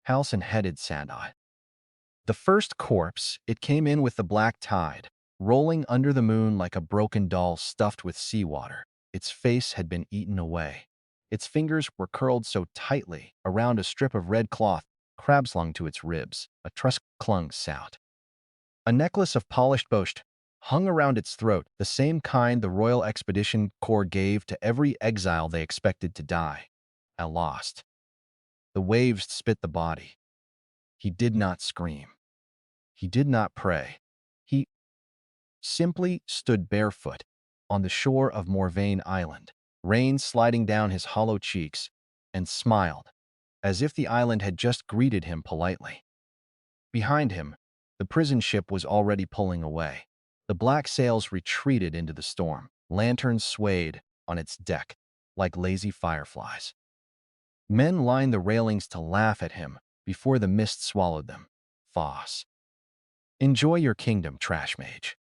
house and headed Sandai. The first corpse, it came in with the black tide, rolling under the moon like a broken doll stuffed with seawater. Its face had been eaten away. Its fingers were curled so tightly around a strip of red cloth, crab-slung to its ribs. A truss clung sout. A necklace of polished boast hung around its throat, the same kind the Royal Expedition Corps gave to every exile they expected to die. I lost. The waves spit the body. He did not scream. He did not pray. He simply stood barefoot on the shore of Morvane Island, rain sliding down his hollow cheeks, and smiled, as if the island had just greeted him politely. Behind him, the prison ship was already pulling away. The black sails retreated into the storm. Lanterns swayed on its deck like lazy fireflies. Men lined the railings to laugh at him before the mist swallowed them. Foss. Enjoy your kingdom, trash mage.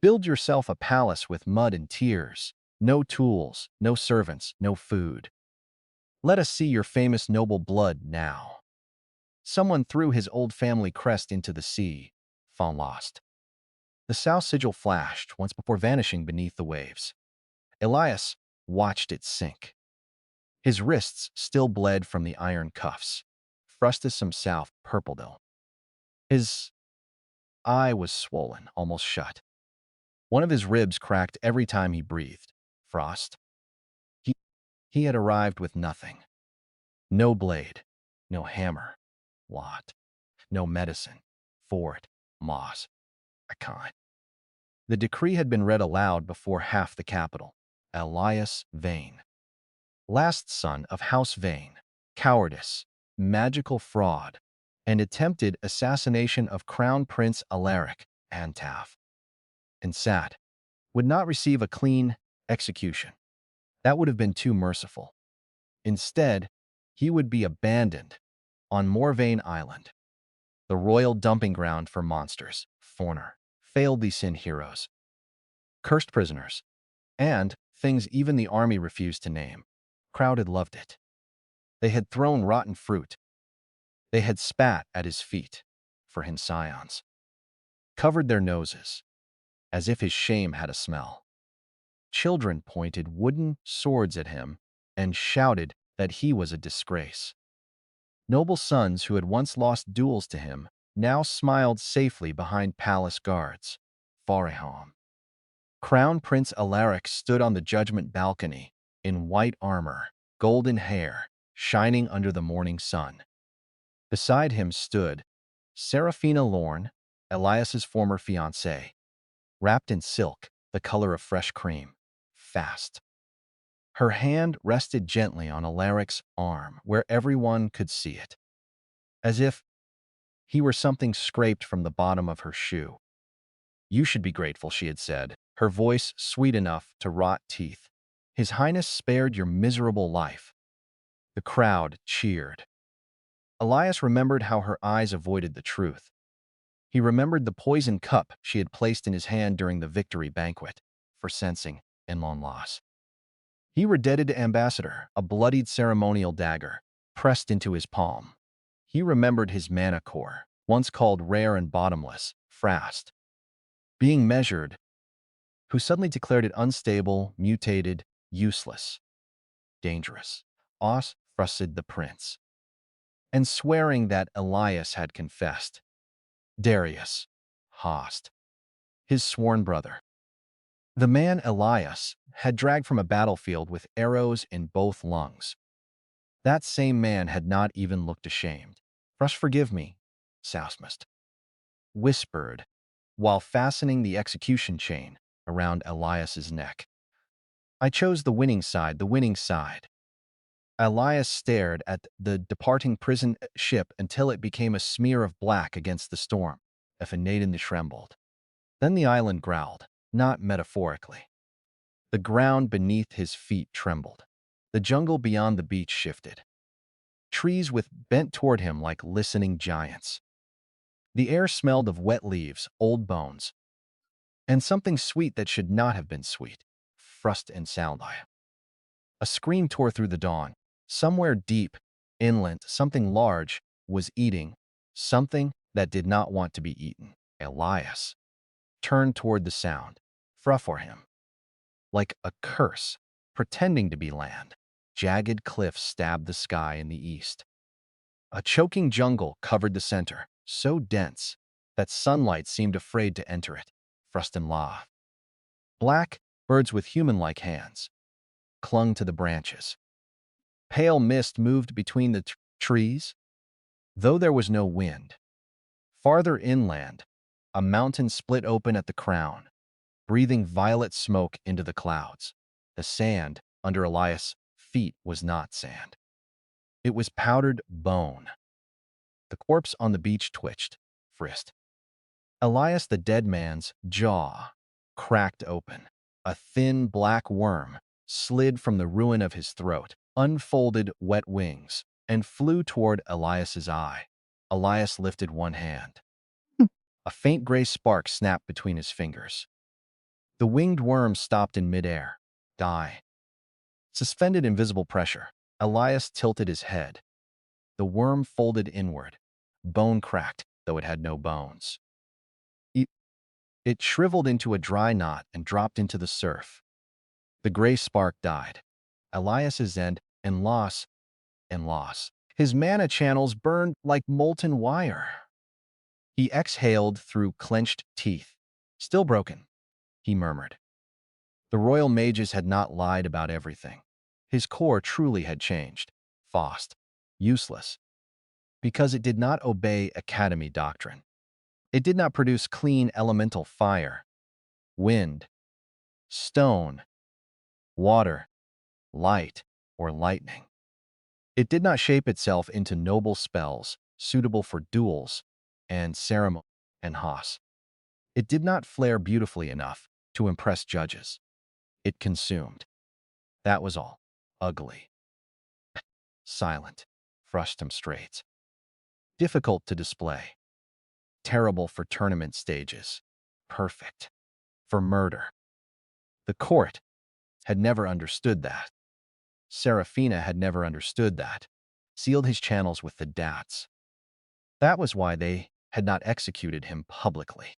Build yourself a palace with mud and tears. No tools, no servants, no food. Let us see your famous noble blood now. Someone threw his old family crest into the sea. Fawn lost. The south sigil flashed once before vanishing beneath the waves. Elias watched it sink. His wrists still bled from the iron cuffs. Frustus himself purpled. His eye was swollen, almost shut. One of his ribs cracked every time he breathed. Frost. He had arrived with nothing. No blade, no hammer, lot, no medicine, fort, moss, a kind. The decree had been read aloud before half the capital. Elias Veyne, last son of House Veyne, cowardice, magical fraud, and attempted assassination of Crown Prince Alaric Antaf, and sat, would not receive a clean execution. That would have been too merciful. Instead, he would be abandoned on Morvane Island, the royal dumping ground for monsters, foreigner, failed sin heroes, cursed prisoners, and things even the army refused to name. Crowd had loved it. They had thrown rotten fruit. They had spat at his feet, for him scions, covered their noses, as if his shame had a smell. Children pointed wooden swords at him and shouted that he was a disgrace. Noble sons who had once lost duels to him now smiled safely behind palace guards. Fareham. Crown Prince Alaric stood on the judgment balcony in white armor, golden hair, shining under the morning sun. Beside him stood Seraphina Lorne, Elias's former fiancée, wrapped in silk, the color of fresh cream, fast. Her hand rested gently on Alaric's arm, where everyone could see it, as if he were something scraped from the bottom of her shoe. You should be grateful, she had said, her voice sweet enough to rot teeth. His Highness spared your miserable life. The crowd cheered. Elias remembered how her eyes avoided the truth. He remembered the poisoned cup she had placed in his hand during the victory banquet, for sensing and long loss. He rededited to Ambassador, a bloodied ceremonial dagger, pressed into his palm. He remembered his mana core, once called rare and bottomless, frast, being measured, who suddenly declared it unstable, mutated, useless, dangerous. Os frusted the prince, and swearing that Elias had confessed. Darius, Host, his sworn brother. The man Elias had dragged from a battlefield with arrows in both lungs. That same man had not even looked ashamed. Rush, forgive me, Sousmist whispered, while fastening the execution chain around Elias's neck. I chose the winning side, the winning side. Elias stared at the departing prison ship until it became a smear of black against the storm. Naden trembled. Then the island growled, not metaphorically. The ground beneath his feet trembled. The jungle beyond the beach shifted. Trees bent toward him like listening giants. The air smelled of wet leaves, old bones, and something sweet that should not have been sweet. Frust and sound. A scream tore through the dawn. Somewhere deep, inland, something large, was eating something that did not want to be eaten. Elias turned toward the sound, fra for him, like a curse, pretending to be land. Jagged cliffs stabbed the sky in the east. A choking jungle covered the center, so dense that sunlight seemed afraid to enter it. Frost and law. Black birds with human-like hands clung to the branches. Pale mist moved between the trees, though there was no wind. Farther inland, a mountain split open at the crown, breathing violet smoke into the clouds. The sand under Elias' feet was not sand. It was powdered bone. The corpse on the beach twitched, frisked. Elias, the dead man's jaw cracked open. A thin black worm slid from the ruin of his throat, unfolded wet wings, and flew toward Elias's eye. Elias lifted one hand. A faint gray spark snapped between his fingers. The winged worm stopped in midair. Die. Suspended invisible pressure, Elias tilted his head. The worm folded inward. Bone cracked, though it had no bones. It shriveled into a dry knot and dropped into the surf. The gray spark died. Elias's end and loss. His mana channels burned like molten wire. He exhaled through clenched teeth. Still broken, he murmured. The royal mages had not lied about everything. His core truly had changed. Faust. Useless. Because it did not obey academy doctrine. It did not produce clean elemental fire, wind, stone, water, light, or lightning. It did not shape itself into noble spells suitable for duels and ceremony and hoss. It did not flare beautifully enough to impress judges. It consumed. That was all. Ugly. Silent. Frustum straits. Difficult to display. Terrible for tournament stages. Perfect for murder. The court had never understood that. Serafina had never understood that. Sealed his channels with the dats. That was why they had not executed him publicly.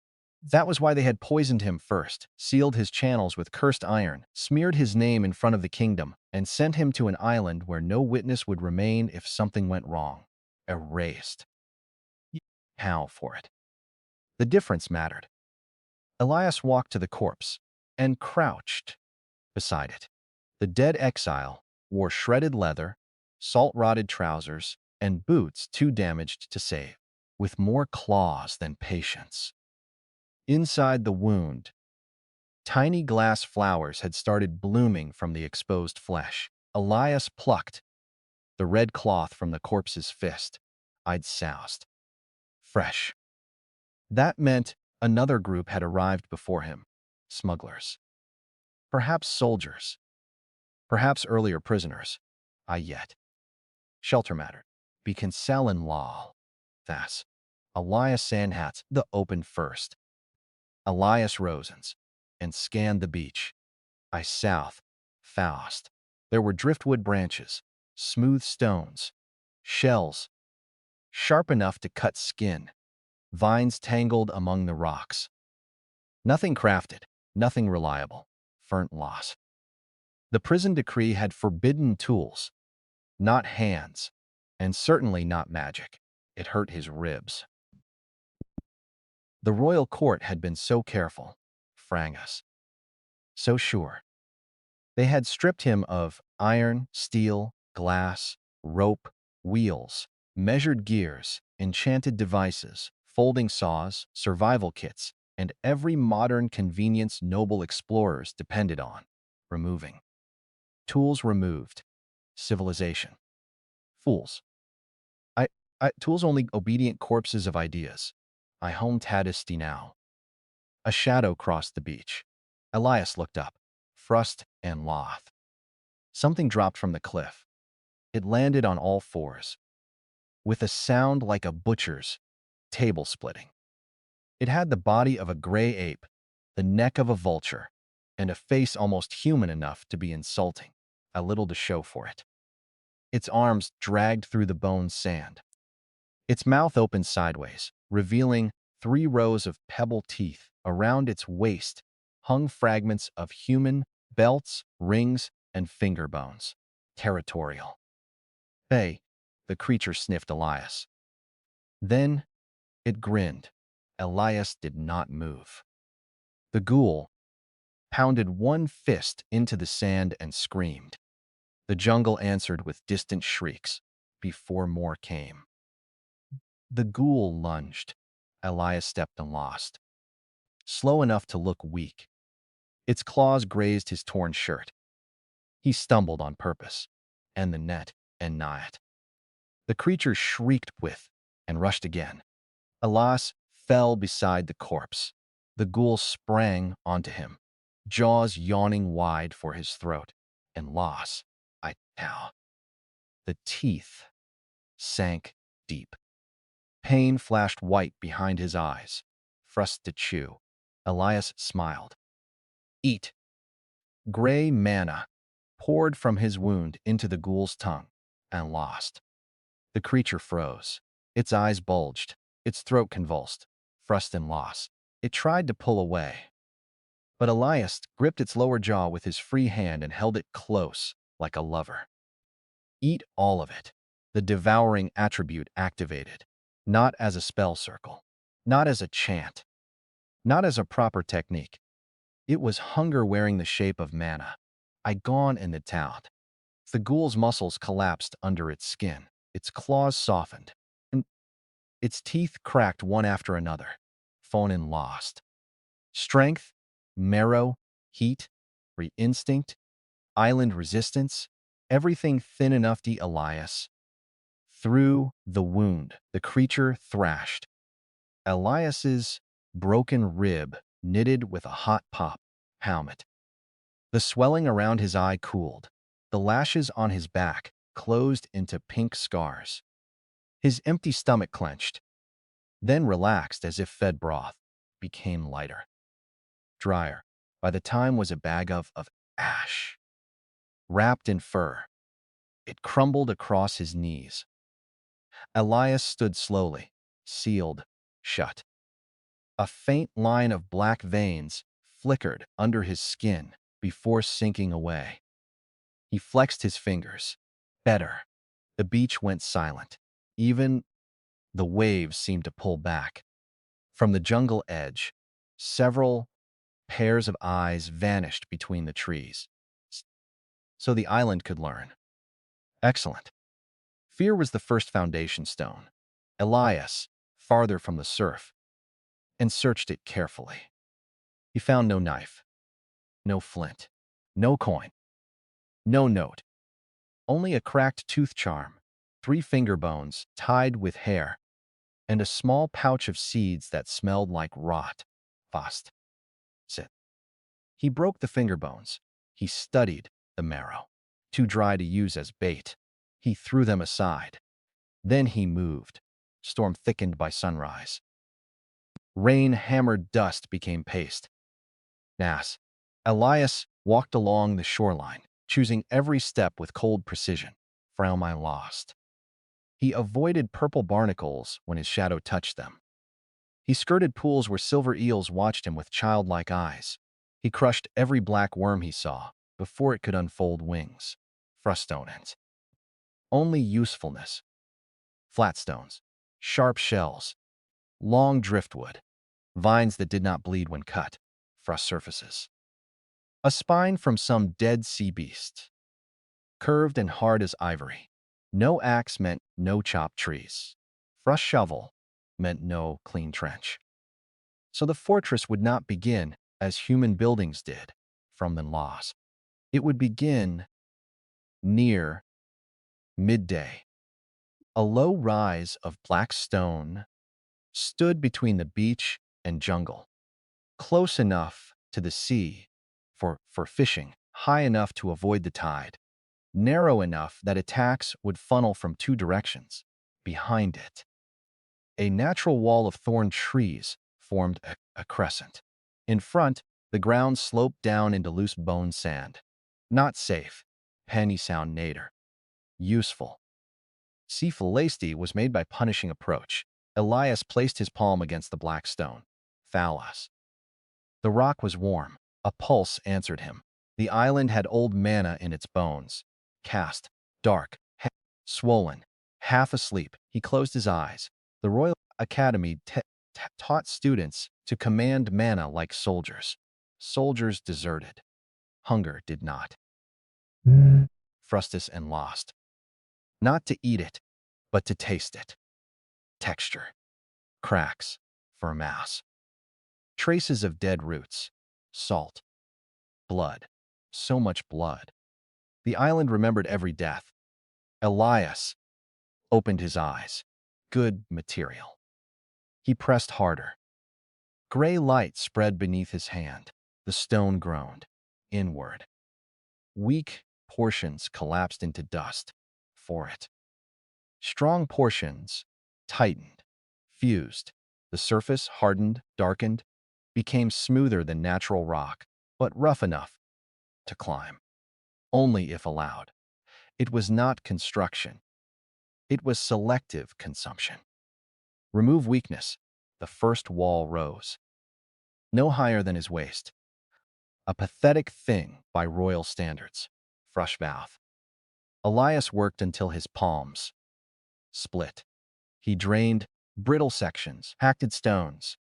That was why they had poisoned him first, sealed his channels with cursed iron, smeared his name in front of the kingdom, and sent him to an island where no witness would remain if something went wrong. Erased. How for it? The difference mattered. Elias walked to the corpse and crouched beside it. The dead exile wore shredded leather, salt-rotted trousers, and boots too damaged to save, with more claws than patience. Inside the wound, tiny glass flowers had started blooming from the exposed flesh. Elias plucked the red cloth from the corpse's fist. I'd soused. Fresh. That meant another group had arrived before him. Smugglers. Perhaps soldiers. Perhaps earlier prisoners. I yet. Shelter mattered. Be cancel in law. Thas. Elias Sanhats, the open first. Elias Rosens, and scanned the beach. I south. Faust. There were driftwood branches, smooth stones, shells, sharp enough to cut skin, vines tangled among the rocks. Nothing crafted, nothing reliable. Fernt loss. The prison decree had forbidden tools, not hands, and certainly not magic. It hurt his ribs. The royal court had been so careful, Frangus. So sure. They had stripped him of iron, steel, glass, rope, wheels, measured gears, enchanted devices, folding saws, survival kits, and every modern convenience noble explorers depended on. Removing. Tools removed. Civilization. Fools. Tools only obedient corpses of ideas. I home tadisti now. A shadow crossed the beach. Elias looked up, frust and loth. Something dropped from the cliff. It landed on all fours, with a sound like a butcher's table splitting. It had the body of a gray ape, the neck of a vulture, and a face almost human enough to be insulting, a little to show for it. Its arms dragged through the bone sand. Its mouth opened sideways, revealing 3 rows of pebble teeth. Around its waist hung fragments of human belts, rings, and finger bones. Territorial. Hey, the creature sniffed Elias. Then it grinned. Elias did not move. The ghoul pounded one fist into the sand and screamed. The jungle answered with distant shrieks before more came. The ghoul lunged. Elias stepped and lost. Slow enough to look weak. Its claws grazed his torn shirt. He stumbled on purpose, and the net and Nyatt. The creature shrieked with and rushed again. Elias fell beside the corpse. The ghoul sprang onto him, jaws yawning wide for his throat, and loss. I now. The teeth sank deep. Pain flashed white behind his eyes. Frust to chew. Elias smiled. Eat. Gray manna poured from his wound into the ghoul's tongue and lost. The creature froze. Its eyes bulged. Its throat convulsed. Frust and loss. It tried to pull away. But Elias gripped its lower jaw with his free hand and held it close, like a lover. Eat all of it. The devouring attribute activated. Not as a spell circle. Not as a chant. Not as a proper technique. It was hunger wearing the shape of manna. I gone in the town. The ghoul's muscles collapsed under its skin. Its claws softened. And its teeth cracked one after another. Fonin lost. Strength, marrow, heat, re-instinct, island resistance, everything thin enough to Elias. Through the wound, the creature thrashed. Elias's broken rib knitted with a hot pop helmet. The swelling around his eye cooled. The lashes on his back closed into pink scars. His empty stomach clenched, then relaxed as if fed broth, became lighter. Drier. By the time was a bag of ash. Wrapped in fur. It crumbled across his knees. Elias stood slowly, sealed, shut. A faint line of black veins flickered under his skin before sinking away. He flexed his fingers. Better. The beach went silent. Even the waves seemed to pull back. From the jungle edge, several pairs of eyes vanished between the trees. So the island could learn. Excellent. Fear was the first foundation stone. Elias, farther from the surf, and searched it carefully. He found no knife, no flint, no coin, no note, only a cracked tooth charm, 3 finger bones tied with hair, and a small pouch of seeds that smelled like rot. Fast. Sit. He broke the finger bones. He studied the marrow. Too dry to use as bait. He threw them aside. Then he moved. Storm thickened by sunrise. Rain-hammered dust became paste. Nas. Elias walked along the shoreline, choosing every step with cold precision. Fraumai lost. He avoided purple barnacles when his shadow touched them. He skirted pools where silver eels watched him with childlike eyes. He crushed every black worm he saw before it could unfold wings. Frustonans. Only usefulness. Flat stones, sharp shells, long driftwood, vines that did not bleed when cut, frost surfaces. A spine from some dead sea beast, curved and hard as ivory. No axe meant no chopped trees. Frost shovel meant no clean trench. So the fortress would not begin as human buildings did, from the loss. It would begin near midday. A low rise of black stone stood between the beach and jungle, close enough to the sea for fishing, high enough to avoid the tide, narrow enough that attacks would funnel from 2 directions. Behind it, a natural wall of thorn trees formed a crescent. In front, the ground sloped down into loose bone sand. Not safe. Penny sound nader. Useful. See, Philaste was made by punishing approach. Elias placed his palm against the black stone. Thalas. The rock was warm. A pulse answered him. The island had old mana in its bones. Cast, dark, swollen, half asleep. He closed his eyes. The Royal Academy taught students to command mana like soldiers. Soldiers deserted. Hunger did not. Frustus and lost. Not to eat it, but to taste it. Texture. Cracks. Mass. Traces of dead roots. Salt. Blood. So much blood. The island remembered every death. Elias opened his eyes. Good material. He pressed harder. Gray light spread beneath his hand. The stone groaned. Inward. Weak portions collapsed into dust. For it. Strong portions tightened, fused. The surface hardened, darkened, became smoother than natural rock, but rough enough to climb. Only if allowed. It was not construction. It was selective consumption. Remove weakness. The first wall rose. No higher than his waist. A pathetic thing by royal standards. Fresh mouth. Elias worked until his palms split. He drained brittle sections, hacked stones,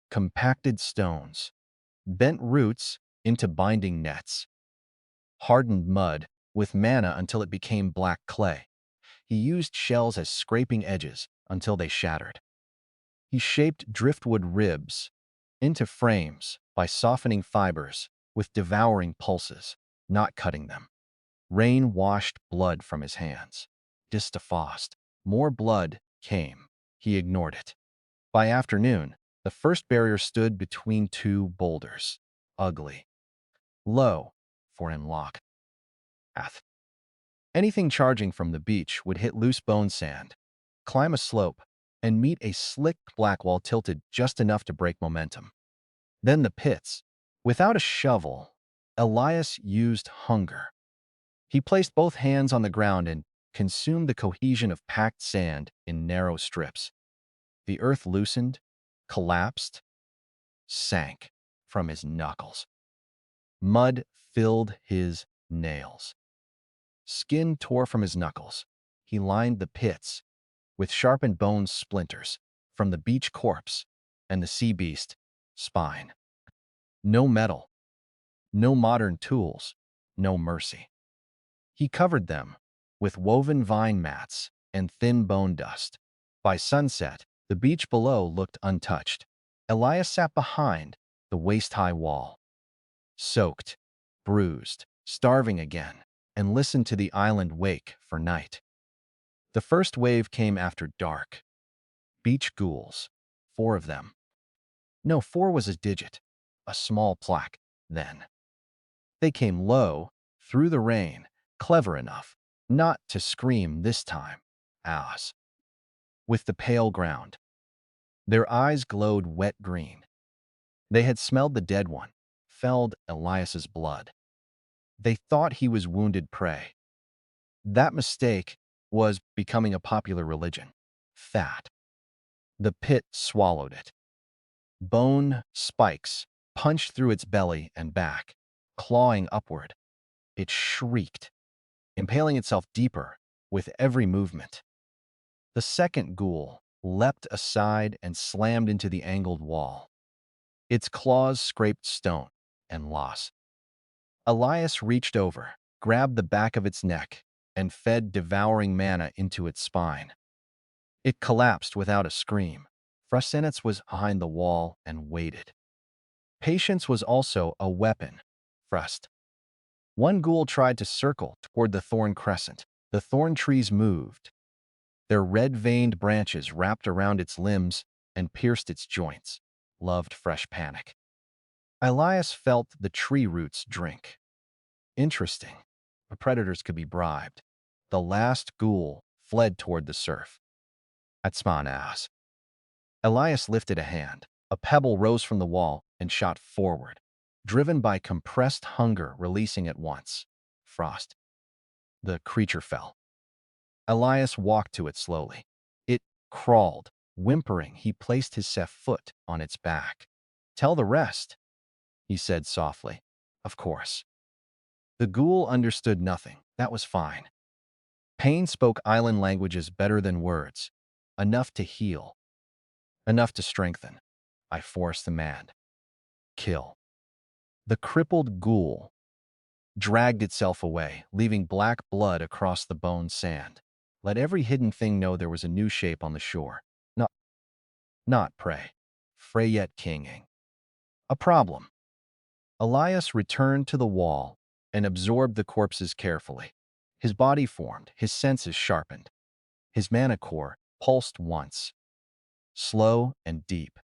compacted stones, bent roots into binding nets, hardened mud with mana until it became black clay. He used shells as scraping edges until they shattered. He shaped driftwood ribs into frames by softening fibers with devouring pulses, not cutting them. Rain washed blood from his hands. Distafost. More blood came. He ignored it. By afternoon, the first barrier stood between two boulders. Ugly. Low. For in lock. Path. Anything charging from the beach would hit loose bone sand, climb a slope, and meet a slick black wall tilted just enough to break momentum. Then the pits. Without a shovel, Elias used hunger. He placed both hands on the ground and consumed the cohesion of packed sand in narrow strips. The earth loosened, collapsed, sank from his knuckles. Mud filled his nails. Skin tore from his knuckles. He lined the pits with sharpened bone splinters from the beach corpse and the sea beast spine. No metal, no modern tools, no mercy. He covered them with woven vine mats and thin bone dust. By sunset, the beach below looked untouched. Elias sat behind the waist-high wall, soaked, bruised, starving again, and listened to the island wake for night. The first wave came after dark. Beach ghouls, 4 of them. No, 4 was a digit, a small plaque, then. They came low, through the rain, clever enough not to scream this time, as with the pale ground. Their eyes glowed wet green. They had smelled the dead one, felt Elias's blood. They thought he was wounded prey. That mistake was becoming a popular religion. Fat. The pit swallowed it. Bone spikes punched through its belly and back, clawing upward. It shrieked, impaling itself deeper with every movement. The second ghoul leapt aside and slammed into the angled wall. Its claws scraped stone and lost. Elias reached over, grabbed the back of its neck, and fed devouring mana into its spine. It collapsed without a scream. Frusenitz was behind the wall and waited. Patience was also a weapon. Frust. One ghoul tried to circle toward the thorn crescent. The thorn trees moved. Their red-veined branches wrapped around its limbs and pierced its joints. Loved fresh panic. Elias felt the tree roots drink. Interesting. The predators could be bribed. The last ghoul fled toward the surf. Atsman ass. Elias lifted a hand. A pebble rose from the wall and shot forward, driven by compressed hunger releasing at once. Frost. The creature fell. Elias walked to it slowly. It crawled. Whimpering, he placed his set foot on its back. "Tell the rest," he said softly. "Of course." The ghoul understood nothing. That was fine. Pain spoke island languages better than words. Enough to heal. Enough to strengthen. I forced the man. Kill. The crippled ghoul dragged itself away, leaving black blood across the bone sand. Let every hidden thing know there was a new shape on the shore. Not, not prey. Freyet kinging. A problem. Elias returned to the wall and absorbed the corpses carefully. His body formed, his senses sharpened. His mana core pulsed once, slow and deep,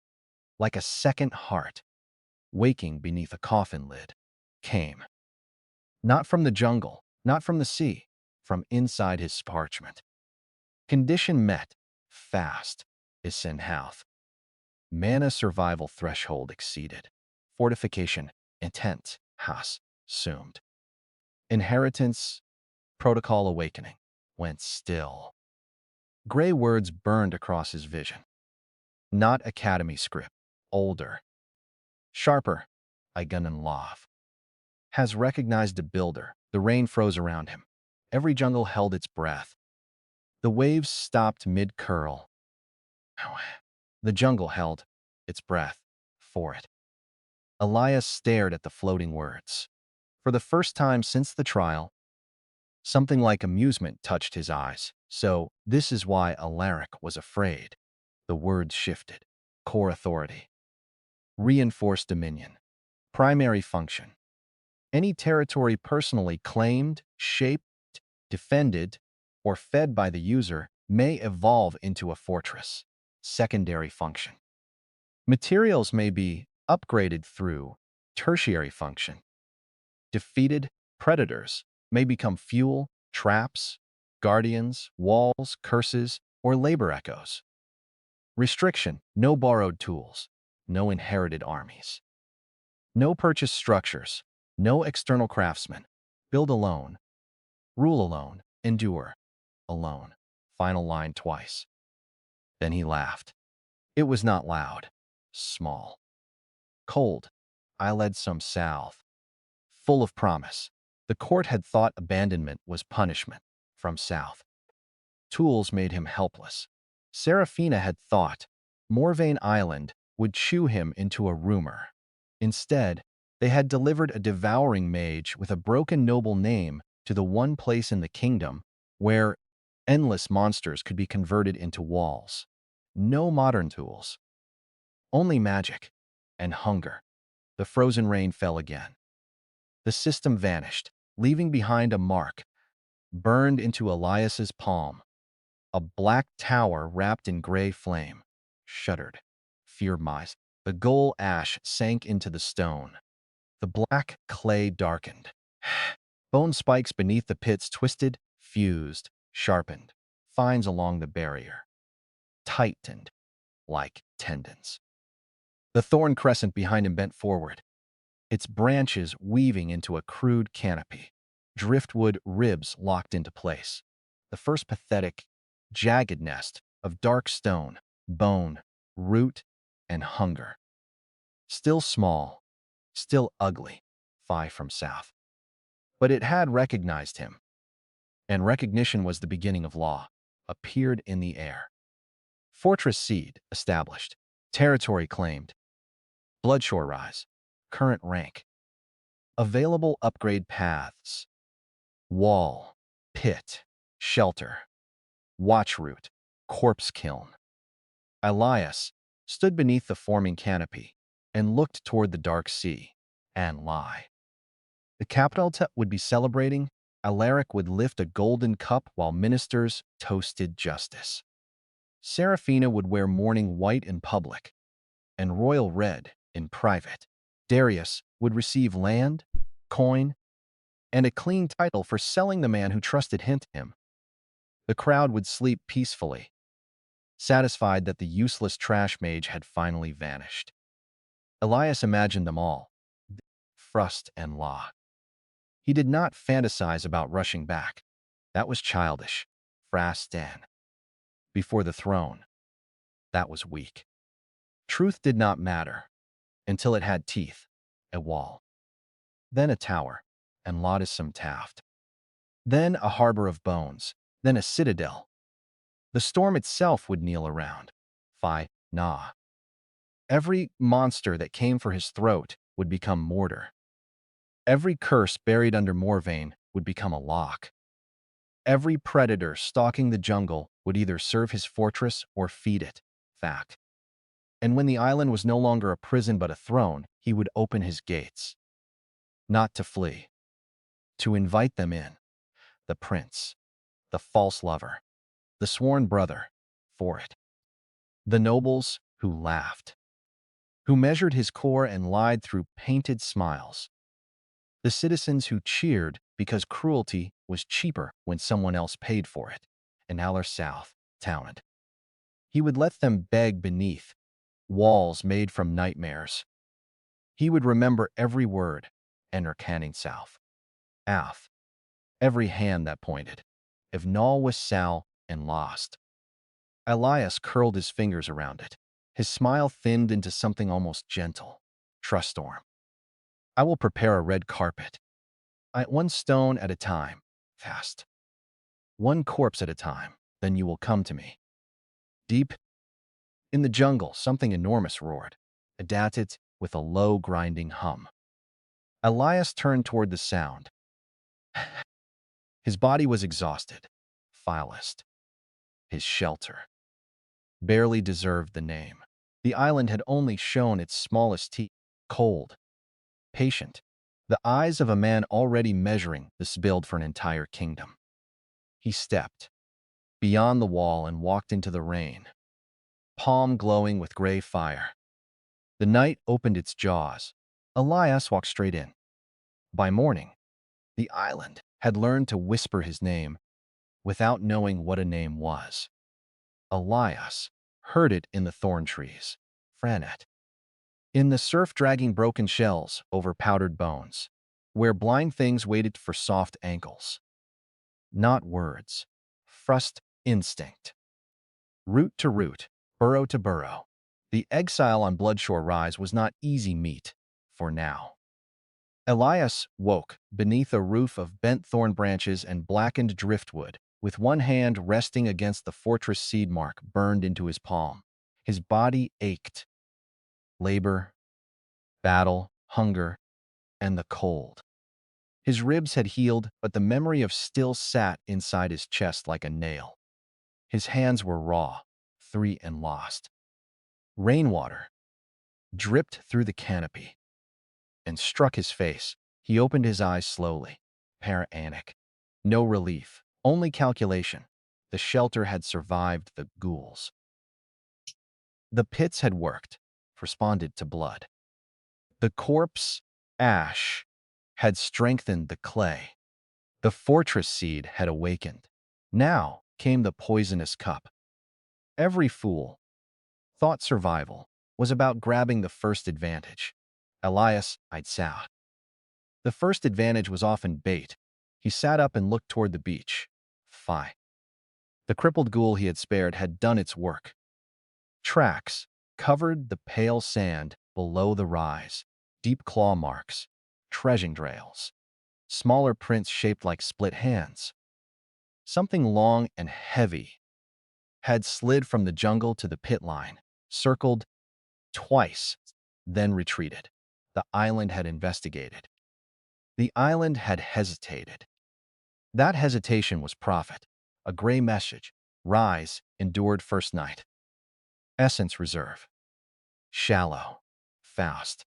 like a second heart, waking beneath a coffin lid, came. Not from the jungle, not from the sea, from inside his parchment. Condition met, fast, Isenhouth. Mana survival threshold exceeded. Fortification, intent, has, assumed. Inheritance, protocol awakening, went still. Gray words burned across his vision. Not academy script, older. Sharper, Igunan Love. Has recognized a builder. The rain froze around him. Every jungle held its breath. The waves stopped mid-curl. The jungle held its breath for it. Elias stared at the floating words. For the first time since the trial, something like amusement touched his eyes. So, this is why Alaric was afraid. The words shifted. Core authority. Reinforced dominion. Primary function. Any territory personally claimed, shaped, defended, or fed by the user may evolve into a fortress. Secondary function. Materials may be upgraded through tertiary function. Defeated predators may become fuel, traps, guardians, walls, curses, or labor echoes. Restriction: no borrowed tools, no inherited armies. No purchased structures, no external craftsmen. Build alone, rule alone, endure alone. Final line twice. Then he laughed. It was not loud, small, cold. I led some south, full of promise. The court had thought abandonment was punishment from south. Tools made him helpless. Seraphina had thought Morvane Island would chew him into a rumor. Instead, they had delivered a devouring mage with a broken noble name to the one place in the kingdom where endless monsters could be converted into walls. No modern tools. Only magic and hunger. The frozen rain fell again. The system vanished, leaving behind a mark, burned into Elias's palm. A black tower wrapped in gray flame. Shuddered. Fear mice. The gold ash sank into the stone. The black clay darkened. Bone spikes beneath the pits twisted, fused, sharpened. Fines along the barrier. Tightened like tendons. The thorn crescent behind him bent forward, its branches weaving into a crude canopy. Driftwood ribs locked into place. The first pathetic, jagged nest of dark stone, bone, root, and hunger. Still small, still ugly, far from south. But it had recognized him, and recognition was the beginning of law, appeared in the air. Fortress seed established, territory claimed, bloodshore rise, current rank, available upgrade paths, wall, pit, shelter, watch route, corpse kiln. Elias stood beneath the forming canopy and looked toward the dark sea and lie. The capital would be celebrating. Alaric would lift a golden cup while ministers toasted justice. Seraphina would wear mourning white in public and royal red in private. Darius would receive land, coin, and a clean title for selling the man who trusted him. The crowd would sleep peacefully, satisfied that the useless trash mage had finally vanished. Elias imagined them all, Frust and Law. He did not fantasize about rushing back. That was childish. frass den. Before the throne, that was weak. Truth did not matter until it had teeth, a wall, then a tower, and loathsome taft, then a harbor of bones, then a citadel. The storm itself would kneel around. Nah. Every monster that came for his throat would become mortar. Every curse buried under Morvane would become a lock. Every predator stalking the jungle would either serve his fortress or feed it. Fact. And when the island was no longer a prison but a throne, he would open his gates. Not to flee. To invite them in. The prince. The false lover. The sworn brother. For it. The nobles who laughed. Who measured his core and lied through painted smiles. The citizens who cheered because cruelty was cheaper when someone else paid for it. In our South, talent. He would let them beg beneath walls made from nightmares. He would remember every word, enter canning south. Ath, every hand that pointed. If Null was Sal and lost. Elias curled his fingers around it. His smile thinned into something almost gentle. Trust storm. I will prepare a red carpet. One stone at a time, fast. One corpse at a time, then you will come to me. Deep in the jungle, something enormous roared, adapted with a low, grinding hum. Elias turned toward the sound. His body was exhausted, fileless. His shelter barely deserved the name. The island had only shown its smallest teeth, cold, patient, the eyes of a man already measuring the build for an entire kingdom. He stepped beyond the wall and walked into the rain, palm glowing with gray fire. The night opened its jaws. Elias walked straight in. By morning, the island had learned to whisper his name without knowing what a name was. Elias heard it in the thorn trees, Franet, in the surf dragging broken shells over powdered bones, where blind things waited for soft ankles. Not words, thrust instinct. Root to root, burrow to burrow. The exile on Bloodshore Rise was not easy meat for now. Elias woke beneath a roof of bent thorn branches and blackened driftwood, with one hand resting against the fortress seed mark burned into his palm. His body ached. Labor, battle, hunger, and the cold. His ribs had healed, but the memory of still sat inside his chest like a nail. His hands were raw, free and lost. Rainwater dripped through the canopy and struck his face. He opened his eyes slowly. Paranic. No relief, only calculation. The shelter had survived the ghouls. The pits had worked, responded to blood. The corpse, ash, had strengthened the clay. The fortress seed had awakened. Now came the poisonous cup. Every fool thought survival was about grabbing the first advantage. Elias eyed south. The first advantage was often bait. He sat up and looked toward the beach. The crippled ghoul he had spared had done its work. Tracks covered the pale sand below the rise, deep claw marks, treasing trails, smaller prints shaped like split hands. Something long and heavy had slid from the jungle to the pit line, circled twice, then retreated. The island had investigated. The island had hesitated. That hesitation was profit. A gray message. Rise, endured first night. Essence reserve. Shallow. Fast.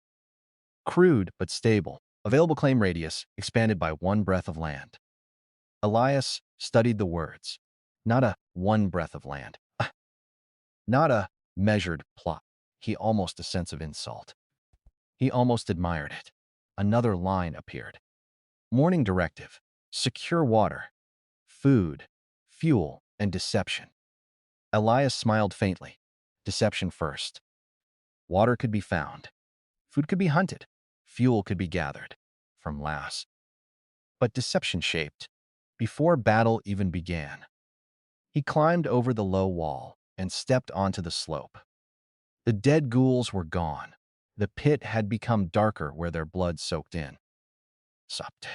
Crude but stable. Available claim radius expanded by 1 breath of land. Elias studied the words. Not a 1 breath of land. Not a measured plot. He almost a sense of insult. He almost admired it. Another line appeared. Morning directive. Secure water. Food. Fuel and deception. Elias smiled faintly. Deception first. Water could be found. Food could be hunted. Fuel could be gathered. From last. But deception shaped. Before battle even began. He climbed over the low wall and stepped onto the slope. The dead ghouls were gone. The pit had become darker where their blood soaked in. Sopped.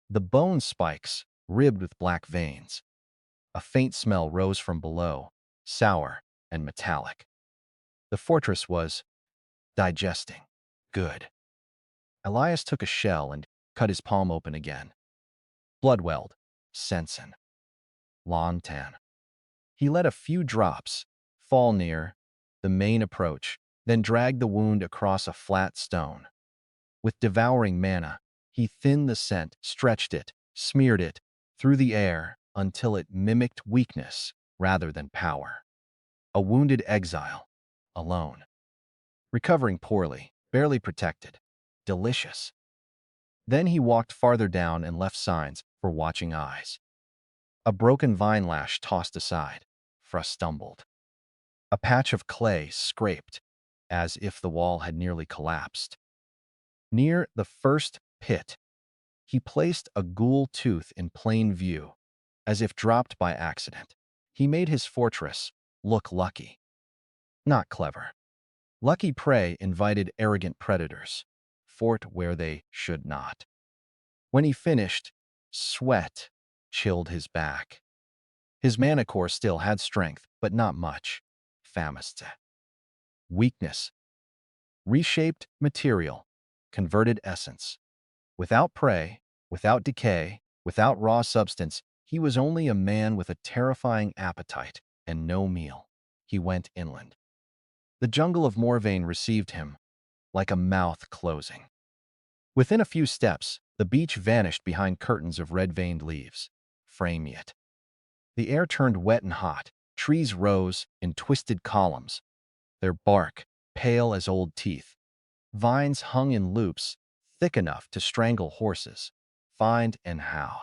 The bone spikes, ribbed with black veins. A faint smell rose from below, sour and metallic. The fortress was digesting. Good. Elias took a shell and cut his palm open again. Bloodweld. Sensen. Lontan. He let a few drops fall near the main approach, then dragged the wound across a flat stone. With devouring mana, he thinned the scent, stretched it, smeared it through the air until it mimicked weakness rather than power. A wounded exile, alone. Recovering poorly, barely protected. Delicious. Then he walked farther down and left signs for watching eyes. A broken vine lash tossed aside. Fra stumbled. A patch of clay scraped, as if the wall had nearly collapsed. Near the first pit, he placed a ghoul tooth in plain view, as if dropped by accident. He made his fortress look lucky. Not clever. Lucky prey invited arrogant predators, fort where they should not. When he finished, sweat chilled his back. His mana core still had strength, but not much. Famished. Weakness. Reshaped material. Converted essence. Without prey, without decay, without raw substance, he was only a man with a terrifying appetite and no meal. He went inland. The jungle of Morvane received him, like a mouth closing. Within a few steps, the beach vanished behind curtains of red-veined leaves. Frame it. The air turned wet and hot. Trees rose in twisted columns, their bark pale as old teeth. Vines hung in loops, thick enough to strangle horses, find and howl,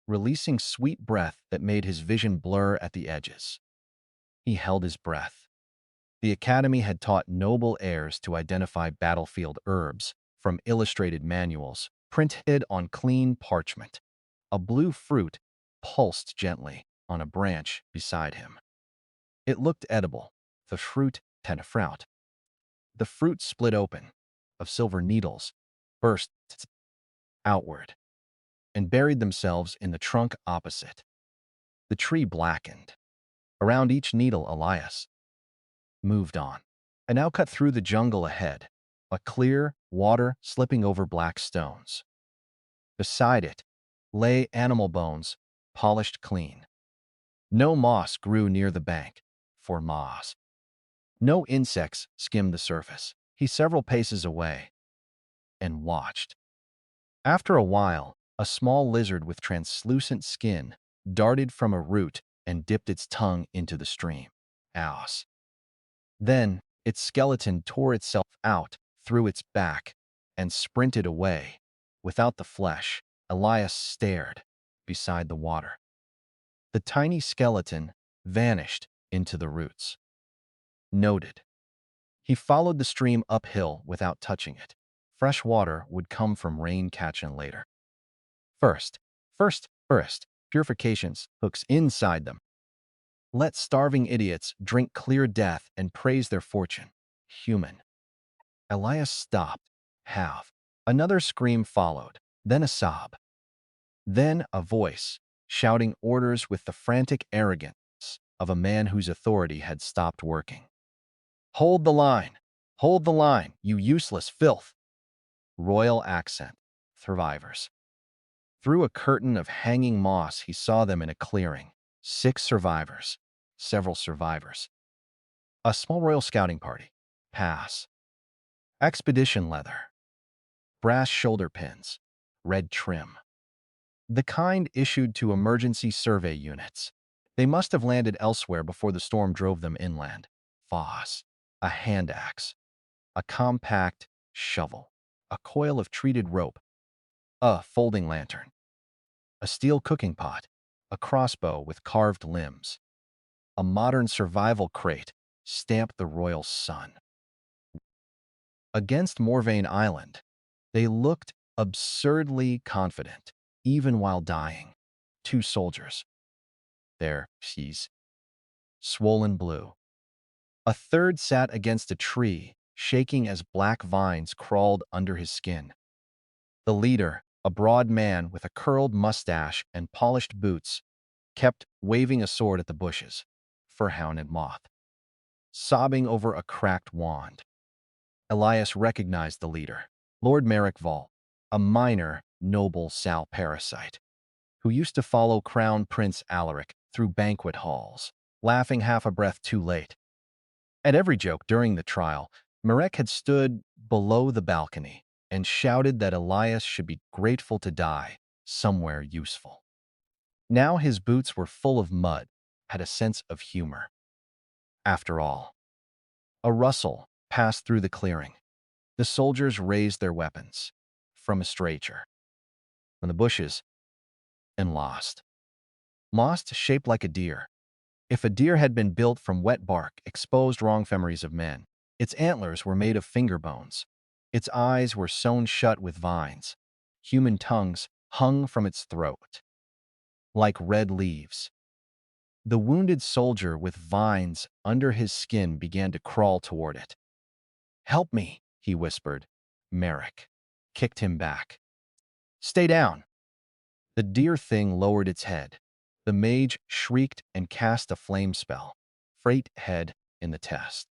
releasing sweet breath that made his vision blur at the edges. He held his breath. The academy had taught noble heirs to identify battlefield herbs from illustrated manuals printed on clean parchment. A blue fruit pulsed gently on a branch beside him. It looked edible. The fruit had a fruit. The fruit split open, of silver needles, burst outward, and buried themselves in the trunk opposite. The tree blackened. Around each needle, Elias moved on. And now cut through the jungle ahead, a clear water slipping over black stones. Beside it lay animal bones, polished clean. No moss grew near the bank, for moss. No insects skimmed the surface. He several paces away and watched. After a while, a small lizard with translucent skin darted from a root and dipped its tongue into the stream. Ows. Then, its skeleton tore itself out through its back and sprinted away. Without the flesh, Elias stared beside the water. The tiny skeleton vanished into the roots. Noted. He followed the stream uphill without touching it. Fresh water would come from rain catching later. First, purifications, hooks inside them. Let starving idiots drink clear death and praise their fortune. Human. Elias stopped. Have. Another scream followed, then a sob. Then a voice, shouting orders with the frantic arrogance of a man whose authority had stopped working. Hold the line! Hold the line, you useless filth! Royal accent. Survivors. Through a curtain of hanging moss, he saw them in a clearing. 6 survivors. Several survivors. A small royal scouting party. Pass. Expedition leather. Brass shoulder pins. Red trim. The kind issued to emergency survey units. They must have landed elsewhere before the storm drove them inland. Foss. A hand axe. A compact shovel. A coil of treated rope. A folding lantern. A steel cooking pot. A crossbow with carved limbs. A modern survival crate stamped the royal sun. Against Morvane Island, they looked absurdly confident, even while dying. 2 soldiers. their seas, swollen blue. A third sat against a tree, shaking as black vines crawled under his skin. The leader, a broad man with a curled mustache and polished boots, kept waving a sword at the bushes, furhound and moth, sobbing over a cracked wand. Elias recognized the leader, Lord Merrick Vol, a minor, noble Sal parasite, who used to follow Crown Prince Alaric through banquet halls, laughing half a breath too late. At every joke during the trial, Marek had stood below the balcony and shouted that Elias should be grateful to die somewhere useful. Now his boots were full of mud, had a sense of humor. After all, a rustle passed through the clearing. The soldiers raised their weapons from a stranger, from the bushes, and lost. Lost shaped like a deer. If a deer had been built from wet bark, exposed wrong memories of men, its antlers were made of finger bones. Its eyes were sewn shut with vines. Human tongues hung from its throat, like red leaves. The wounded soldier with vines under his skin began to crawl toward it. "Help me," he whispered. Merrick kicked him back. "Stay down." The deer thing lowered its head. The mage shrieked and cast a flame spell. Freight head in the test.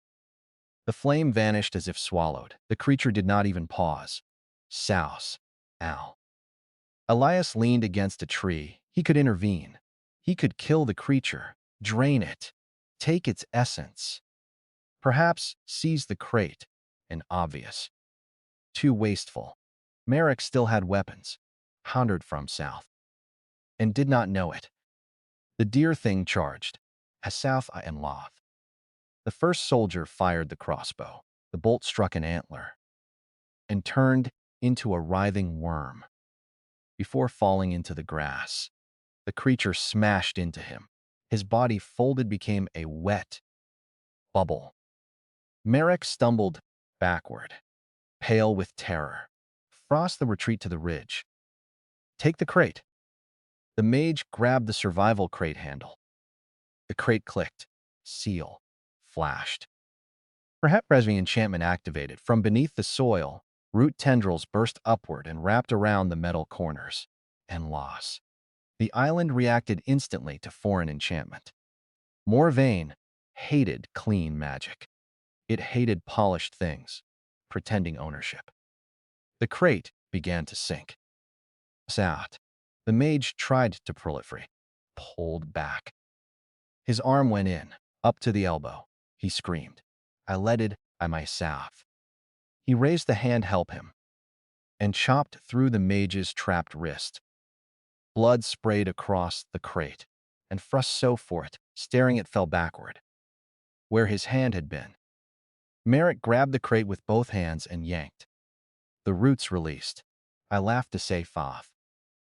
The flame vanished as if swallowed. The creature did not even pause. Souse. Ow. Elias leaned against a tree. He could intervene. He could kill the creature, drain it, take its essence. Perhaps seize the crate. An obvious. Too wasteful. Merrick still had weapons, pondered from south, and did not know it. The deer thing charged, as south and loth. The first soldier fired the crossbow. The bolt struck an antler and turned into a writhing worm. Before falling into the grass, the creature smashed into him. His body folded became a wet bubble. Merrick stumbled backward, pale with terror. Frost the retreat to the ridge. "Take the crate." The mage grabbed the survival crate handle. The crate clicked. Seal flashed. Perhaps the enchantment activated. From beneath the soil, root tendrils burst upward and wrapped around the metal corners. And loss. The island reacted instantly to foreign enchantment. Morvane hated clean magic. It hated polished things, pretending ownership. The crate began to sink. Out. The mage tried to pull it free. Pulled back. His arm went in, up to the elbow. He screamed. "I let it, I myself." He raised the hand help him, and chopped through the mage's trapped wrist. Blood sprayed across the crate, and Frost so for it, staring it fell backward, where his hand had been. Merrick grabbed the crate with both hands and yanked. The roots released. I laughed to say "Foth."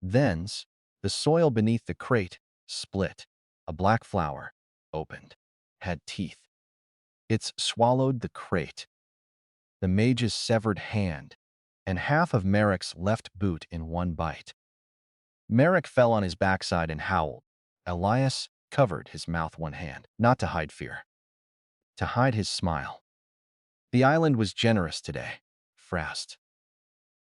Then's, the soil beneath the crate split. A black flower opened, had teeth. It's swallowed the crate, the mage's severed hand, and half of Merrick's left boot in one bite. Merrick fell on his backside and howled. Elias covered his mouth one hand, not to hide fear, to hide his smile. The island was generous today. Frost.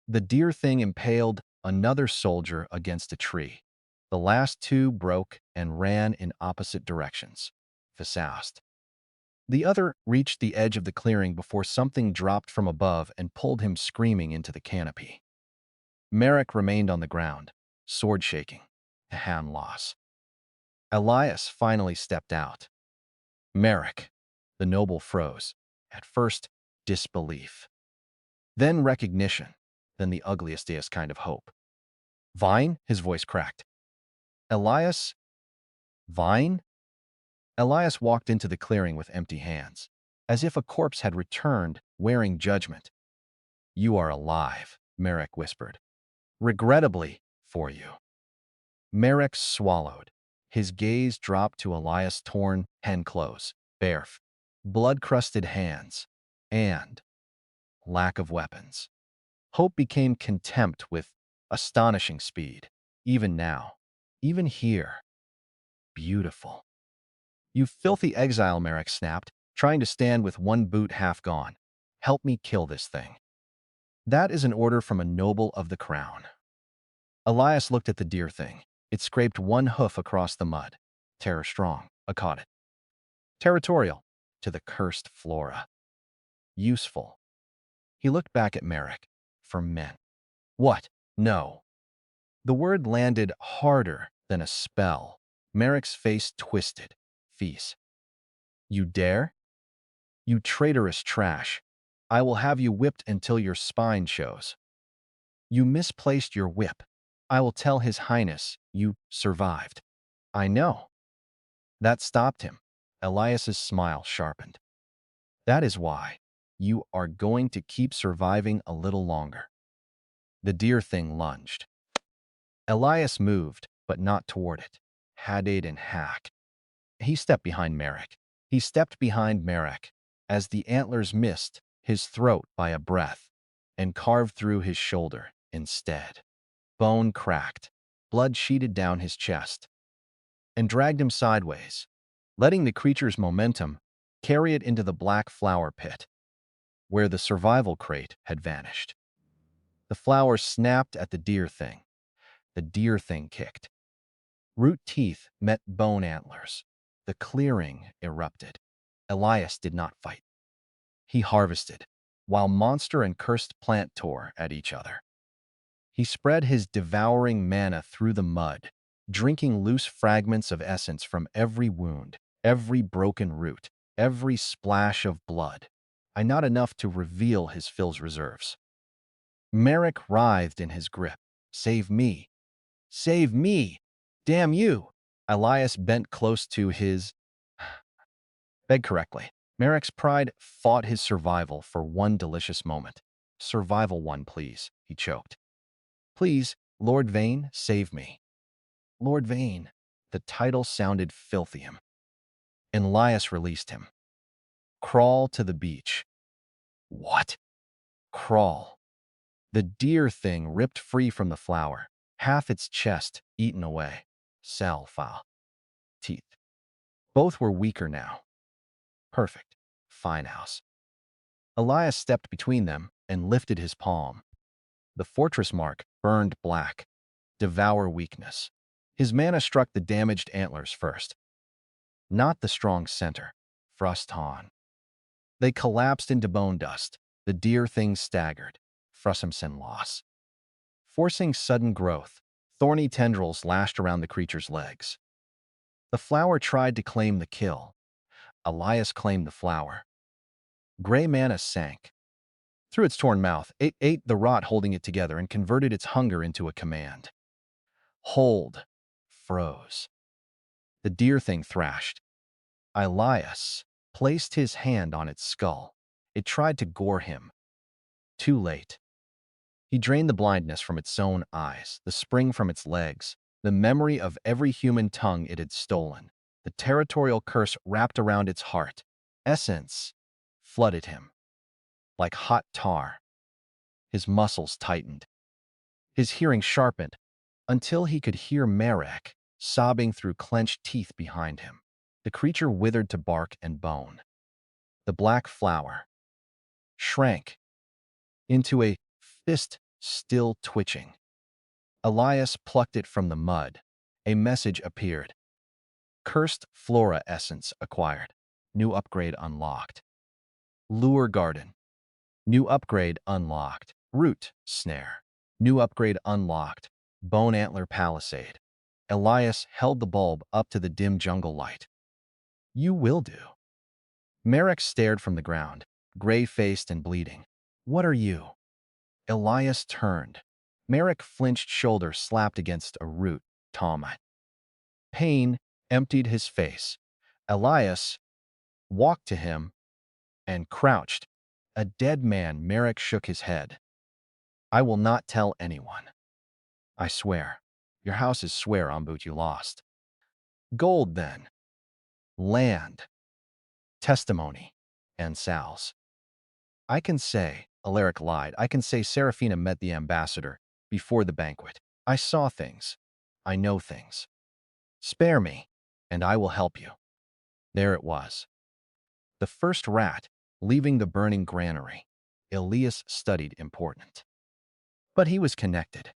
The deer thing impaled another soldier against a tree. The last two broke and ran in opposite directions. Fasoust. The other reached the edge of the clearing before something dropped from above and pulled him screaming into the canopy. Merrick remained on the ground, sword shaking, a hand loss. Elias finally stepped out. Merrick, the noble, froze. At first, disbelief. Then recognition. Then the ugliest kind of hope. "Veyne?" His voice cracked. "Elias? Veyne?" Elias walked into the clearing with empty hands, as if a corpse had returned, wearing judgment. "You are alive," Merrick whispered. "Regrettably, for you." Merrick swallowed. His gaze dropped to Elias' torn hen clothes, bare, blood-crusted hands, and lack of weapons. Hope became contempt with astonishing speed. Even now, even here, beautiful. You filthy exile, Merrick snapped, trying to stand with one boot half gone. Help me kill this thing. That is an order from a noble of the crown. Elias looked at the dear thing. It scraped one hoof across the mud. Terror strong. I caught it. Territorial. To the cursed flora. Useful. He looked back at Merrick. For men. What? No. The word landed harder than a spell. Merrick's face twisted. Feast. You dare? You traitorous trash. I will have you whipped until your spine shows. You misplaced your whip. I will tell His Highness you survived. I know. That stopped him. Elias's smile sharpened. That is why you are going to keep surviving a little longer. The dear thing lunged. Elias moved, but not toward it. Hadade and hack. He stepped behind Merrick. He stepped behind Merrick as the antlers missed his throat by a breath and carved through his shoulder instead. Bone cracked, blood sheeted down his chest, and dragged him sideways, letting the creature's momentum carry it into the black flower pit, where the survival crate had vanished. The flower snapped at the deer thing. The deer thing kicked. Root teeth met bone antlers. The clearing erupted. Elias did not fight. He harvested, while monster and cursed plant tore at each other. He spread his devouring mana through the mud, drinking loose fragments of essence from every wound, every broken root, every splash of blood. Not enough to reveal his Phil's reserves. Merrick writhed in his grip. Save me. Save me. Damn you. Elias bent close to his... Beg correctly. Merrick's pride fought his survival for one delicious moment. Survival one, please, he choked. Please, Lord Veyne, save me. Lord Veyne. The title sounded filthy. Elias released him. Crawl to the beach. What? Crawl. The deer thing ripped free from the flower, half its chest eaten away. Salfa. Teeth. Both were weaker now. Perfect. Fine house. Elias stepped between them and lifted his palm. The fortress mark burned black. Devour weakness. His mana struck the damaged antlers first. Not the strong center. Frust on. They collapsed into bone dust. The deer thing staggered. Frusumsen loss. Forcing sudden growth, thorny tendrils lashed around the creature's legs. The flower tried to claim the kill. Elias claimed the flower. Gray mana sank. Through its torn mouth, it ate the rot holding it together and converted its hunger into a command. Hold. Froze. The deer thing thrashed. Elias placed his hand on its skull. It tried to gore him. Too late. He drained the blindness from its own eyes, the spring from its legs, the memory of every human tongue it had stolen. The territorial curse wrapped around its heart. Essence flooded him. Like hot tar. His muscles tightened. His hearing sharpened until he could hear Merrick sobbing through clenched teeth behind him. The creature withered to bark and bone. The black flower shrank into a fist still twitching. Elias plucked it from the mud. A message appeared. Cursed flora essence acquired. New upgrade unlocked. Lure garden. New upgrade unlocked. Root snare. New upgrade unlocked. Bone antler palisade. Elias held the bulb up to the dim jungle light. You will do. Merrick stared from the ground, gray-faced and bleeding. What are you? Elias turned. Merrick flinched shoulder slapped against a root. Tom. Pain emptied his face. Elias walked to him and crouched. A dead man. Merrick shook his head. I will not tell anyone. I swear. Your house is swear on boot you lost. Gold then. Land. Testimony. And Sal's. I can say, Alaric lied, I can say Seraphina met the ambassador before the banquet. I saw things. I know things. Spare me. and I will help you. There it was. The first rat, leaving the burning granary. Elias studied important. But he was connected.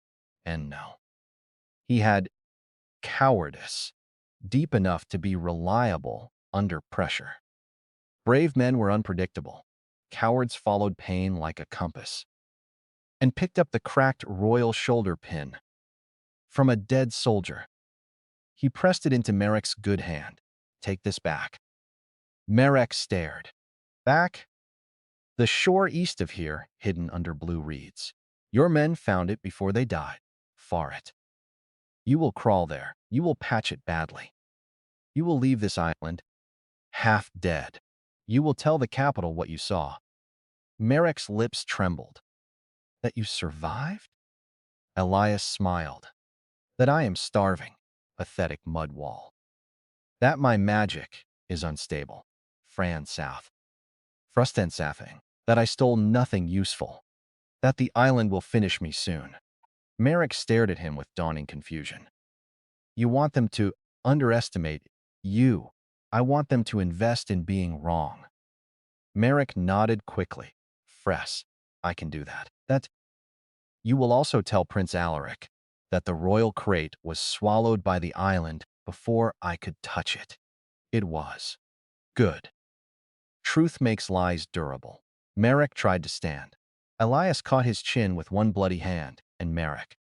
And no. He had cowardice, deep enough to be reliable under pressure. Brave men were unpredictable. Cowards followed pain like a compass and picked up the cracked royal shoulder pin from a dead soldier. He pressed it into Marek's good hand. Take this back. Marek stared. Back? The shore east of here, hidden under blue reeds. Your men found it before they died. Far it. You will crawl there. You will patch it badly. You will leave this island half dead. You will tell the capital what you saw. Marek's lips trembled. That you survived? Elias smiled. That I am starving. Pathetic mud wall. That my magic is unstable. Fran South. Frustensafing. That I stole nothing useful. That the island will finish me soon. Marek stared at him with dawning confusion. You want them to underestimate you. I want them to invest in being wrong. Marek nodded quickly. Fress, I can do that. That you will also tell Prince Alaric that the royal crate was swallowed by the island before I could touch it. It was. Good. Truth makes lies durable. Marek tried to stand. Elias caught his chin with one bloody hand, and Marek.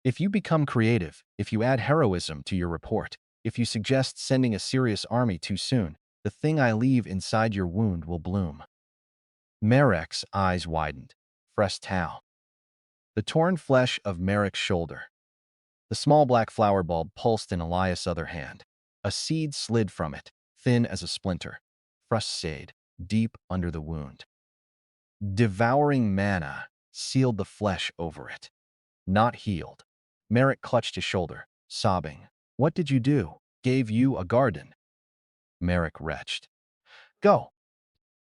If you become creative, if you add heroism to your report, if you suggest sending a serious army too soon, the thing I leave inside your wound will bloom. Marek's eyes widened. Fresh towel. The torn flesh of Marek's shoulder. The small black flower bulb pulsed in Elias' other hand. A seed slid from it, thin as a splinter. Fresh seed, deep under the wound. Devouring manna sealed the flesh over it. Not healed. Marek clutched his shoulder, sobbing. What did you do? Gave you a garden. Marek retched. Go.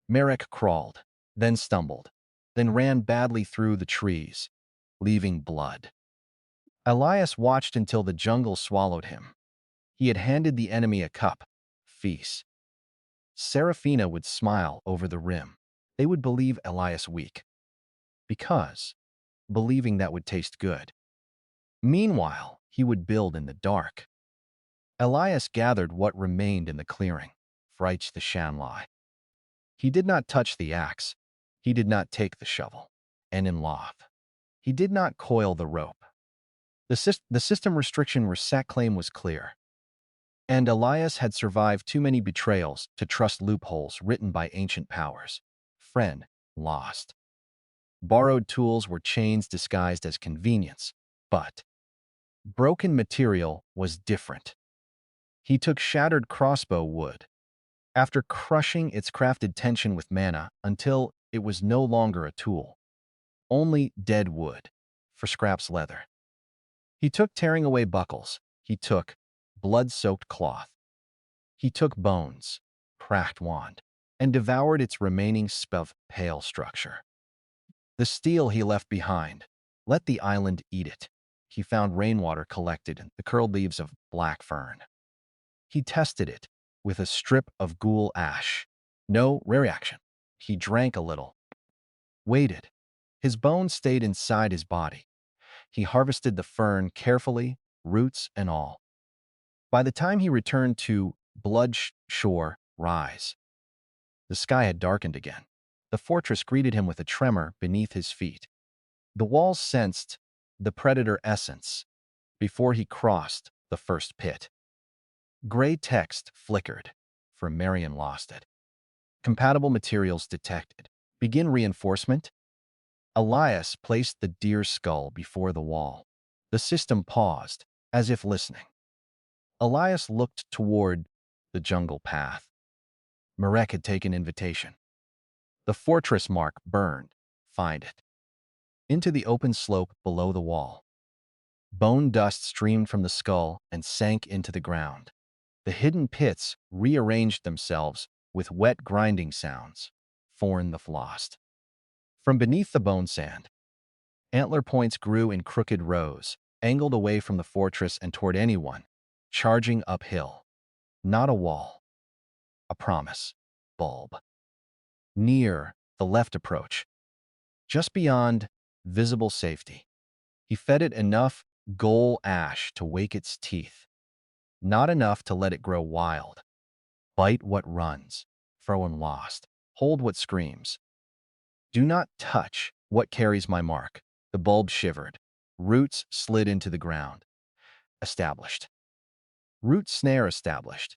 Marek crawled, then stumbled, then ran badly through the trees, leaving blood. Elias watched until the jungle swallowed him. He had handed the enemy a cup. Feast. Serafina would smile over the rim. They would believe Elias weak. Because believing that would taste good. Meanwhile, he would build in the dark. Elias gathered what remained in the clearing. Freich the Shanlai. He did not touch the axe. He did not take the shovel. And in Loth. He did not coil the rope. The system restriction reset claim was clear. And Elias had survived too many betrayals to trust loopholes written by ancient powers. Friend, lost. Borrowed tools were chains disguised as convenience, but broken material was different. He took shattered crossbow wood, after crushing its crafted tension with mana until it was no longer a tool. Only dead wood, for scraps leather. He took tearing away buckles. He took blood-soaked cloth. He took bones, cracked wand, and devoured its remaining of pale structure. The steel he left behind. Let the island eat it. He found rainwater collected in the curled leaves of black fern. He tested it with a strip of ghoul ash. No reaction. He drank a little. Waited. His bones stayed inside his body. He harvested the fern carefully, roots and all. By the time he returned to Bloodshore Rise, the sky had darkened again. The fortress greeted him with a tremor beneath his feet. The walls sensed the predator essence before he crossed the first pit. Gray text flickered, for Marion lost it. Compatible materials detected. Begin reinforcement. Elias placed the deer's skull before the wall. The system paused, as if listening. Elias looked toward the jungle path. Marek had taken invitation. The fortress mark burned. Find it. Into the open slope below the wall. Bone dust streamed from the skull and sank into the ground. The hidden pits rearranged themselves with wet grinding sounds. Forn the flossed. From beneath the bone sand, antler points grew in crooked rows, angled away from the fortress and toward anyone, charging uphill. Not a wall. A promise. Bulb. Near the left approach. Just beyond visible safety. He fed it enough goal ash to wake its teeth. Not enough to let it grow wild. Bite what runs. Throw when lost. Hold what screams. Do not touch what carries my mark. The bulb shivered. Roots slid into the ground. Established. Root snare established.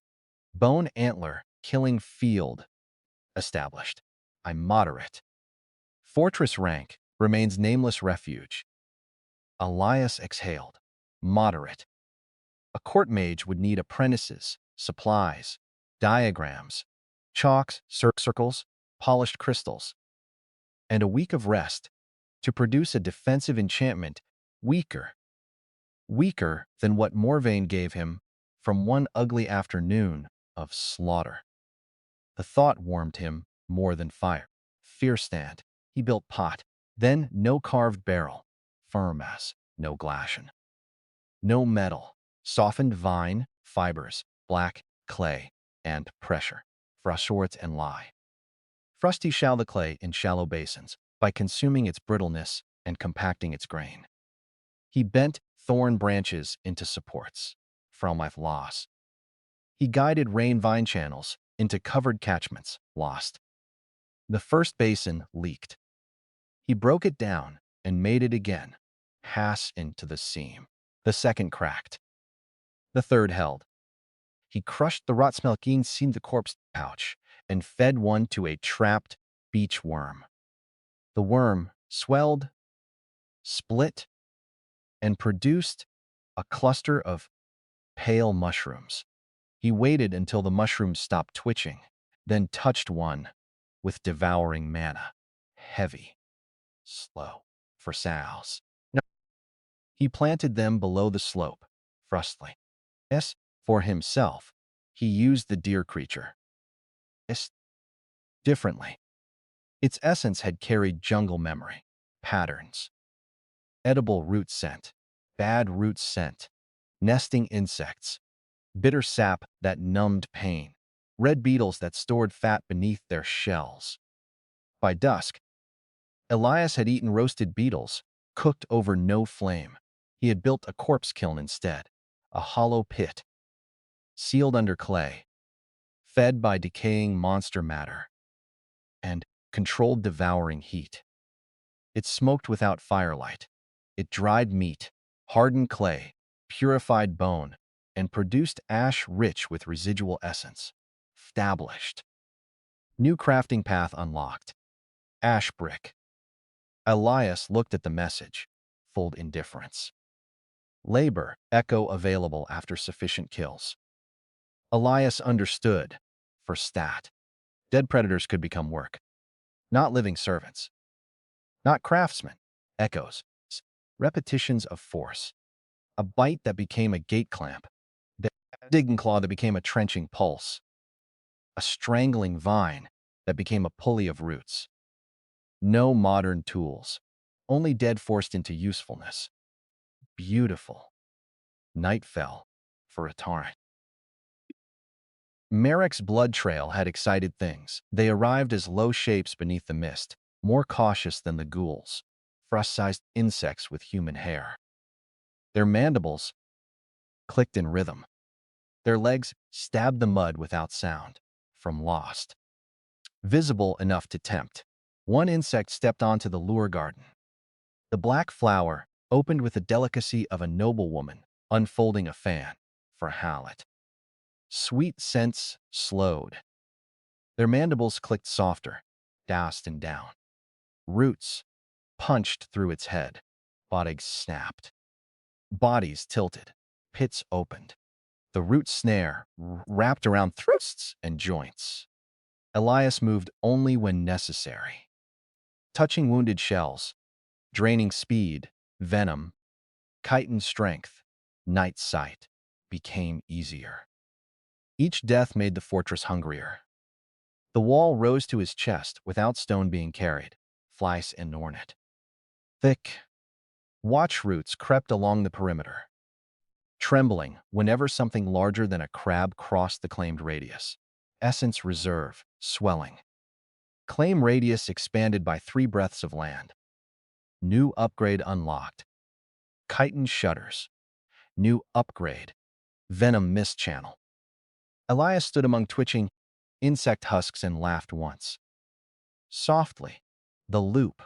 Bone antler killing field established. I'm moderate. Fortress rank remains nameless refuge. Elias exhaled. Moderate. A court mage would need apprentices, supplies, diagrams, chalks, circles, polished crystals, and a week of rest to produce a defensive enchantment weaker than what Morvane gave him from one ugly afternoon of slaughter. The thought warmed him more than fire. Fear stand. He built pot, then no carved barrel, firm as no glaschen. No metal, softened vine, fibers, black, clay, and pressure. Frostworts and lie. Frosty shall the clay in shallow basins by consuming its brittleness and compacting its grain. He bent thorn branches into supports. From life loss. He guided rain vine channels into covered catchments, lost. The first basin leaked. He broke it down and made it again, pass into the seam. The second cracked. The third held. He crushed the rotsmelkine seam the corpse pouch and fed one to a trapped beach worm. The worm swelled, split, and produced a cluster of pale mushrooms. He waited until the mushrooms stopped twitching, then touched one with devouring manna. Heavy, slow, for sows. No. He planted them below the slope, frustly. Yes, for himself, he used the deer creature. Yes, differently. Its essence had carried jungle memory, patterns, edible root scent, bad root scent, nesting insects, bitter sap that numbed pain, red beetles that stored fat beneath their shells. By dusk, Elias had eaten roasted beetles, cooked over no flame. He had built a corpse kiln instead, a hollow pit, sealed under clay, fed by decaying monster matter, and controlled devouring heat. It smoked without firelight. It dried meat, hardened clay, purified bone, and produced ash rich with residual essence. Established. New crafting path unlocked. Ash brick. Elias looked at the message, full indifference. Labor, echo available after sufficient kills. Elias understood. For stat. Dead predators could become work. Not living servants. Not craftsmen. Echoes. Repetitions of force. A bite that became a gate clamp. A digging claw that became a trenching pulse. A strangling vine that became a pulley of roots. No modern tools. Only dead forced into usefulness. Beautiful. Night fell for a torrent. Marek's blood trail had excited things. They arrived as low shapes beneath the mist, more cautious than the ghouls, frost-sized insects with human hair. Their mandibles clicked in rhythm. Their legs stabbed the mud without sound, from lost. Visible enough to tempt. One insect stepped onto the lure garden. The black flower opened with the delicacy of a noblewoman unfolding a fan for Hallett. Sweet scents slowed. Their mandibles clicked softer, doused and down. Roots punched through its head. Bodies snapped. Bodies tilted. Pits opened. The root snare wrapped around thrusts and joints. Elias moved only when necessary. Touching wounded shells, draining speed, venom, chitin strength, night sight became easier. Each death made the fortress hungrier. The wall rose to his chest without stone being carried, flies and ornate. Thick watch roots crept along the perimeter. trembling whenever something larger than a crab crossed the claimed radius. Essence reserve, swelling. Claim radius expanded by 3 breaths of land. New upgrade unlocked. Chitin shudders. New upgrade. Venom mist channel. Elias stood among twitching insect husks and laughed once. Softly. The loop.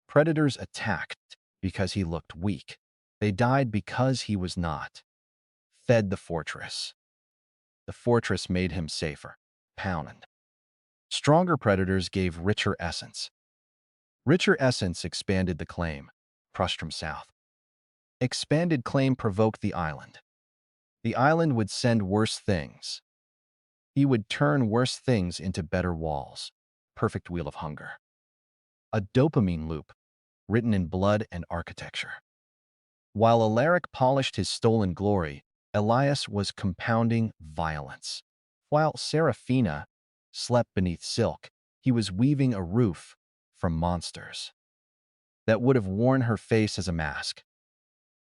Predators attacked because he looked weak. They died because he was not. Fed the fortress. The fortress made him safer. Pounded. Stronger predators gave richer essence. Richer essence expanded the claim. Prostrum south. Expanded claim provoked the island. The island would send worse things. He would turn worse things into better walls. Perfect wheel of hunger. A dopamine loop, written in blood and architecture. While Alaric polished his stolen glory, Elias was compounding violence. While Seraphina slept beneath silk, he was weaving a roof from monsters that would have worn her face as a mask.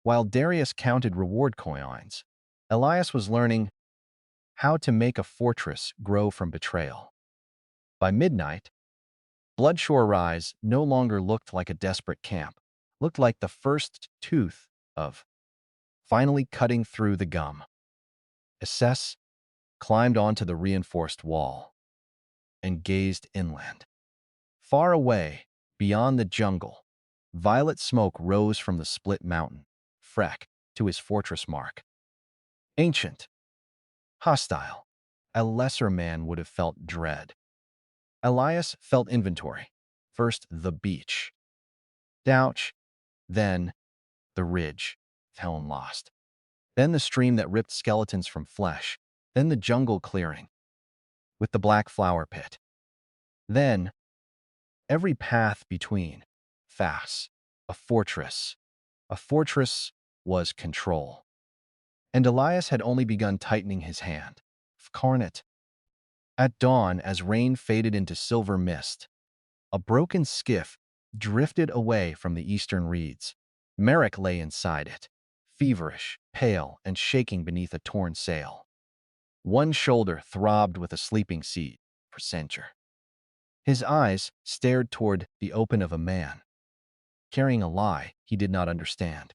While Darius counted reward coins, Elias was learning how to make a fortress grow from betrayal. By midnight, Bloodshore Rise no longer looked like a desperate camp, looked like the first tooth of finally cutting through the gum. Assess climbed onto the reinforced wall and gazed inland. Far away, beyond the jungle, violet smoke rose from the split mountain, Freck, to his fortress mark. Ancient. Hostile. A lesser man would have felt dread. Elias felt inventory. First, the beach. Douch. Then, the ridge. Helen lost. Then the stream that ripped skeletons from flesh. Then the jungle clearing with the black flower pit. Then, every path between. Fast. A fortress. A fortress was control. And Elias had only begun tightening his hand. Carnate. At dawn, as rain faded into silver mist, a broken skiff drifted away from the eastern reeds. Merrick lay inside it, feverish, pale, and shaking beneath a torn sail. One shoulder throbbed with a sleeping sea procedure. His eyes stared toward the open of a man, carrying a lie he did not understand.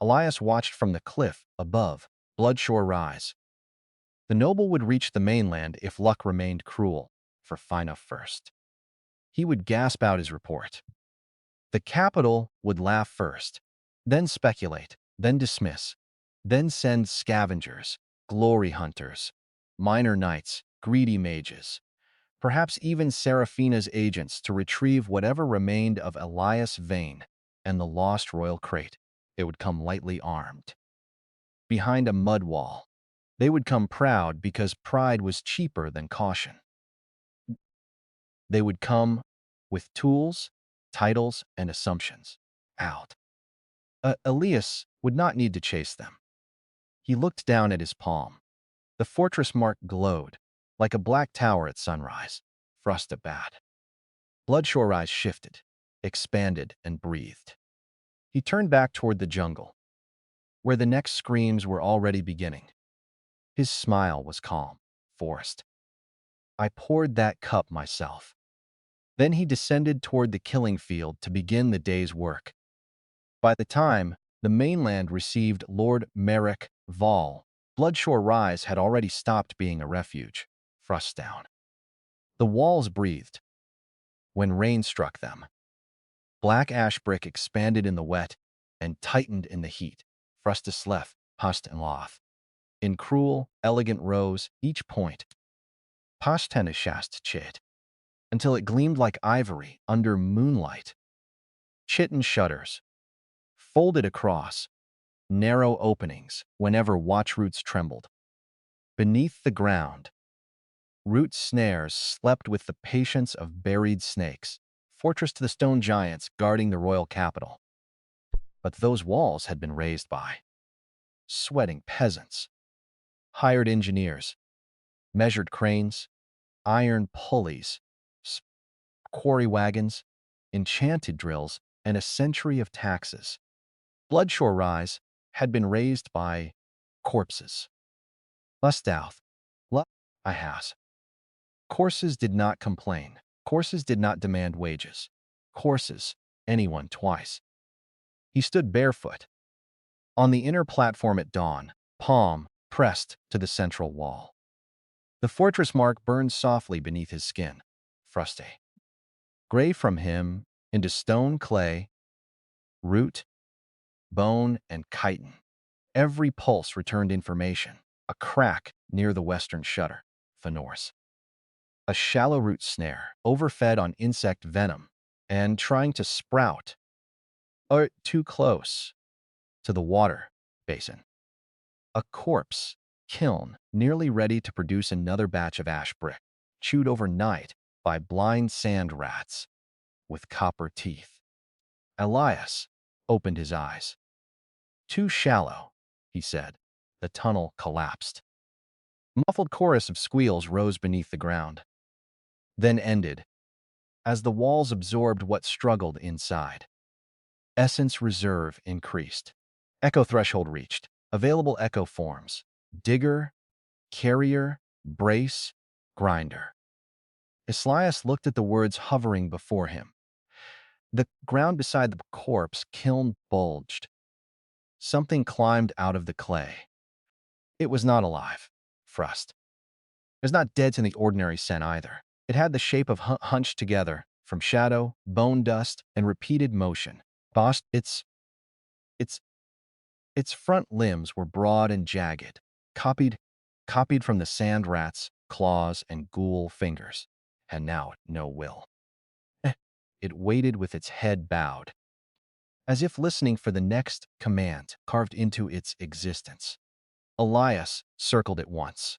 Elias watched from the cliff above, Bloodshore Rise. The noble would reach the mainland if luck remained cruel, for Fina first. He would gasp out his report. The capital would laugh first, then speculate, then dismiss, then send scavengers, glory hunters, minor knights, greedy mages, perhaps even Seraphina's agents to retrieve whatever remained of Elias Veyne and the lost royal crate. They would come lightly armed. Behind a mud wall, they would come proud because pride was cheaper than caution. They would come with tools, titles, and assumptions. Out. Elias would not need to chase them. He looked down at his palm. The fortress mark glowed, like a black tower at sunrise. Frosted bad. Bloodshore eyes shifted, expanded, and breathed. He turned back toward the jungle, where the next screams were already beginning. His smile was calm, forced. I poured that cup myself. Then he descended toward the killing field to begin the day's work. By the time the mainland received Lord Merrick Val, Bloodshore Rise had already stopped being a refuge. Frost down. The walls breathed when rain struck them. Black ash brick expanded in the wet and tightened in the heat. Frustisleth, Hust and Loth. In cruel, elegant rows, each point. Pashtenishast chit, until it gleamed like ivory under moonlight. Chitin shutters, folded across, narrow openings whenever watch roots trembled. Beneath the ground, root snares slept with the patience of buried snakes, fortress to the stone giants guarding the royal capital. But those walls had been raised by sweating peasants, hired engineers, measured cranes, iron pulleys, quarry wagons, enchanted drills, and a century of taxes. Bloodshore Rise, had been raised by corpses. Lust out. I has. Courses did not complain. Courses did not demand wages. Courses, anyone twice. He stood barefoot. On the inner platform at dawn, palm pressed to the central wall. The fortress mark burned softly beneath his skin. Fruste. Gray from him into stone, clay, root, bone, and chitin. Every pulse returned information. A crack near the western shutter. Fenors. A shallow root snare, overfed on insect venom, and trying to sprout, or too close to the water basin. A corpse kiln, nearly ready to produce another batch of ash brick, chewed overnight by blind sand rats with copper teeth. Elias opened his eyes. Too shallow, he said. The tunnel collapsed. A muffled chorus of squeals rose beneath the ground, then ended as the walls absorbed what struggled inside. Essence reserve increased. Echo threshold reached. Available echo forms: digger, carrier, brace, grinder. Elias looked at the words hovering before him. The ground beside the corpse kiln bulged. Something climbed out of the clay. It was not alive. Frust. It was not dead in the ordinary sense either. It had the shape of hunched together from shadow, bone dust, and repeated motion. Its front limbs were broad and jagged, copied from the sand rat's claws and ghoul fingers, and now no will. It waited with its head bowed, as if listening for the next command carved into its existence. Elias circled it once.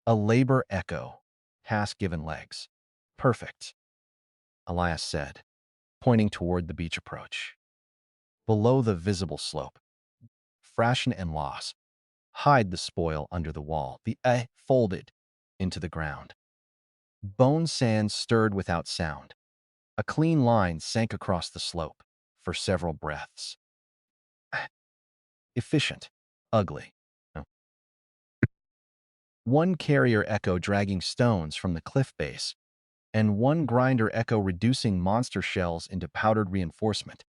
A labor echo, task-given legs. Perfect, Elias said, pointing toward the beach approach. Below the visible slope, Frashen and Loss hide the spoil under the wall. The folded into the ground. Bone sand stirred without sound. A clean line sank across the slope for several breaths. Efficient, ugly. One carrier echo dragging stones from the cliff base, and one grinder echo reducing monster shells into powdered reinforcement.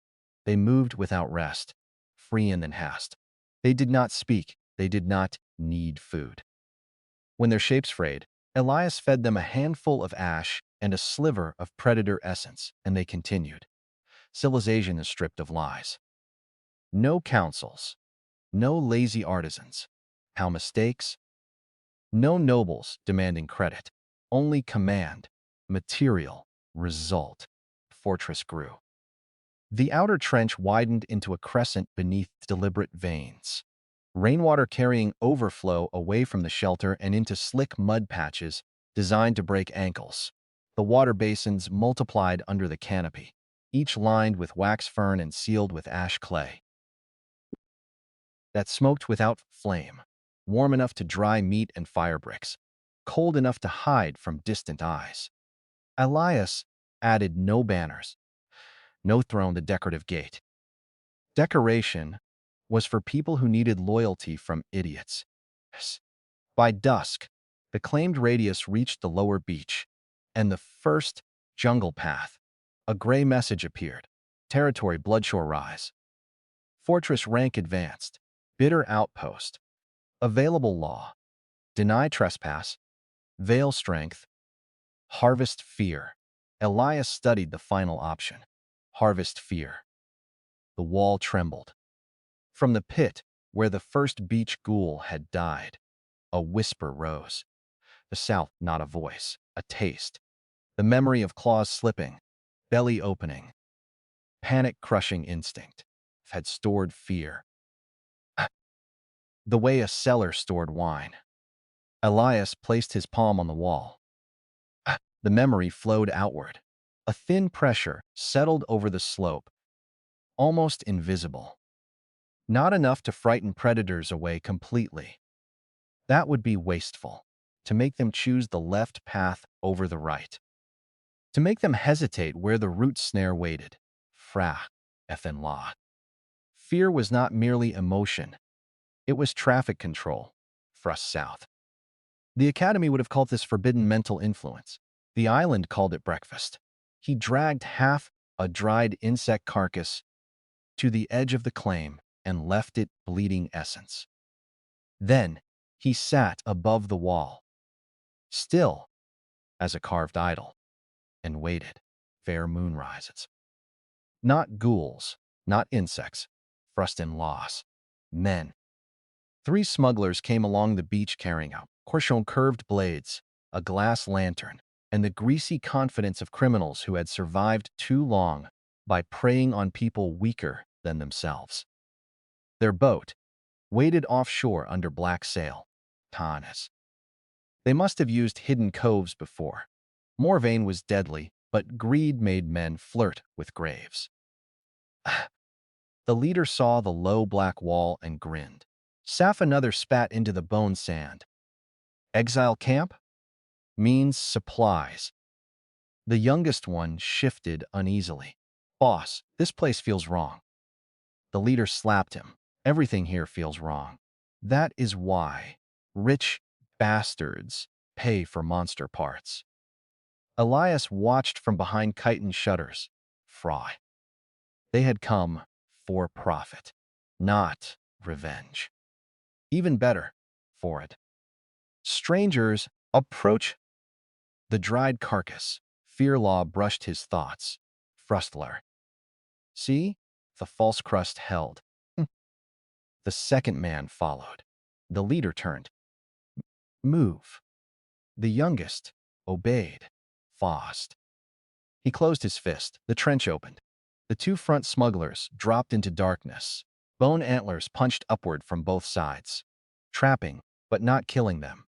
They moved without rest, free and then hast. They did not speak. They did not need food. When their shapes frayed, Elias fed them a handful of ash and a sliver of predator essence, and they continued. Civilization is stripped of lies. No councils, no lazy artisans. How mistakes? No nobles demanding credit. Only command, material, result. Fortress grew. The outer trench widened into a crescent beneath deliberate veins. Rainwater carrying overflow away from the shelter and into slick mud patches designed to break ankles. The water basins multiplied under the canopy, each lined with wax fern and sealed with ash clay that smoked without flame, warm enough to dry meat and fire bricks, cold enough to hide from distant eyes. Elias added no banners, no throne, the decorative gate. Decoration was for people who needed loyalty from idiots. By dusk, the claimed radius reached the lower beach, and the first jungle path. A gray message appeared. Territory Bloodshore Rise. Fortress rank advanced. Bitter outpost. Available law. Deny trespass. Veil strength. Harvest fear. Elias studied the final option. Harvest fear. The wall trembled. From the pit where the first beach ghoul had died, a whisper rose. The south, not a voice, a taste. The memory of claws slipping, belly opening, panic-crushing instinct had stored fear. The way a cellar stored wine. Elias placed his palm on the wall. The memory flowed outward. A thin pressure settled over the slope, almost invisible. Not enough to frighten predators away completely. That would be wasteful, to make them choose the left path over the right. To make them hesitate where the root snare waited. Fra, Ethan Law. Fear was not merely emotion. It was traffic control. Thrust south. The Academy would have called this forbidden mental influence. The island called it breakfast. He dragged half a dried insect carcass to the edge of the claim and left it bleeding essence. Then he sat above the wall, still as a carved idol, and waited. Fair moon rises. Not ghouls, not insects, thrust in loss. Men. 3 smugglers came along the beach carrying out Corchon curved blades, a glass lantern, and the greasy confidence of criminals who had survived too long by preying on people weaker than themselves. Their boat waited offshore under black sail. Tanas. They must have used hidden coves before. Morvane was deadly, but greed made men flirt with graves. The leader saw the low black wall and grinned. Saf another spat into the bone sand. Exile camp? Means supplies. The youngest one shifted uneasily. Boss, this place feels wrong. The leader slapped him. Everything here feels wrong. That is why rich bastards pay for monster parts. Elias watched from behind chitin shutters. Fry. They had come for profit, not revenge. Even better, for it. Strangers approach the dried carcass. Fear Law brushed his thoughts. Frustler. See? The false crust held. The second man followed. The leader turned. Move. The youngest obeyed. Fast. He closed his fist. The trench opened. The 2 front smugglers dropped into darkness. Bone antlers punched upward from both sides, trapping but not killing them.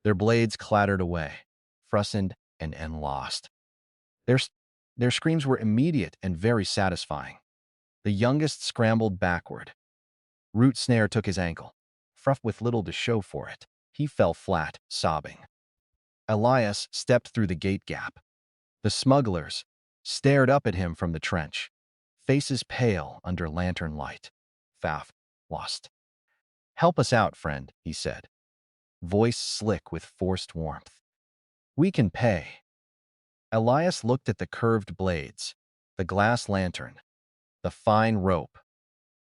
Their blades clattered away, frustened and lost. Their screams were immediate and very satisfying. The youngest scrambled backward. Root snare took his ankle. Fruff with little to show for it. He fell flat, sobbing. Elias stepped through the gate gap. The smugglers stared up at him from the trench, faces pale under lantern light. Faf, lost. Help us out, friend, he said, voice slick with forced warmth. We can pay. Elias looked at the curved blades, the glass lantern, the fine rope,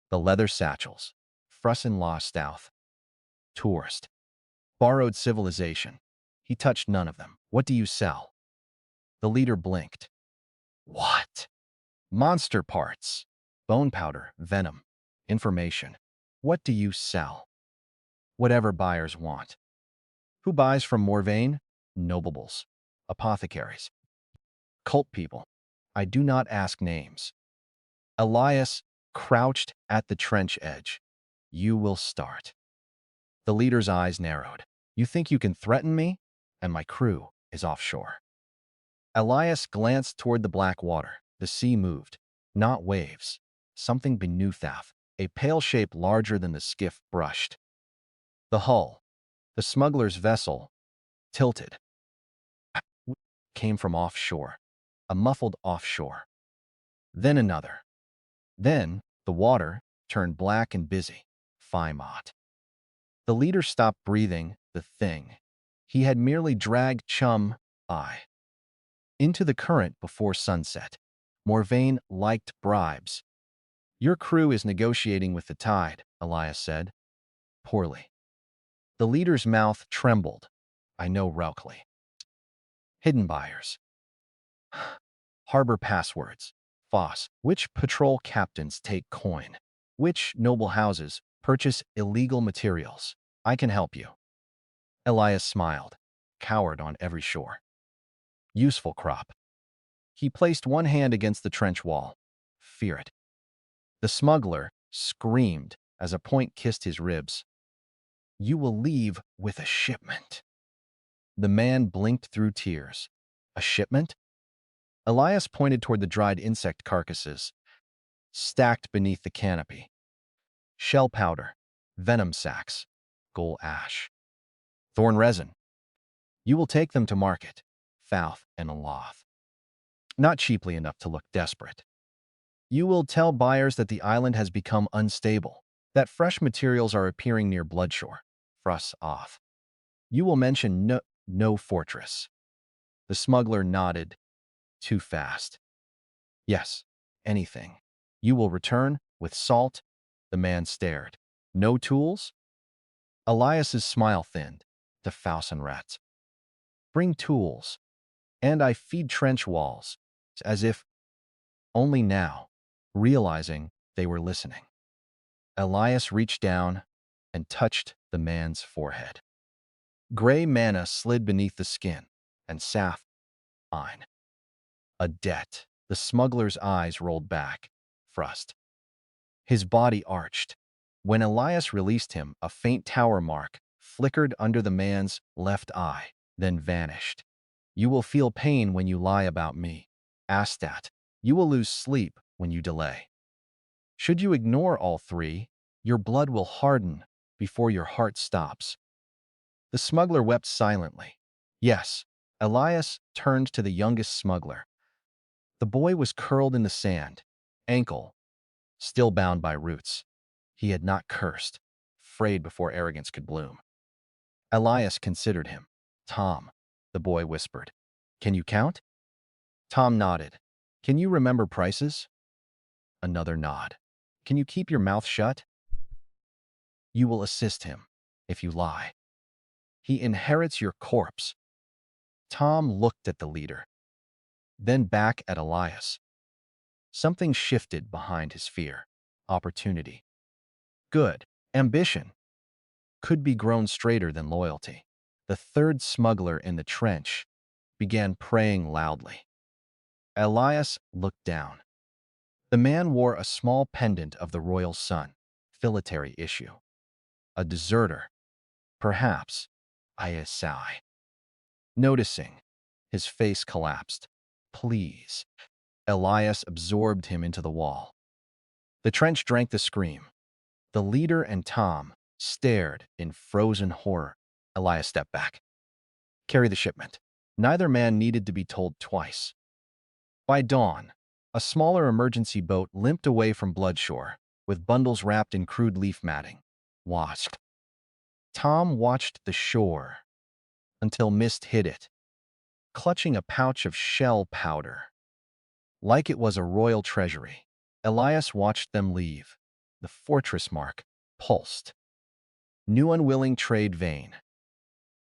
the leather satchels. Frussen law stouth. Tourist. Borrowed civilization. He touched none of them. What do you sell? The leader blinked. What? Monster parts. Bone powder, venom, information. What do you sell? Whatever buyers want. Who buys from Morvane? Nobles. Apothecaries. Cult people. I do not ask names. Elias crouched at the trench edge. You will start. The leader's eyes narrowed. You think you can threaten me? And my crew is offshore. Elias glanced toward the black water. The sea moved. Not waves. Something beneath that. A pale shape larger than the skiff brushed. The hull, the smuggler's vessel, tilted. Came from offshore. A muffled offshore. Then another. Then the water turned black and busy. Phymot. The leader stopped breathing. The thing. He had merely dragged chum I into the current before sunset. Morvane liked bribes. Your crew is negotiating with the tide, Elias said. Poorly. The leader's mouth trembled. I know Rauchley. Hidden buyers. Harbor passwords. Foss. Which patrol captains take coin? Which noble houses purchase illegal materials? I can help you. Elias smiled. Coward on every shore. Useful crop. He placed one hand against the trench wall. Fear it. The smuggler screamed as a point kissed his ribs. You will leave with a shipment. The man blinked through tears. A shipment? Elias pointed toward the dried insect carcasses, stacked beneath the canopy. Shell powder, venom sacs, ghoul ash, thorn resin. You will take them to market, Fouth and Aloth. Not cheaply enough to look desperate. You will tell buyers that the island has become unstable, that fresh materials are appearing near Bloodshore. Frost off. You will mention no fortress. The smuggler nodded. Too fast. Yes, anything. You will return with salt. The man stared. No tools? Elias's smile thinned. To Faust and rats. Bring tools. And I feed trench walls. As if only now, realizing they were listening. Elias reached down and touched the man's forehead. Gray manna slid beneath the skin, and Saf, fine. A debt. The smuggler's eyes rolled back. Frust. His body arched. When Elias released him, a faint tower mark flickered under the man's left eye, then vanished. You will feel pain when you lie about me. Astat. You will lose sleep when you delay. Should you ignore all three, your blood will harden before your heart stops. The smuggler wept silently. Yes, Elias turned to the youngest smuggler. The boy was curled in the sand, ankle still bound by roots. He had not cursed, frayed before arrogance could bloom. Elias considered him. Tom, the boy whispered. Can you count? Tom nodded. Can you remember prices? Another nod. Can you keep your mouth shut? You will assist him if you lie. He inherits your corpse. Tom looked at the leader, then back at Elias. Something shifted behind his fear. Opportunity. Good. Ambition. Could be grown straighter than loyalty. The third smuggler in the trench began praying loudly. Elias looked down. The man wore a small pendant of the royal sun, filitary issue. A deserter. Perhaps. I sigh. Noticing, his face collapsed. Please. Elias absorbed him into the wall. The trench drank the scream. The leader and Tom stared in frozen horror. Elias stepped back. Carry the shipment. Neither man needed to be told twice. By dawn, a smaller emergency boat limped away from Bloodshore, with bundles wrapped in crude leaf matting. Washed. Tom watched the shore until mist hid it, clutching a pouch of shell powder. Like it was a royal treasury, Elias watched them leave. The fortress mark pulsed. New unwilling trade vein.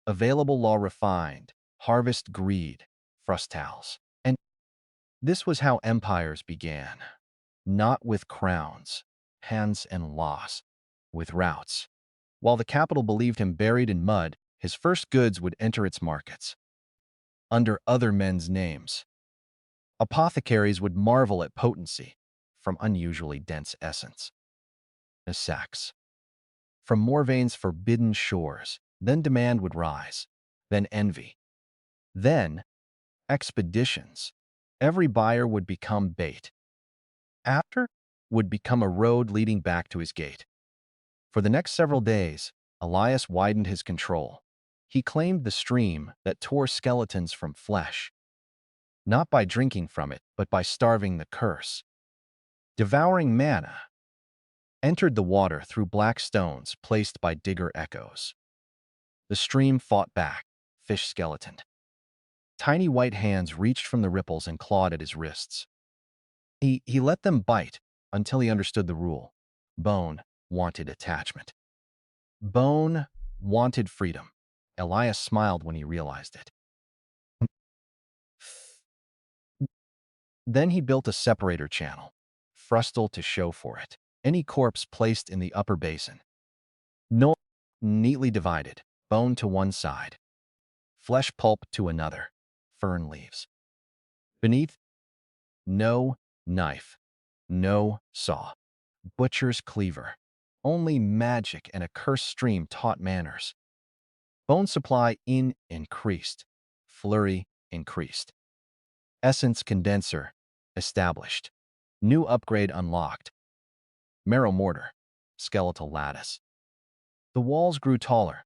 Available law refined. Harvest greed. Frustals. And this was how empires began. Not with crowns, hands and loss, with routes. While the capital believed him buried in mud, his first goods would enter its markets. Under other men's names. Apothecaries would marvel at potency from unusually dense essence. Sex. From Morvane's forbidden shores, then demand would rise, then envy. Then, expeditions. Every buyer would become bait. After, would become a road leading back to his gate. For the next several days, Elias widened his control. He claimed the stream that tore skeletons from flesh. Not by drinking from it, but by starving the curse. Devouring manna. Entered the water through black stones placed by digger echoes. The stream fought back, fish skeletoned. Tiny white hands reached from the ripples and clawed at his wrists. He let them bite until he understood the rule. Bone wanted attachment. Bone wanted freedom. Elias smiled when he realized it. Then he built a separator channel, frustal to show for it. Any corpse placed in the upper basin. No, neatly divided, bone to one side, flesh pulp to another, fern leaves. Beneath, no knife, no saw, butcher's cleaver. Only magic and a cursed stream taught manners. Bone supply increased, flurry increased. Essence condenser established. New upgrade unlocked. Marrow mortar, skeletal lattice. The walls grew taller,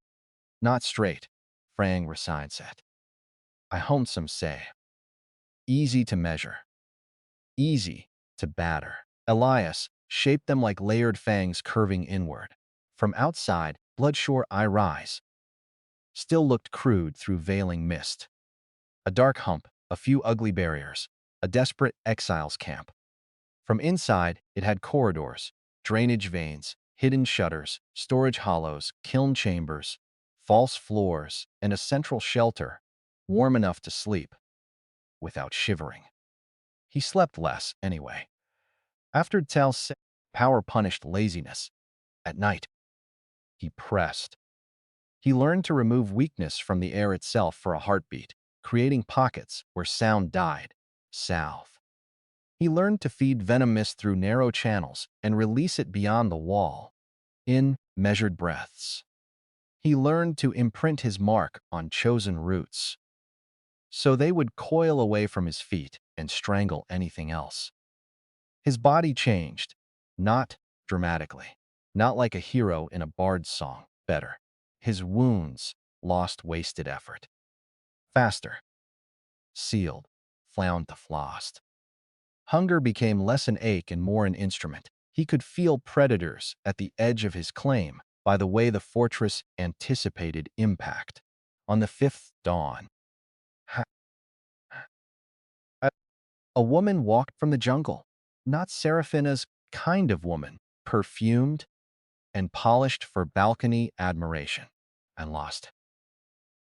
not straight, Frang Resigned said. I honed some say. Easy to measure. Easy to batter. Elias shaped them like layered fangs curving inward. From outside, Bloodshore Eye Rise still looked crude through veiling mist. A dark hump, a few ugly barriers, a desperate exiles camp. From inside, it had corridors, drainage veins, hidden shutters, storage hollows, kiln chambers, false floors, and a central shelter, warm enough to sleep without shivering. He slept less, anyway. After Tal's power punished laziness. At night, he pressed. He learned to remove weakness from the air itself for a heartbeat, creating pockets where sound died. South. He learned to feed venom mist through narrow channels and release it beyond the wall, in measured breaths. He learned to imprint his mark on chosen routes, so they would coil away from his feet and strangle anything else. His body changed, not dramatically, not like a hero in a bard's song, better. His wounds lost wasted effort. Faster, sealed, flound to flossed. Hunger became less an ache and more an instrument. He could feel predators at the edge of his claim by the way the fortress anticipated impact. On the fifth dawn, a a woman walked from the jungle. Not Seraphina's kind of woman, perfumed and polished for balcony admiration, and lost.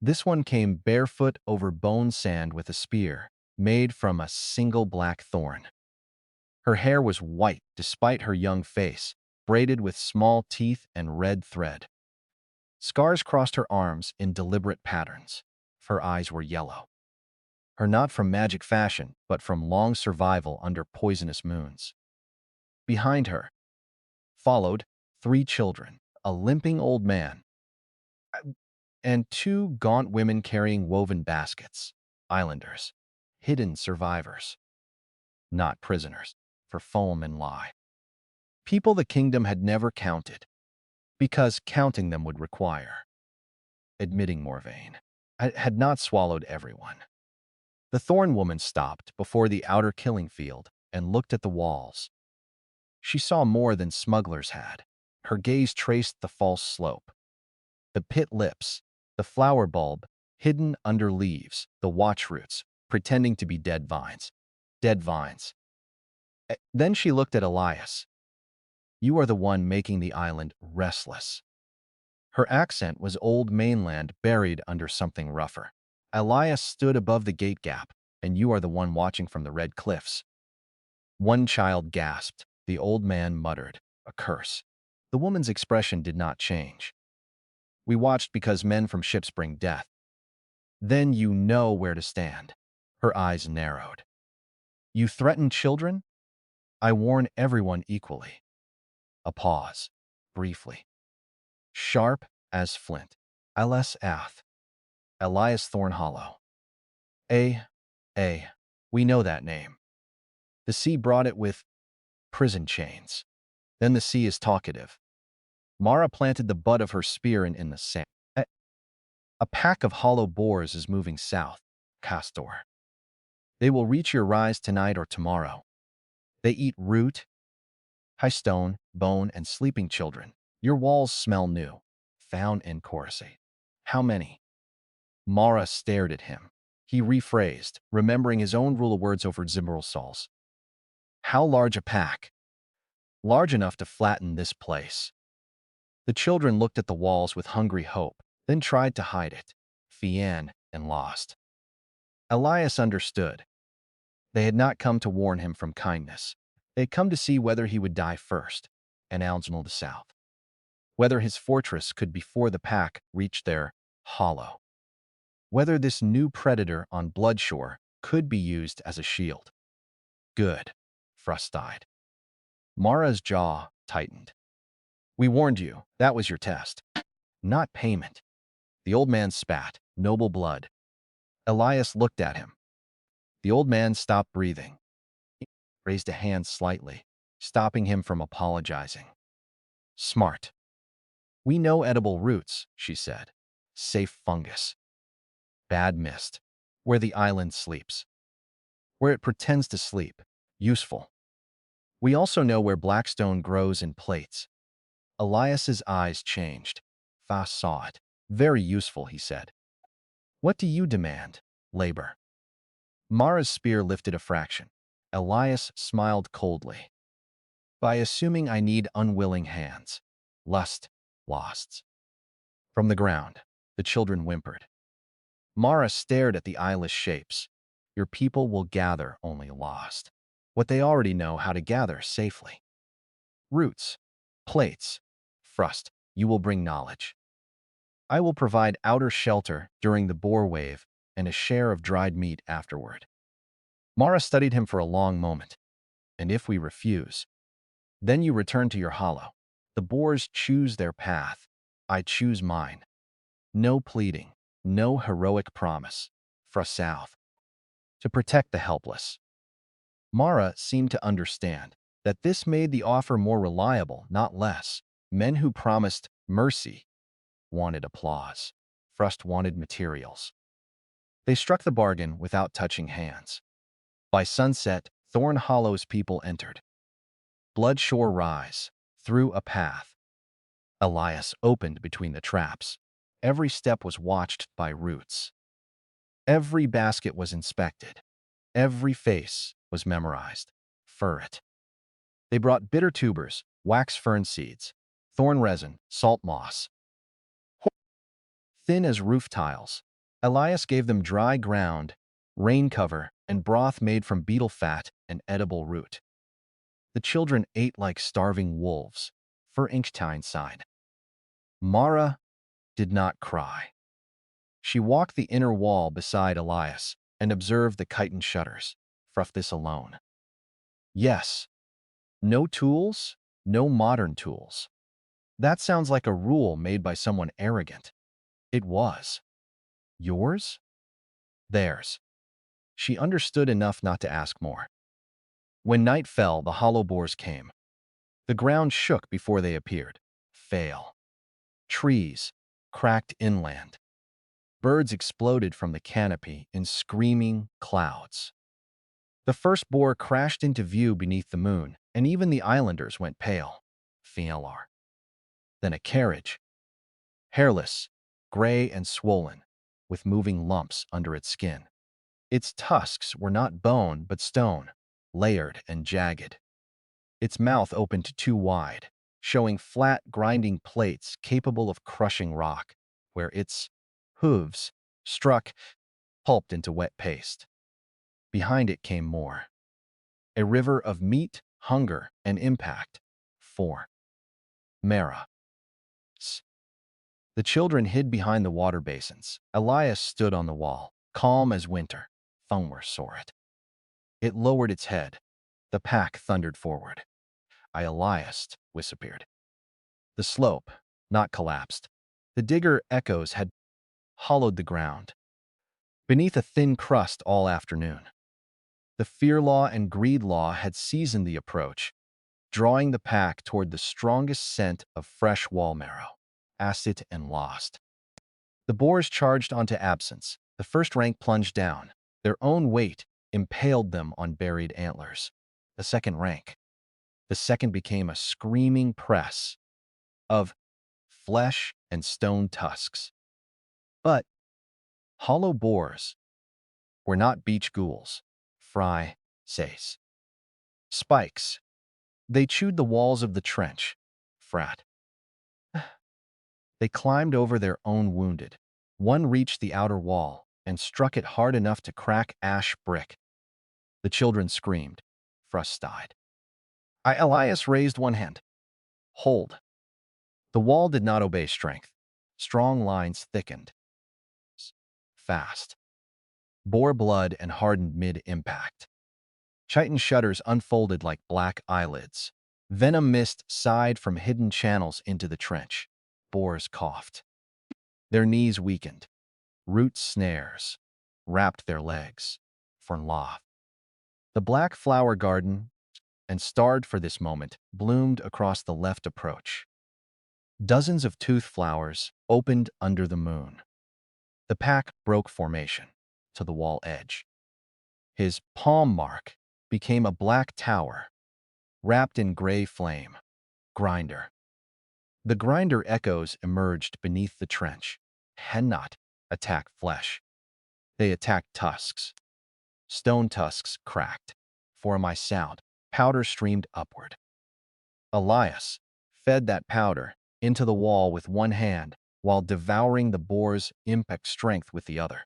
This one came barefoot over bone sand with a spear, made from a single black thorn. Her hair was white despite her young face, braided with small teeth and red thread. Scars crossed her arms in deliberate patterns. Her eyes were yellow. Her not from magic fashion, but from long survival under poisonous moons. Behind her followed 3 children, a limping old man, and 2 gaunt women carrying woven baskets. Islanders, hidden survivors, not prisoners, for foam and lie. People the kingdom had never counted, because counting them would require admitting Morvane. I had not swallowed everyone. The Thorn Woman stopped before the outer killing field and looked at the walls. She saw more than smugglers had. Her gaze traced the false slope. The pit lips, the flower bulb, hidden under leaves, the watch roots, pretending to be dead vines. Dead vines. Then she looked at Elias. You are the one making the island restless. Her accent was old mainland buried under something rougher. Elias stood above the gate gap, and you are the one watching from the red cliffs. One child gasped. The old man muttered, a curse. The woman's expression did not change. We watched because men from ships bring death. Then you know where to stand. Her eyes narrowed. You threaten children? I warn everyone equally. A pause, briefly. Sharp as flint. Elias Ath. Elias Thornhollow. A. We know that name. The sea brought it with prison chains. Then the sea is talkative. Mara planted the butt of her spear in the sand. A pack of hollow boars is moving south, Castor. They will reach your rise tonight or tomorrow. They eat root, high stone, bone, and sleeping children. Your walls smell new. Found in Corsi. How many? Mara stared at him. He rephrased, remembering his own rule of words over Zimmersal's. How large a pack? Large enough to flatten this place. The children looked at the walls with hungry hope, then tried to hide it. Fian and lost. Elias understood. They had not come to warn him from kindness. They had come to see whether he would die first, and Algenal the south. Whether his fortress could before the pack reached their hollow. Whether this new predator on Bloodshore could be used as a shield. Good. Frust died. Mara's jaw tightened. We warned you. That was your test. Not payment. The old man spat. Noble blood. Elias looked at him. The old man stopped breathing. He raised a hand slightly, stopping him from apologizing. Smart. We know edible roots, she said. Safe fungus. Bad mist. Where the island sleeps. Where it pretends to sleep. Useful. We also know where blackstone grows in plates. Elias's eyes changed. Fa saw it. Very useful, he said. What do you demand? Labor. Mara's spear lifted a fraction. Elias smiled coldly. By assuming I need unwilling hands. Lust, lost. From the ground, the children whimpered. Mara stared at the eyeless shapes. Your people will gather only lost. What they already know how to gather safely. Roots, plates, frust, you will bring knowledge. I will provide outer shelter during the boar wave and a share of dried meat afterward. Mara studied him for a long moment. And if we refuse, then you return to your hollow. The boars choose their path. I choose mine. No pleading, no heroic promise. Fra South. To protect the helpless. Mara seemed to understand that this made the offer more reliable, not less. Men who promised mercy wanted applause. Frust wanted materials. They struck the bargain without touching hands. By sunset, Thorn Hollow's people entered. Bloodshore rise, through a path. Elias opened between the traps. Every step was watched by roots. Every basket was inspected. Every face was memorized. Ferret. They brought bitter tubers, wax fern seeds, thorn resin, salt moss. Thin as roof tiles. Elias gave them dry ground, rain cover, and broth made from beetle fat and edible root. The children ate like starving wolves, for Inkstein sighed. Mara did not cry. She walked the inner wall beside Elias and observed the chitin shutters. Fruff this alone. Yes. No tools, no modern tools. That sounds like a rule made by someone arrogant. It was. Yours? Theirs. She understood enough not to ask more. When night fell, the hollow boars came. The ground shook before they appeared. Fail. Trees cracked inland. Birds exploded from the canopy in screaming clouds. The first boar crashed into view beneath the moon, and even the islanders went pale. Fialar. Then a carriage. Hairless, gray and swollen, with moving lumps under its skin. Its tusks were not bone but stone, layered and jagged. Its mouth opened too wide, showing flat, grinding plates capable of crushing rock, where its hooves struck, pulped into wet paste. Behind it came more. A river of meat, hunger, and impact. 4. Mara. The children hid behind the water basins. Elias stood on the wall, calm as winter. Thungwer saw it. It lowered its head. The pack thundered forward. Elias disappeared. The slope, not collapsed. The digger echoes had hollowed the ground. Beneath a thin crust all afternoon. The fear law and greed law had seasoned the approach, drawing the pack toward the strongest scent of fresh wall marrow, acid and lost. The boars charged onto absence. The first rank plunged down. Their own weight impaled them on buried antlers. The second rank. The second became a screaming press of flesh and stone tusks. But hollow boars were not beach ghouls. Fry says. Spikes. They chewed the walls of the trench. Frat. They climbed over their own wounded. One reached the outer wall and struck it hard enough to crack ash brick. The children screamed. Frust died. Elias raised one hand. Hold. The wall did not obey strength. Strong lines thickened. Fast. Bore blood and hardened mid-impact. Chitin shutters unfolded like black eyelids. Venom mist sighed from hidden channels into the trench. Boars coughed. Their knees weakened. Root snares wrapped their legs. Fernloth. The black flower garden, and starred for this moment, bloomed across the left approach. Dozens of tooth flowers opened under the moon. The pack broke formation to the wall edge. His palm mark became a black tower, wrapped in gray flame. Grinder. The grinder echoes emerged beneath the trench. Had not attacked flesh. They attacked tusks. Stone tusks cracked. For my sound, powder streamed upward. Elias fed that powder into the wall with one hand while devouring the boar's impact strength with the other.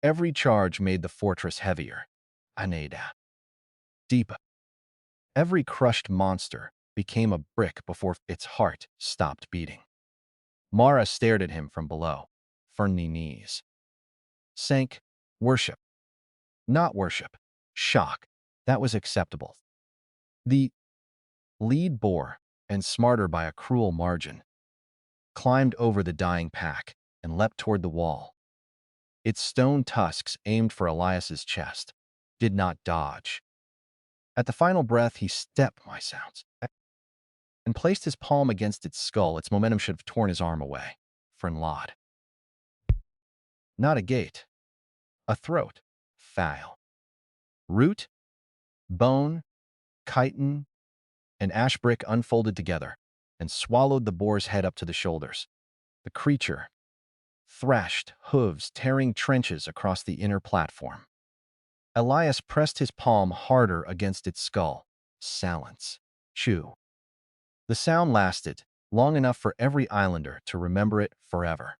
Every charge made the fortress heavier. Aneda. Deeper. Every crushed monster became a brick before its heart stopped beating. Mara stared at him from below. Ferny knees. Sank. Worship. Not worship. Shock. That was acceptable. The lead bore, and smarter by a cruel margin, climbed over the dying pack and leapt toward the wall. Its stone tusks aimed for Elias's chest, did not dodge. At the final breath, he stepped my sounds and placed his palm against its skull. Its momentum should have torn his arm away. Fernlod. Not a gate. A throat. File. Root, bone, chitin, and ash brick unfolded together and swallowed the boar's head up to the shoulders. The creature thrashed, hooves tearing trenches across the inner platform. Elias pressed his palm harder against its skull. Silence. Chew. The sound lasted long enough for every islander to remember it forever.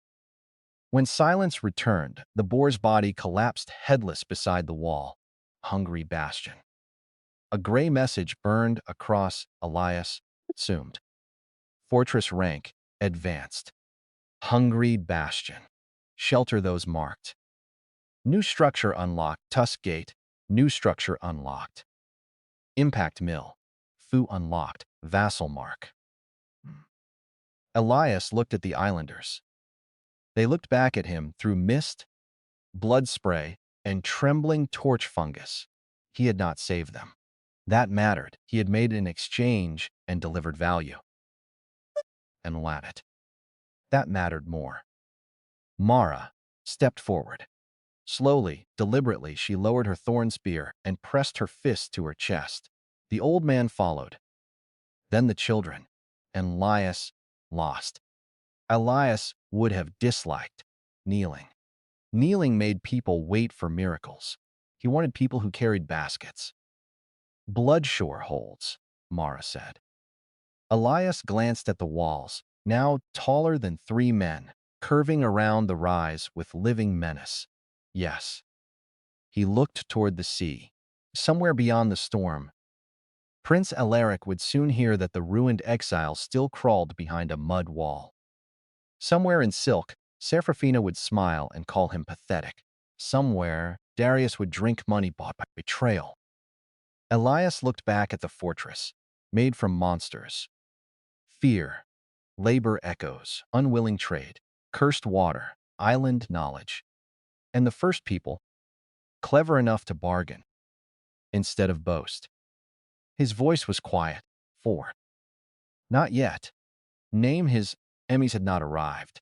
When silence returned, the boar's body collapsed headless beside the wall. Hungry bastion. A gray message burned across Elias, assumed. Fortress rank, advanced. Hungry bastion. Shelter those marked. New structure unlocked. Tusk gate. New structure unlocked. Impact mill. Fu unlocked. Vassal mark. Elias looked at the islanders. They looked back at him through mist, blood spray, and trembling torch fungus. He had not saved them. That mattered. He had made an exchange and delivered value. And Ladit. That mattered more. Mara stepped forward. Slowly, deliberately, she lowered her thorn spear and pressed her fist to her chest. The old man followed. Then the children. And Elias lost. Elias would have disliked kneeling. Kneeling made people wait for miracles. He wanted people who carried baskets. Bloodshore holds, Mara said. Elias glanced at the walls, now taller than 3 men, curving around the rise with living menace. Yes. He looked toward the sea. Somewhere beyond the storm, Prince Alaric would soon hear that the ruined exile still crawled behind a mud wall. Somewhere in Silk, Seraphina would smile and call him pathetic. Somewhere, Darius would drink money bought by betrayal. Elias looked back at the fortress, made from monsters. Fear, labor echoes, unwilling trade, cursed water, island knowledge. And the first people, clever enough to bargain, instead of boast. His voice was quiet. 4. Not yet. Name his enemies had not arrived.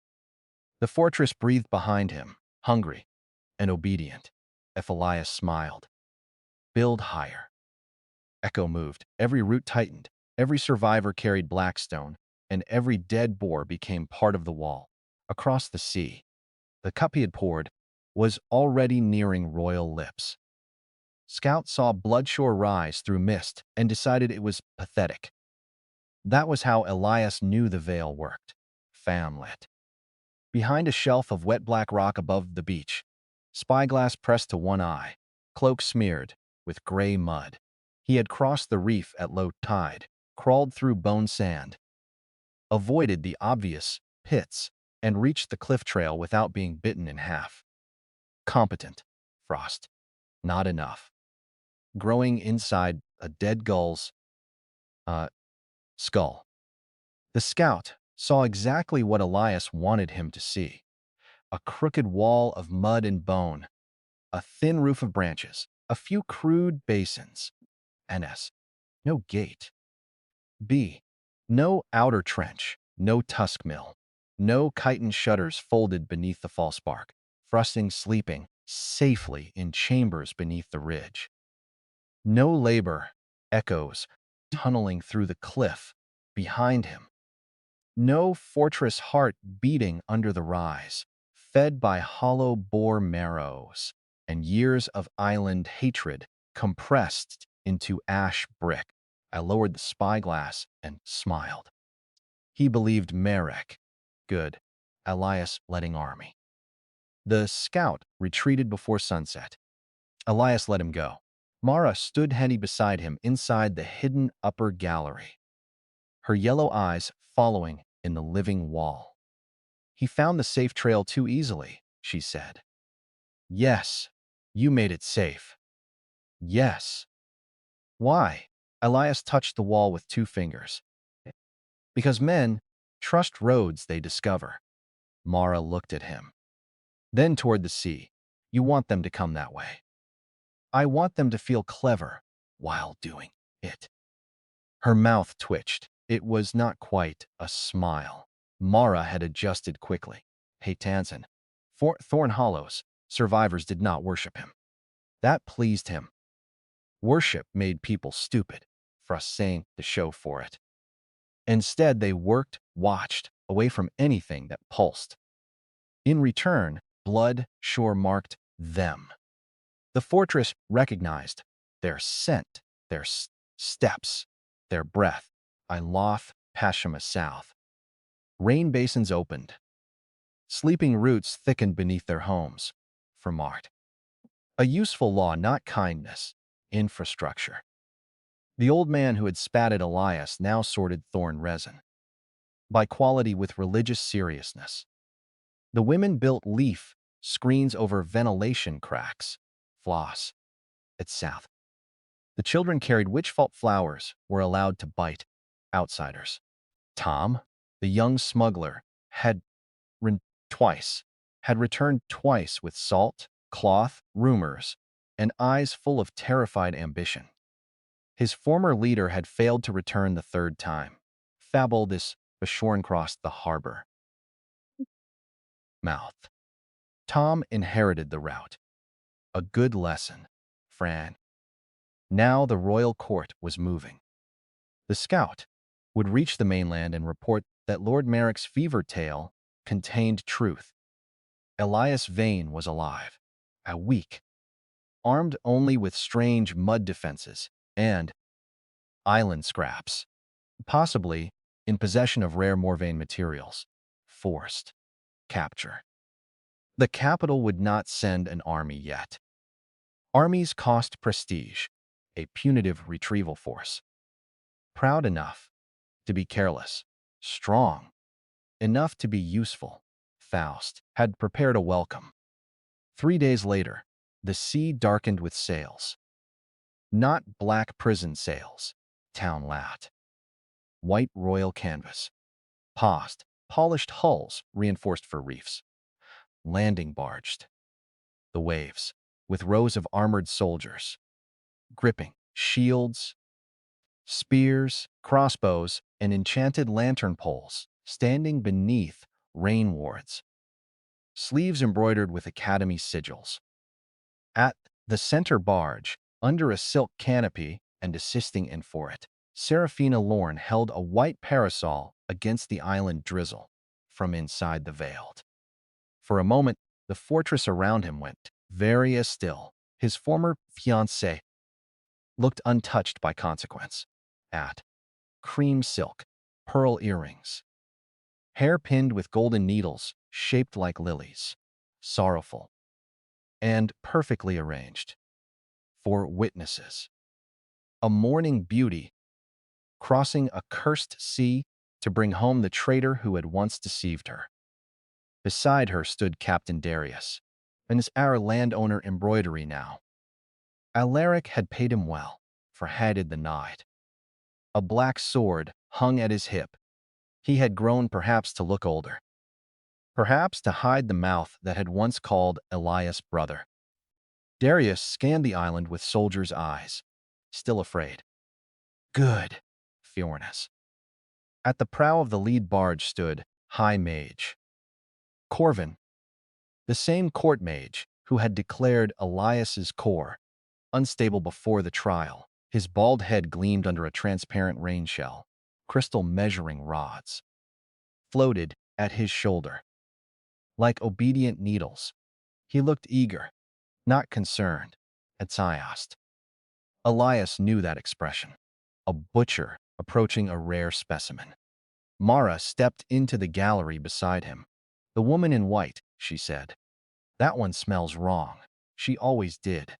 The fortress breathed behind him, hungry and obedient. If Elias smiled. Build higher. Echo moved. Every root tightened. Every survivor carried Blackstone, and every dead boar became part of the wall. Across the sea, the cup he had poured was already nearing royal lips. Scout saw Bloodshore rise through mist and decided it was pathetic. That was how Elias knew the veil worked. Famlet. Behind a shelf of wet black rock above the beach, spyglass pressed to one eye, cloak smeared with gray mud. He had crossed the reef at low tide, crawled through bone sand, avoided the obvious pits, and reached the cliff trail without being bitten in half. Competent. Frost. Not enough. Growing inside a dead gull's skull. The scout saw exactly what Elias wanted him to see. A crooked wall of mud and bone, a thin roof of branches, a few crude basins. NS. No gate. B. No outer trench, no tusk mill, no chitin shutters folded beneath the false bark, frosting sleeping safely in chambers beneath the ridge. No labor, echoes, tunneling through the cliff behind him. No fortress heart beating under the rise, fed by hollow bore marrows and years of island hatred compressed into ash brick. I lowered the spyglass and smiled. He believed Marek. Good. Elias letting army. The scout retreated before sunset. Elias let him go. Mara stood handy beside him inside the hidden upper gallery, her yellow eyes following in the living wall. He found the safe trail too easily, she said. Yes, you made it safe. Yes. Why? Elias touched the wall with 2 fingers. Because men trust roads they discover. Mara looked at him. Then toward the sea. You want them to come that way. I want them to feel clever while doing it. Her mouth twitched. It was not quite a smile. Mara had adjusted quickly. Hey, Tansen. For Thorn Hollows, survivors did not worship him. That pleased him. Worship made people stupid, Frust saying the show for it. Instead, they worked, watched, away from anything that pulsed. In return, blood sure marked them. The fortress recognized their scent, their steps, their breath. Iloth, Pashima South. Rain basins opened. Sleeping roots thickened beneath their homes. From art. A useful law, not kindness. Infrastructure. The old man who had spat at Elias now sorted thorn resin. By quality with religious seriousness. The women built leaf screens over ventilation cracks. Floss. At south. The children carried witchfault flowers, were allowed to bite outsiders. Tom, the young smuggler, had returned twice with salt, cloth, rumors, and eyes full of terrified ambition. His former leader had failed to return the 3rd time. Fabuldus Bashorn crossed the harbor. Mouth. Tom inherited the route. A good lesson, Fran. Now the royal court was moving. The scout would reach the mainland and report that Lord Marek's fever tale contained truth. Elias Veyne was alive, weak, armed only with strange mud defenses and island scraps, possibly in possession of rare Morvane materials. Forced capture. The capital would not send an army yet. Armies cost prestige, a punitive retrieval force. Proud enough to be careless, strong enough to be useful, Faust had prepared a welcome. 3 days later, the sea darkened with sails. Not black prison sails, town lat. White royal canvas. Polished hulls reinforced for reefs. Landing barged. The waves, with rows of armored soldiers, gripping shields, spears, crossbows, and enchanted lantern poles, standing beneath rain wards. Sleeves embroidered with academy sigils. At the center barge, under a silk canopy and assisting in for it, Seraphina Lorne held a white parasol against the island drizzle from inside the veiled. For a moment, the fortress around him went very still. His former fiancée looked untouched by consequence. At cream silk, pearl earrings, hair pinned with golden needles shaped like lilies, sorrowful and perfectly arranged. For witnesses. A mourning beauty crossing a cursed sea to bring home the traitor who had once deceived her. Beside her stood Captain Darius, and his our landowner embroidery now. Alaric had paid him well, for headed the night. A black sword hung at his hip. He had grown perhaps to look older. Perhaps to hide the mouth that had once called Elias brother. Darius scanned the island with soldiers' eyes, still afraid. Good, Fiornus. At the prow of the lead barge stood High Mage. Corvin, the same court mage who had declared Elias's core unstable before the trial, His bald head gleamed under a transparent rain shell. Crystal measuring rods floated at his shoulder. Like obedient needles, he looked eager, not concerned, enthusiastic. Elias knew that expression. A butcher approaching a rare specimen. Mara stepped into the gallery beside him. "The woman in white," she said. "That one smells wrong. She always did."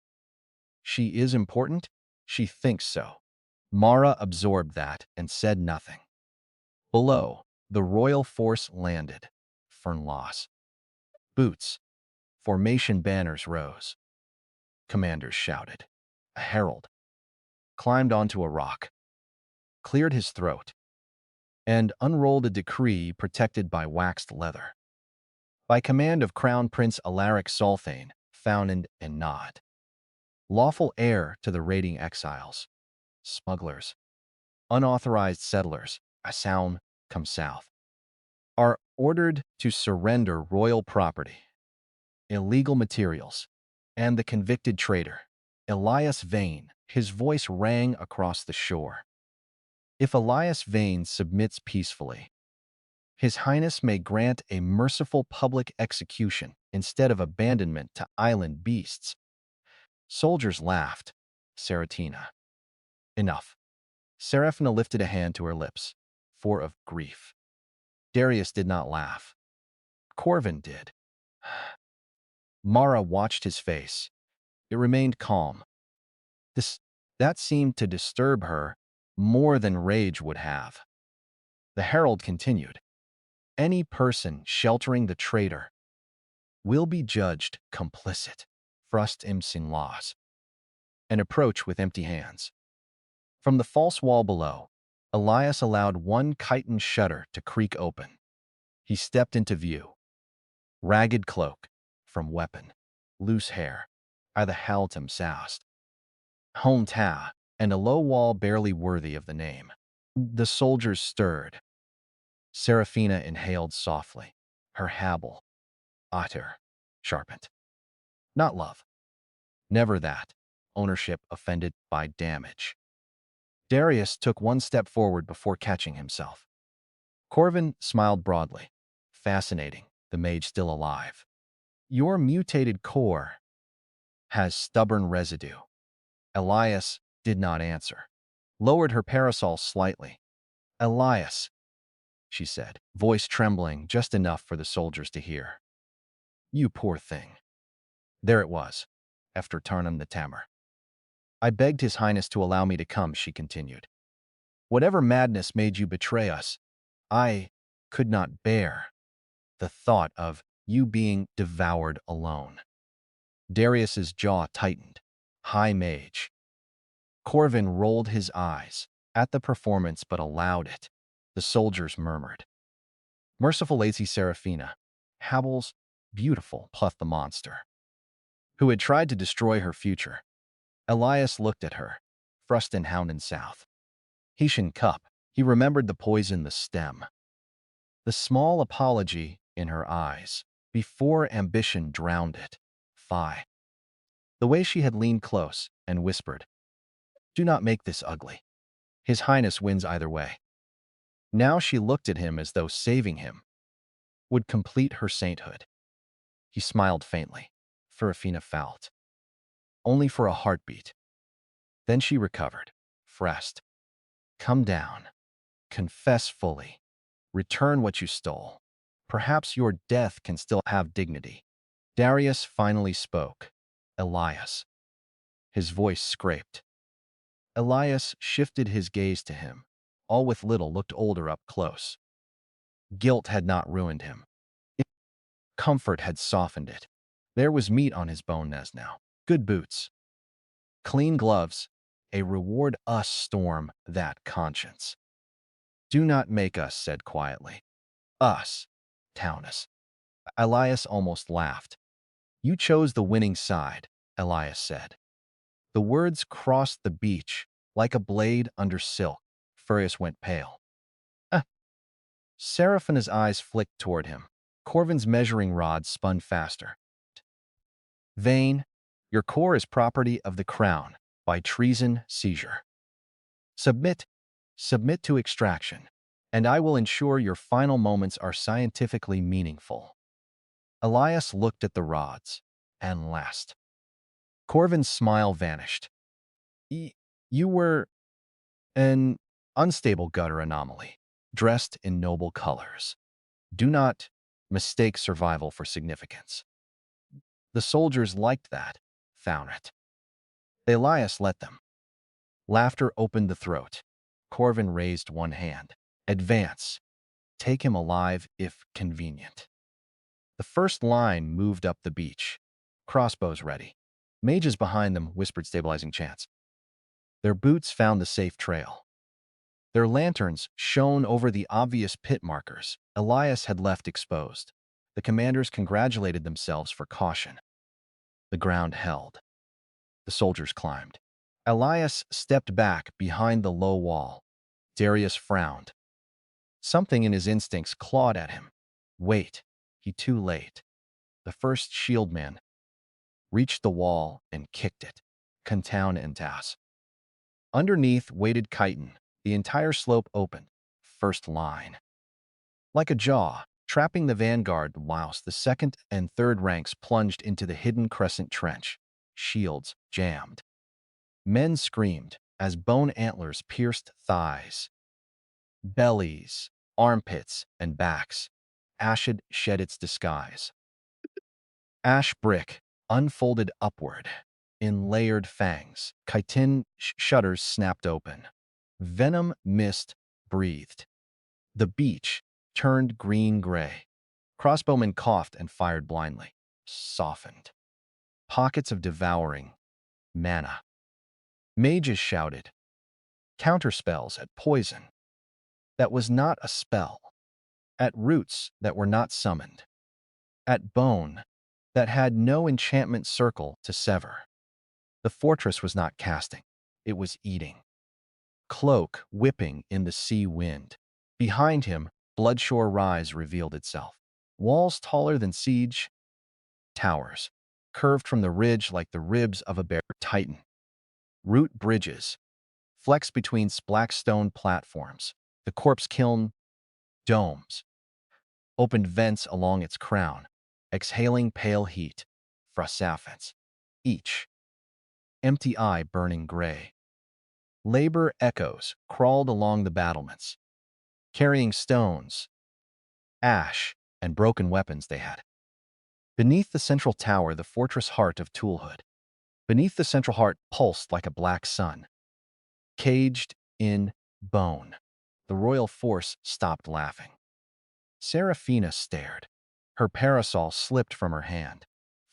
"She is important?" "She thinks so." Mara absorbed that and said nothing. Below, the royal force landed. Fern loss. Boots. Formation banners rose. Commanders shouted. A herald climbed onto a rock, cleared his throat, and unrolled a decree protected by waxed leather. By command of Crown Prince Alaric Sulthane, found and Nod. Lawful heir to the raiding exiles, smugglers, unauthorized settlers, Asaum, come south, are ordered to surrender royal property, illegal materials, and the convicted traitor, Elias Veyne. His voice rang across the shore. If Elias Veyne submits peacefully, His Highness may grant a merciful public execution instead of abandonment to island beasts. Soldiers laughed. Seraphina. Enough. Seraphina lifted a hand to her lips, for of grief. Darius did not laugh. Corvin did. Mara watched his face. It remained calm. That seemed to disturb her more than rage would have. The herald continued. Any person sheltering the traitor will be judged complicit. Frust imsin laws. And approach with empty hands. From the false wall below, Elias allowed one chitin shutter to creak open. He stepped into view. Ragged cloak, from weapon, loose hair, the haltum soused. Home ta, and a low wall barely worthy of the name. The soldiers stirred. Seraphina inhaled softly, her habal, otter, sharpened. Not love. Never that. Ownership offended by damage. Darius took one step forward before catching himself. Corvin smiled broadly. Fascinating, the mage still alive. Your mutated core has stubborn residue. Elias did not answer. Lowered her parasol slightly. Elias, she said, voice trembling just enough for the soldiers to hear. You poor thing. There it was, after Tarnum the Tamar. I begged His Highness to allow me to come, she continued. Whatever madness made you betray us, I could not bear the thought of you being devoured alone. Darius's jaw tightened. High mage. Corvin rolled his eyes at the performance but allowed it. The soldiers murmured. Merciful lazy Seraphina, Habil's beautiful plus the monster, who had tried to destroy her future. Elias looked at her, Frustin Hounden South. Heshan cup, he remembered the poison, the stem. The small apology in her eyes, before ambition drowned it. Phi. The way she had leaned close and whispered, do not make this ugly. His Highness wins either way. Now she looked at him as though saving him would complete her sainthood. He smiled faintly. Seraphina felt. Only for a heartbeat. Then she recovered. Frest. Come down. Confess fully. Return what you stole. Perhaps your death can still have dignity. Darius finally spoke. Elias. His voice scraped. Elias shifted his gaze to him. All with little looked older up close. Guilt had not ruined him. Comfort had softened it. There was meat on his bones now. Good boots. Clean gloves. A reward us storm that conscience. Do not make us, said quietly. Us. Taunus. Elias almost laughed. You chose the winning side, Elias said. The words crossed the beach like a blade under silk. Furious went pale. Seraphina's eyes flicked toward him. Corvin's measuring rod spun faster. Veyne, your core is property of the crown by treason seizure. Submit, submit to extraction, and I will ensure your final moments are scientifically meaningful. Elias looked at the rods and laughed. Corvin's smile vanished. You were an unstable gutter anomaly, dressed in noble colors. Do not mistake survival for significance. The soldiers liked that, found it. Elias let them. Laughter opened the throat. Corvin raised one hand. Advance. Take him alive if convenient. The first line moved up the beach. Crossbows ready. Mages behind them whispered stabilizing chants. Their boots found the safe trail. Their lanterns shone over the obvious pit markers Elias had left exposed. The commanders congratulated themselves for caution. The ground held. The soldiers climbed. Elias stepped back behind the low wall. Darius frowned. Something in his instincts clawed at him. Wait, he too late. The first shieldman reached the wall and kicked it. Contown and Tas. Underneath waited chitin. The entire slope opened. First line. Like a jaw, trapping the vanguard whilst the second and third ranks plunged into the hidden crescent trench. Shields jammed. Men screamed as bone antlers pierced thighs, bellies, armpits, and backs. Ashid shed its disguise. Ash brick unfolded upward. In layered fangs, chitin shutters snapped open. Venom mist breathed. The beach turned green-gray. Crossbowmen coughed and fired blindly. Softened. Pockets of devouring mana. Mages shouted. Counterspells at poison. That was not a spell. At roots that were not summoned. At bone that had no enchantment circle to sever. The fortress was not casting. It was eating. Cloak whipping in the sea wind. Behind him, Bloodshore Rise revealed itself. Walls taller than siege towers, curved from the ridge like the ribs of a bear titan. Root bridges, flexed between black stone platforms. The corpse kiln domes, opened vents along its crown, exhaling pale heat. Frosafens, each empty eye burning gray. Labor echoes crawled along the battlements, carrying stones, ash, and broken weapons they had. Beneath the central tower, the fortress heart of Toolhood. Beneath the central heart pulsed like a black sun. Caged in bone, the royal force stopped laughing. Seraphina stared. Her parasol slipped from her hand.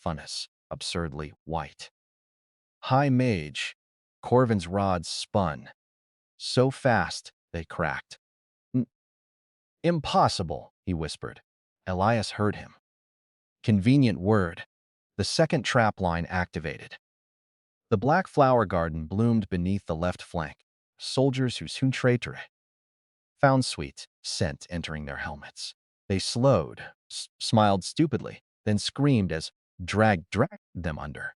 Funness, absurdly white. High Mage, Corvin's rods spun. So fast, they cracked. Impossible, he whispered. Elias heard him. Convenient word. The second trap line activated. The black flower garden bloomed beneath the left flank. Soldiers who soon traitor found sweet scent entering their helmets. They slowed, smiled stupidly, then screamed as dragged them under.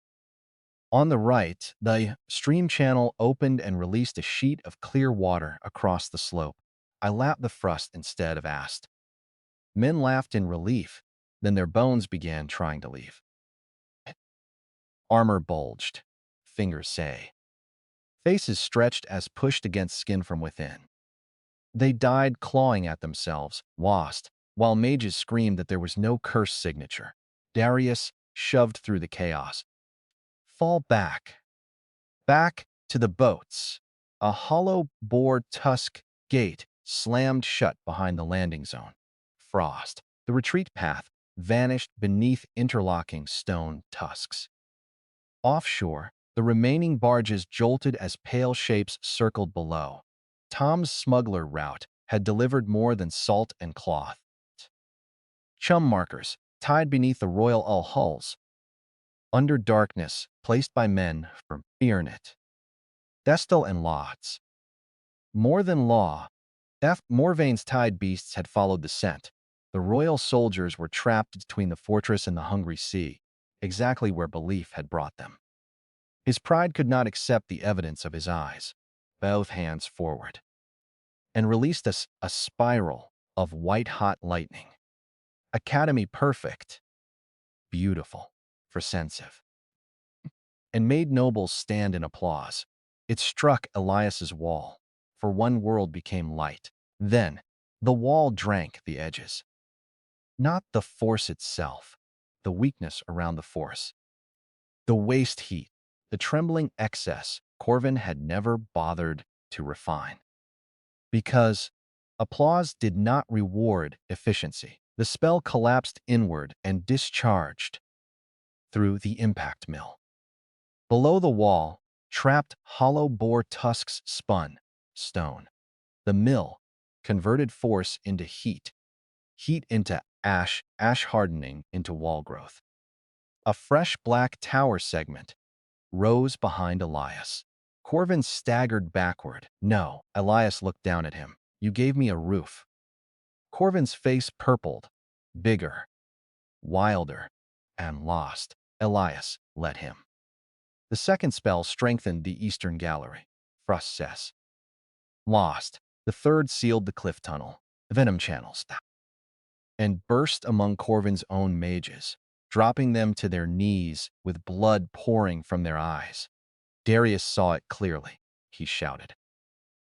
On the right, the stream channel opened and released a sheet of clear water across the slope. I lapped the frost instead of asked. Men laughed in relief, then their bones began trying to leave. Armor bulged. Fingers say. Faces stretched as pushed against skin from within. They died clawing at themselves, lost, while mages screamed that there was no curse signature. Darius shoved through the chaos. Fall back. Back to the boats. A hollow boar tusk gate slammed shut behind the landing zone. Frost. The retreat path vanished beneath interlocking stone tusks. Offshore, the remaining barges jolted as pale shapes circled below. Tom's smuggler route had delivered more than salt and cloth. Chum markers, tied beneath the Royal Ull hulls. Under darkness, placed by men from Fearnet. Destel and Lots. More than law, Morvane's tied beasts had followed the scent. The royal soldiers were trapped between the fortress and the hungry sea, exactly where belief had brought them. His pride could not accept the evidence of his eyes. both hands forward and released a spiral of white-hot lightning. Academy perfect, beautiful, for sensitive, and made nobles stand in applause. It struck Elias's wall, for one world became light. Then, the wall drank the edges. Not the force itself, the weakness around the force. The waste heat, the trembling excess Corvin had never bothered to refine. Because applause did not reward efficiency. The spell collapsed inward and discharged through the impact mill. Below the wall, trapped hollow boar tusks spun, stone. The mill converted force into heat, heat into ash, ash hardening into wall growth. A fresh black tower segment rose behind Elias. Corvin staggered backward. No, Elias looked down at him. You gave me a roof. Corvin's face purpled, bigger, wilder, and lost. Elias let him. The second spell strengthened the eastern gallery. Frost says. Lost. The third sealed the cliff tunnel, venom channels, and burst among Corvin's own mages, dropping them to their knees with blood pouring from their eyes. Darius saw it clearly. He shouted.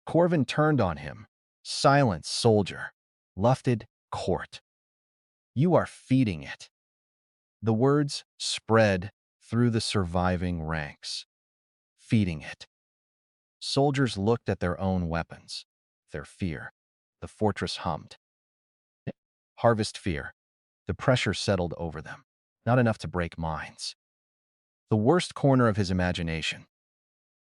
Corvin turned on him. Silence, soldier. Lufted court. You are feeding it. The words spread through the surviving ranks. Feeding it. Soldiers looked at their own weapons. Their fear. The fortress hummed. Harvest fear. The pressure settled over them. Not enough to break minds. The worst corner of his imagination.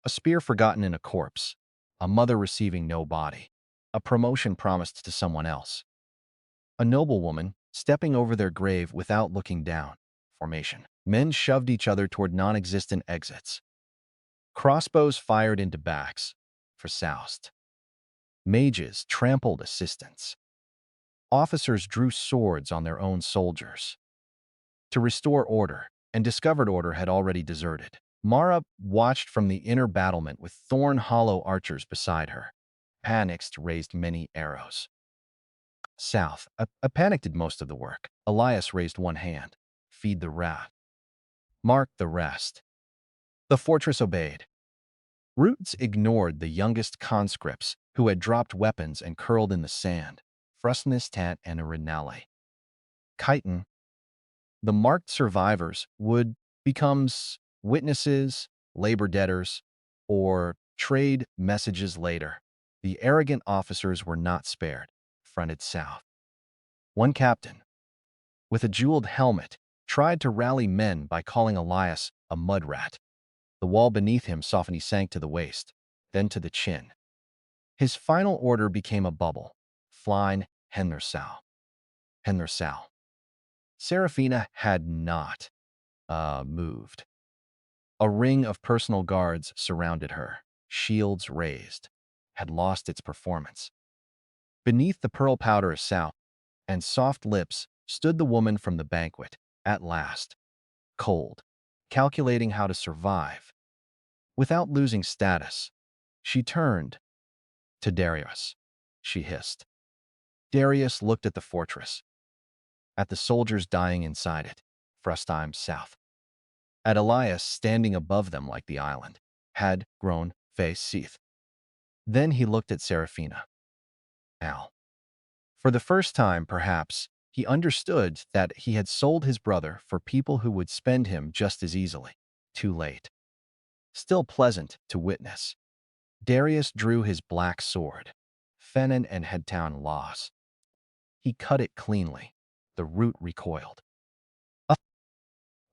A spear forgotten in a corpse. A mother receiving no body. A promotion promised to someone else. A noblewoman stepping over their grave without looking down. Formation. Men shoved each other toward non-existent exits. Crossbows fired into backs. For soused. Mages trampled assistants. Officers drew swords on their own soldiers. To restore order, and discovered order had already deserted. Mara watched from the inner battlement with thorn-hollow archers beside her. Panics raised many arrows. South. A panic did most of the work. Elias raised one hand. Feed the rat. Mark the rest. The fortress obeyed. Roots ignored the youngest conscripts who had dropped weapons and curled in the sand. Frustnistat and Irinale. Chiton. The marked survivors would become witnesses, labor debtors, or trade messages later. The arrogant officers were not spared. Fronted south. One captain, with a jeweled helmet, tried to rally men by calling Elias a mud rat. The wall beneath him softened. He sank to the waist, then to the chin. His final order became a bubble. Flying Hendersau. Hendersau. Serafina had not moved. A ring of personal guards surrounded her, shields raised, had lost its performance. Beneath the pearl powder of South and soft lips stood the woman from the banquet, at last, cold, calculating how to survive. Without losing status, she turned to Darius. She hissed. Darius looked at the fortress, at the soldiers dying inside it, Frostheim South, at Elias standing above them like the island, had grown face seeth. Then he looked at Serafina. Al. For the first time, perhaps, he understood that he had sold his brother for people who would spend him just as easily. Too late. Still pleasant to witness. Darius drew his black sword. Fenin and Headtown loss. He cut it cleanly. The root recoiled.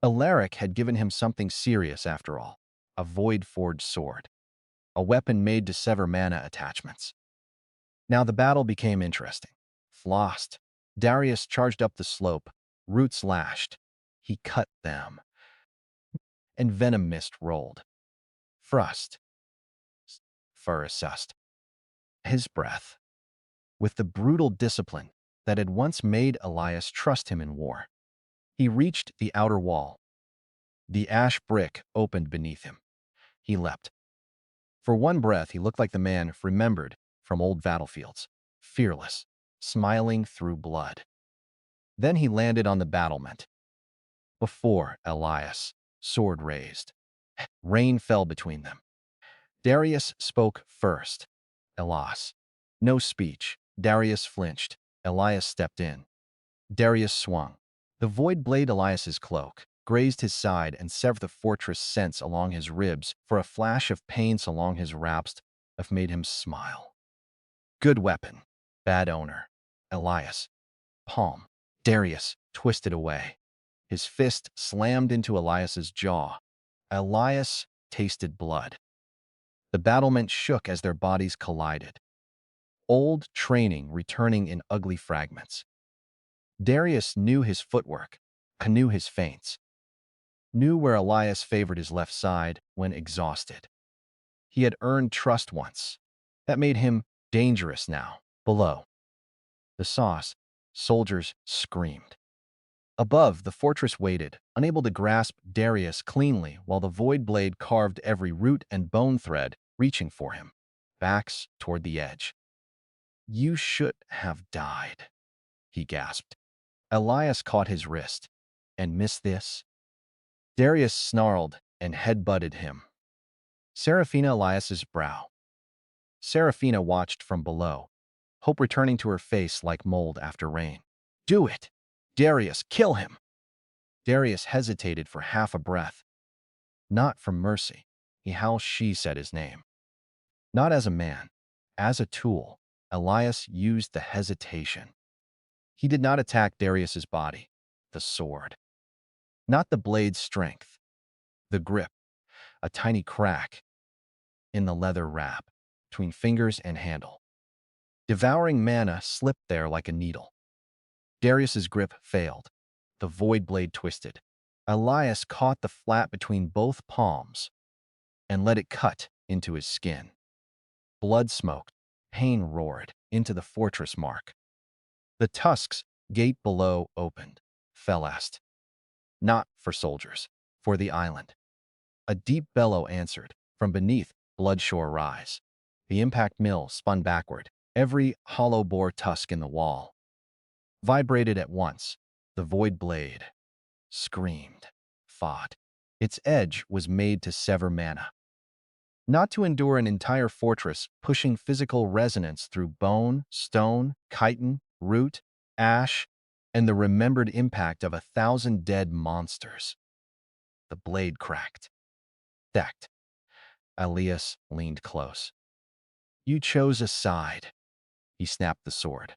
Alaric had given him something serious after all. A void-forged sword. A weapon made to sever mana attachments. Now the battle became interesting. Flossed. Darius charged up the slope. Roots lashed. He cut them. And venom mist rolled. Frust. Fur assessed. His breath. With the brutal discipline that had once made Elias trust him in war. He reached the outer wall. The ash brick opened beneath him. He leapt. For one breath, he looked like the man remembered from old battlefields, fearless, smiling through blood. Then he landed on the battlement. Before Elias, sword raised. Rain fell between them. Darius spoke first. Elias. No speech. Darius flinched. Elias stepped in. Darius swung. The void blade Elias's cloak grazed his side and severed the fortress sense along his ribs for a flash of pain along his wraps that made him smile. Good weapon. Bad owner. Elias. Palm. Darius twisted away. His fist slammed into Elias's jaw. Elias tasted blood. The battlement shook as their bodies collided. Old training returning in ugly fragments. Darius knew his footwork, knew his feints, knew where Elias favored his left side when exhausted. He had earned trust once. That made him dangerous now. Below the sauce, soldiers screamed. Above, the fortress waited, unable to grasp Darius cleanly while the void blade carved every root and bone thread, reaching for him. Backs toward the edge. You should have died, he gasped. Elias caught his wrist. And missed this? Darius snarled and head-butted him. Seraphina Elias's brow. Seraphina watched from below, hope returning to her face like mold after rain. Do it! Darius, kill him! Darius hesitated for half a breath. Not from mercy. She said his name. Not as a man. As a tool, Elias used the hesitation. He did not attack Darius's body. The sword. Not the blade's strength. The grip. A tiny crack in the leather wrap between fingers and handle. Devouring mana slipped there like a needle. Darius's grip failed. The void blade twisted. Elias caught the flat between both palms and let it cut into his skin. Blood smoked. Pain roared into the fortress mark. The tusks, gate below, opened. Fellast. Not for soldiers. For the island. A deep bellow answered. From beneath, blood shore rise. The impact mill spun backward. Every hollow bore tusk in the wall vibrated at once. The void blade screamed, fought. Its edge was made to sever mana, not to endure an entire fortress, pushing physical resonance through bone, stone, chitin, root, ash, and the remembered impact of 1,000 dead monsters. The blade cracked. Decked. Elias leaned close. You chose a side. He snapped the sword.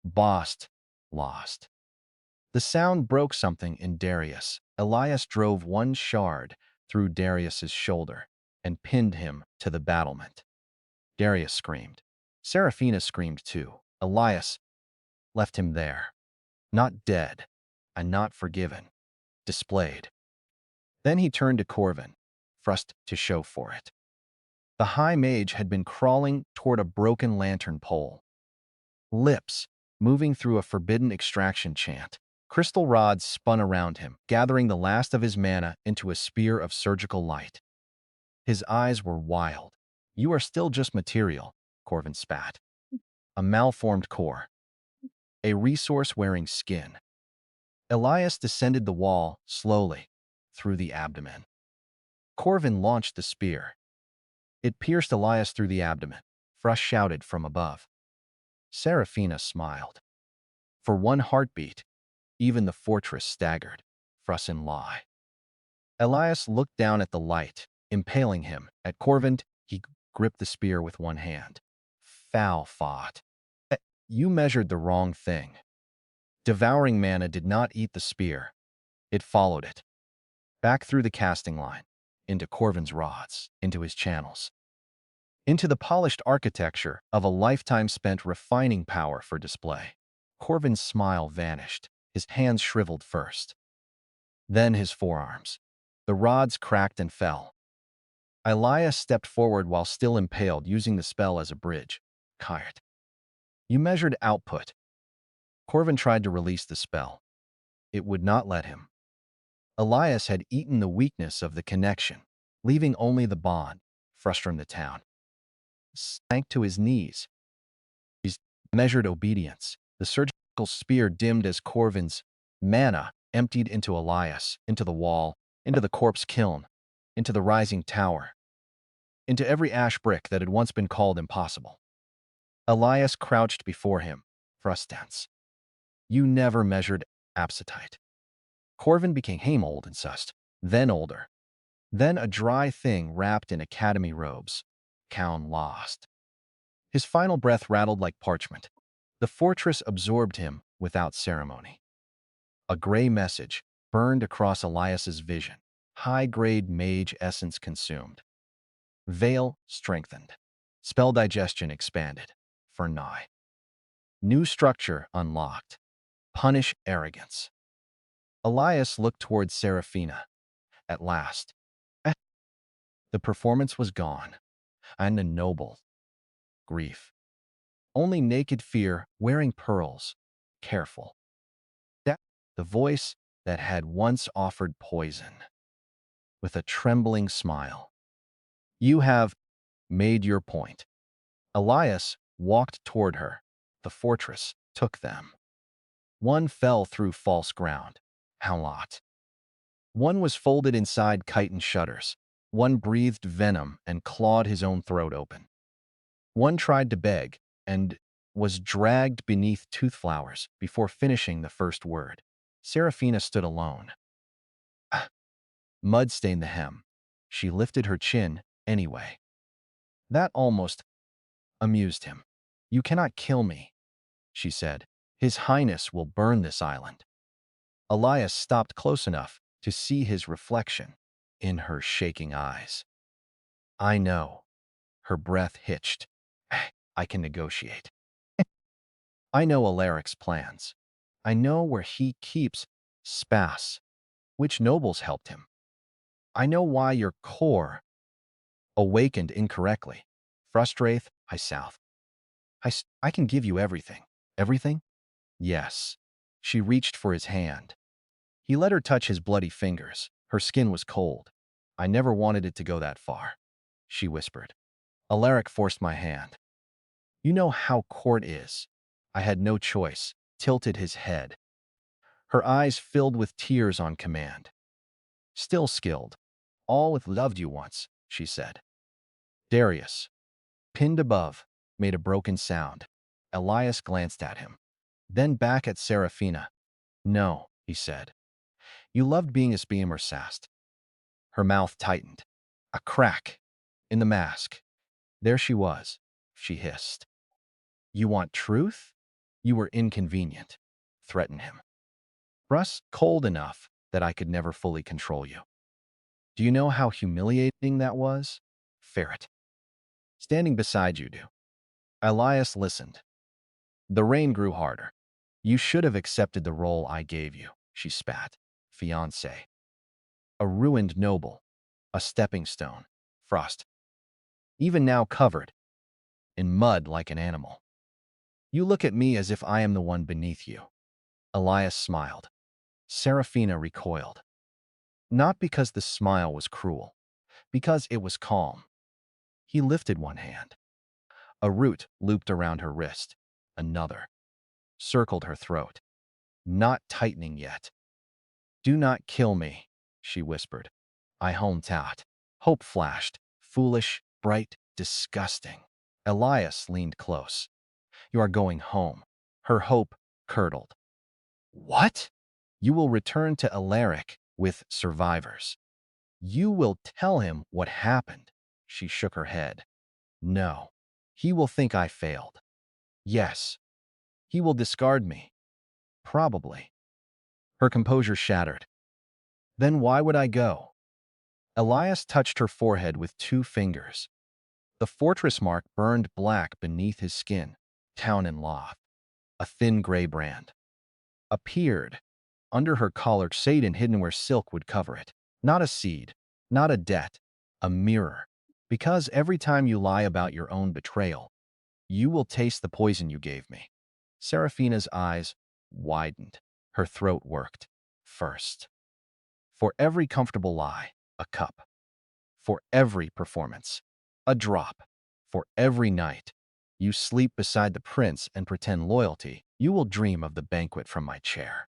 Bossed. Lost. The sound broke something in Darius. Elias drove one shard through Darius's shoulder and pinned him to the battlement. Darius screamed. Seraphina screamed too. Elias left him there. Not dead, and not forgiven. Displayed. Then he turned to Corvin, thrust to show for it. The high mage had been crawling toward a broken lantern pole. Lips moving through a forbidden extraction chant. Crystal rods spun around him, gathering the last of his mana into a spear of surgical light. His eyes were wild. You are still just material, Corvin spat. A malformed core. A resource-wearing skin. Elias descended the wall, slowly, through the abdomen. Corvin launched the spear. It pierced Elias through the abdomen. Frush shouted from above. Seraphina smiled. For one heartbeat, even the fortress staggered. Frussin lie. Elias looked down at the light, impaling him. At Corvin, he gripped the spear with one hand. Foul fought. You measured the wrong thing. Devouring mana did not eat the spear. It followed it. Back through the casting line, into Corvin's rods, into his channels. Into the polished architecture of a lifetime spent refining power for display. Corvin's smile vanished. His hands shriveled first. Then his forearms. The rods cracked and fell. Elias stepped forward while still impaled, using the spell as a bridge. Kyrt. You measured output. Corvin tried to release the spell. It would not let him. Elias had eaten the weakness of the connection, leaving only the bond. frustrating the town. Sank to his knees. His measured obedience. The surgical spear dimmed as Corvin's mana emptied into Elias, into the wall, into the corpse kiln, into the rising tower, into every ash brick that had once been called impossible. Elias crouched before him, frustance. You never measured appetite. Corvin became old and sussed, then older, then a dry thing wrapped in academy robes. Count lost. His final breath rattled like parchment. The fortress absorbed him without ceremony. A gray message burned across Elias's vision. High-grade mage essence consumed. Veil strengthened. Spell digestion expanded. For nigh. New structure unlocked. Punish arrogance. Elias looked towards Seraphina. At last. The performance was gone. And a noble grief. Only naked fear, wearing pearls. Careful. That the voice that had once offered poison. With a trembling smile. You have made your point. Elias walked toward her. The fortress took them. One fell through false ground. How lot. One was folded inside chitin shutters. One breathed venom and clawed his own throat open. One tried to beg and was dragged beneath tooth flowers before finishing the first word. Seraphina stood alone. Mud stained the hem. She lifted her chin anyway. That almost amused him. You cannot kill me, she said. His Highness will burn this island. Elias stopped close enough to see his reflection in her shaking eyes. I know. Her breath hitched. I can negotiate. I know Alaric's plans. I know where he keeps Spas, which nobles helped him. I know why your core awakened incorrectly. Frustrate, I south. I can give you everything. Everything? Yes. She reached for his hand. He let her touch his bloody fingers. Her skin was cold. I never wanted it to go that far, she whispered. Alaric forced my hand. You know how court is. I had no choice, tilted his head. Her eyes filled with tears on command. Still skilled. All with loved you once, she said. Darius, pinned above, made a broken sound. Elias glanced at him. Then back at Seraphina. No, he said. You loved being a Speamer sassed. Her mouth tightened. A crack in the mask. There she was, she hissed. You want truth? You were inconvenient. Threaten him. Russ, cold enough that I could never fully control you. Do you know how humiliating that was? Ferret. Standing beside you do. Elias listened. The rain grew harder. You should have accepted the role I gave you, she spat. Fiancée. A ruined noble. A stepping stone. Frost. Even now covered in mud like an animal. You look at me as if I am the one beneath you. Elias smiled. Seraphina recoiled. Not because the smile was cruel, because it was calm. He lifted one hand. A root looped around her wrist. Another circled her throat. Not tightening yet. Do not kill me, she whispered. I homed out. Hope flashed. Foolish, bright, disgusting. Elias leaned close. You are going home. Her hope curdled. What? You will return to Alaric with survivors. You will tell him what happened. She shook her head. No. He will think I failed. Yes. He will discard me. Probably. Her composure shattered. Then why would I go? Elias touched her forehead with 2 fingers. The fortress mark burned black beneath his skin. Town and Loth. A thin gray brand. Appeared. Under her collar, Satan hidden where silk would cover it. Not a seed. Not a debt. A mirror. Because every time you lie about your own betrayal, you will taste the poison you gave me. Seraphina's eyes widened. Her throat worked. First. For every comfortable lie, a cup. For every performance, A drop. For every night you sleep beside the prince and pretend loyalty, you will dream of the banquet from my chair.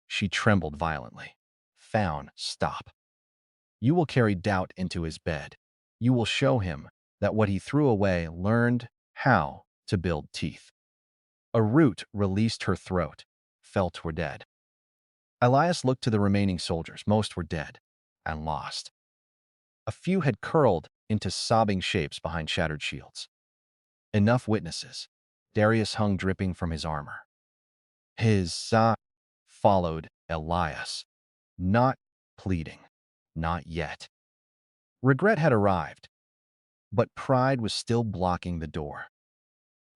She trembled violently. Faun, stop. You will carry doubt into his bed. You will show him that what he threw away learned how to build teeth. A root released her throat. Felt were dead. Elias looked to the remaining soldiers. Most were dead and lost. A few had curled into sobbing shapes behind shattered shields. Enough witnesses. Darius hung dripping from his armor. His sigh followed Elias, not pleading, not yet. Regret had arrived, but pride was still blocking the door.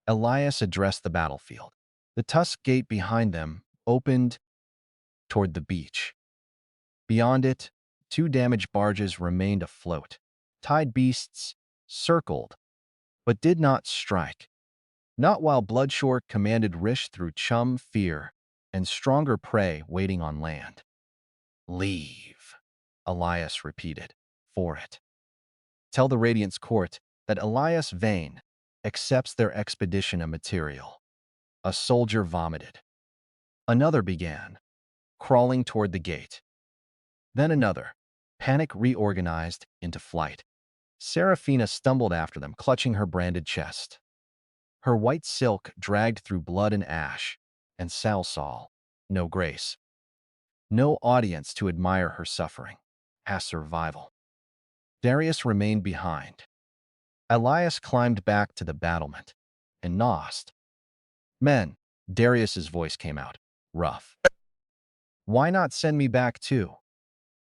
Elias addressed the battlefield. The tusk gate behind them opened toward the beach. Beyond it, two damaged barges remained afloat. Tide beasts circled, but did not strike. Not while Bloodshore commanded Rish through chum fear and stronger prey waiting on land. Leave, Elias repeated, for it. Tell the Radiant's court that Elias Veyne accepts their expedition of material. A soldier vomited. Another began, crawling toward the gate. Then another. Panic reorganized into flight. Seraphina stumbled after them, clutching her branded chest. Her white silk dragged through blood and ash, and Sal saw no grace. No audience to admire her suffering. As survival. Darius remained behind. Elias climbed back to the battlement and nosed. Men, Darius's voice came out, rough. Why not send me back too?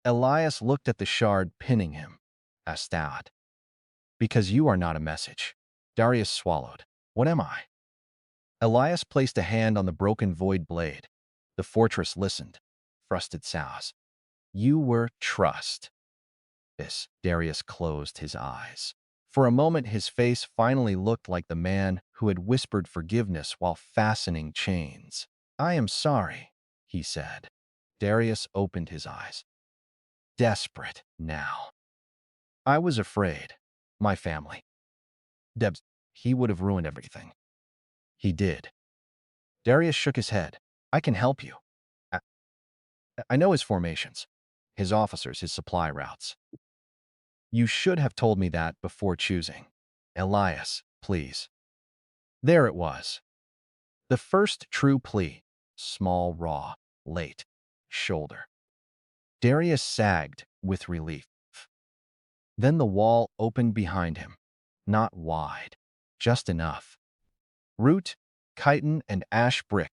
Elias looked at the shard pinning him, astounded. Because you are not a message. Darius swallowed. What am I? Elias placed a hand on the broken void blade. The fortress listened. Frusted sows. You were trust. This. Darius closed his eyes. For a moment, his face finally looked like the man who had whispered forgiveness while fastening chains. I am sorry, he said. Darius opened his eyes. Desperate now. I was afraid. My family. Debs, he would have ruined everything. He did. Darius shook his head. I can help you. I know his formations, his officers, his supply routes. You should have told me that before choosing. Elias, please. There it was. The first true plea. Small, raw, late, shoulder. Darius sagged with relief. Then the wall opened behind him. Not wide, just enough. Root, chitin, and ash brick